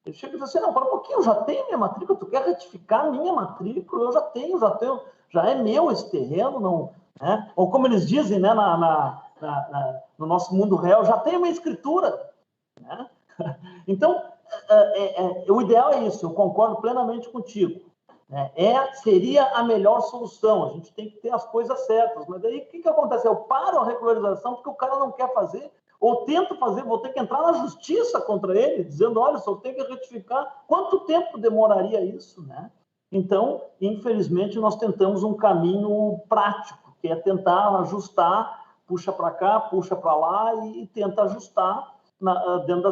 Ele chega e diz assim: não, para um pouquinho, eu já tenho minha matrícula, tu quer retificar a minha matrícula? Eu já tenho, já é meu esse terreno, não, né? Ou como eles dizem, né, no nosso mundo real, já tenho minha escritura, né? Então, o ideal é isso, eu concordo plenamente contigo. Seria a melhor solução, a gente tem que ter as coisas certas, mas aí o que acontece? Eu paro a regularização porque o cara não quer fazer, ou tento fazer, vou ter que entrar na justiça contra ele, dizendo: olha, só tem que retificar. Quanto tempo demoraria isso, né? Então, infelizmente, nós tentamos um caminho prático, que é tentar ajustar, puxa para cá, puxa para lá e tenta ajustar dentro da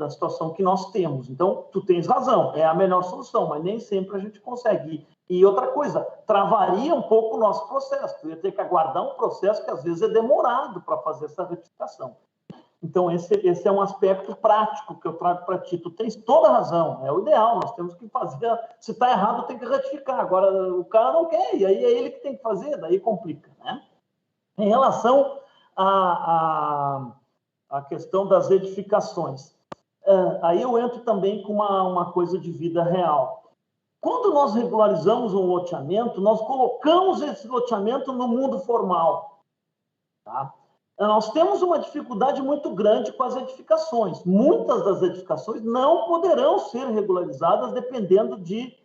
situação que nós temos. Então, tu tens razão, é a melhor solução, mas nem sempre a gente consegue. E outra coisa, travaria um pouco o nosso processo. Tu ia ter que aguardar um processo que às vezes é demorado para fazer essa retificação. Então, esse é um aspecto prático que eu trago para ti. Tu tens toda a razão, é o ideal, nós temos que fazer. Se está errado, tem que retificar. Agora, o cara não quer, e aí é ele que tem que fazer, daí complica, né? Em relação à questão das edificações, aí eu entro também com uma coisa de vida real. Quando nós regularizamos um loteamento, nós colocamos esse loteamento no mundo formal. Tá? Nós temos uma dificuldade muito grande com as edificações. Muitas das edificações não poderão ser regularizadas dependendo de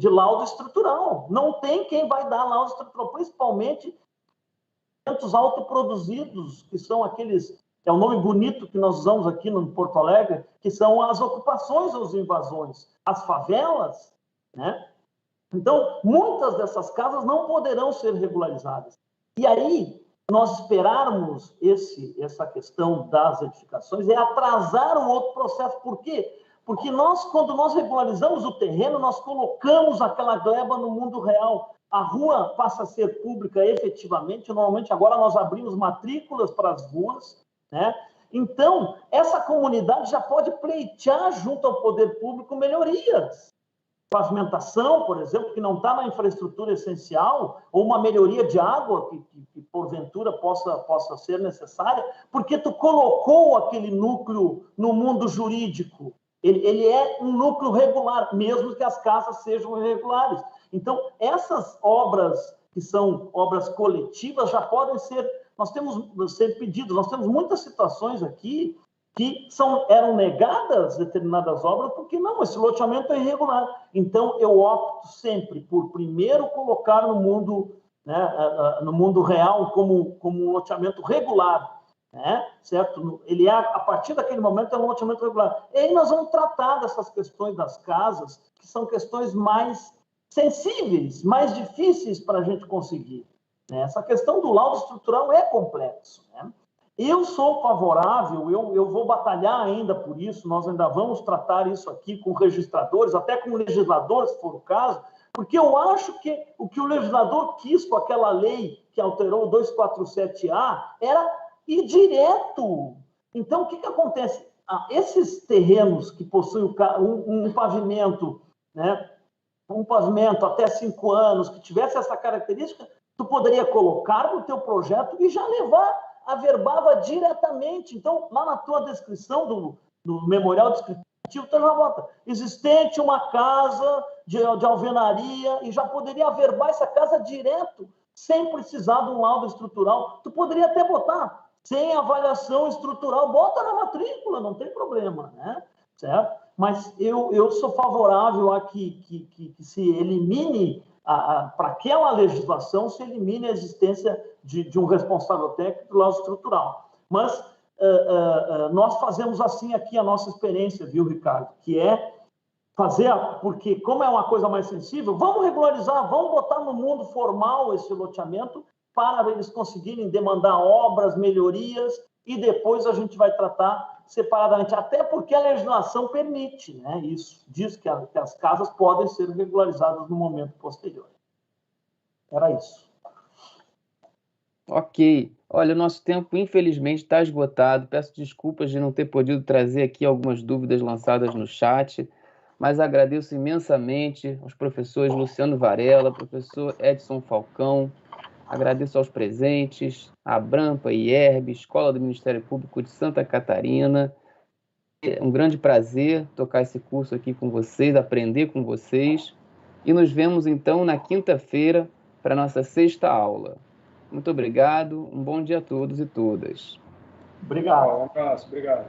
laudo estrutural. Não tem quem vai dar laudo estrutural, principalmente autoproduzidos, que são aqueles, é o nome bonito que nós usamos aqui no Porto Alegre, que são as ocupações ou as invasões, as favelas, né? Então, muitas dessas casas não poderão ser regularizadas. E aí, nós esperarmos essa questão das edificações é atrasar um outro processo. Por quê? Porque quando nós regularizamos o terreno, nós colocamos aquela gleba no mundo real. A rua passa a ser pública efetivamente. Normalmente, agora nós abrimos matrículas para as ruas, né? Então, essa comunidade já pode pleitear junto ao poder público melhorias. Pavimentação, por exemplo, que não está na infraestrutura essencial, ou uma melhoria de água que porventura possa ser necessária, porque tu colocou aquele núcleo no mundo jurídico. Ele é um núcleo regular, mesmo que as casas sejam irregulares. Então, essas obras, que são obras coletivas, já podem ser pedidas. Nós temos muitas situações aqui que eram negadas determinadas obras, porque não, esse loteamento é irregular. Então, eu opto sempre por primeiro colocar no mundo, né, no mundo real como um loteamento regular, né, certo? Ele a partir daquele momento é um loteamento regular. E aí nós vamos tratar dessas questões das casas, que são questões mais sensíveis, mais difíceis para a gente conseguir, né? Essa questão do laudo estrutural é complexo, né? Eu sou favorável, eu vou batalhar ainda por isso, nós ainda vamos tratar isso aqui com registradores, até com legisladores, se for o caso, porque eu acho que o que o legislador quis com aquela lei que alterou o 247A era ir direto. Então, o que acontece? Esses terrenos que possuem um pavimento, né, um pavimento até 5 anos, que tivesse essa característica, tu poderia colocar no teu projeto e já levar averbava diretamente. Então, lá na tua descrição do memorial descritivo, tu já bota existente uma casa de alvenaria e já poderia averbar essa casa direto, sem precisar de um laudo estrutural. Tu poderia até botar sem avaliação estrutural, bota na matrícula, não tem problema, né? Certo? Mas eu sou favorável a que se elimine para aquela legislação, se elimine a existência de um responsável técnico do laudo estrutural. Mas nós fazemos assim aqui a nossa experiência, viu, Ricardo? Que é fazer, porque como é uma coisa mais sensível, vamos regularizar, vamos botar no mundo formal esse loteamento para eles conseguirem demandar obras, melhorias, e depois a gente vai tratar separadamente, até porque a legislação permite, né? Isso diz que as casas podem ser regularizadas no momento posterior. Era isso. Ok. Olha, o nosso tempo, infelizmente, está esgotado. Peço desculpas de não ter podido trazer aqui algumas dúvidas lançadas no chat, mas agradeço imensamente aos professores Luciano Varela, professor Edson Falcão, agradeço aos presentes, a Abrampa, IERB, Escola do Ministério Público de Santa Catarina. É um grande prazer tocar esse curso aqui com vocês, aprender com vocês. E nos vemos, então, na quinta-feira para a nossa 6ª aula. Muito obrigado, um bom dia a todos e todas. Obrigado. Um abraço, obrigado.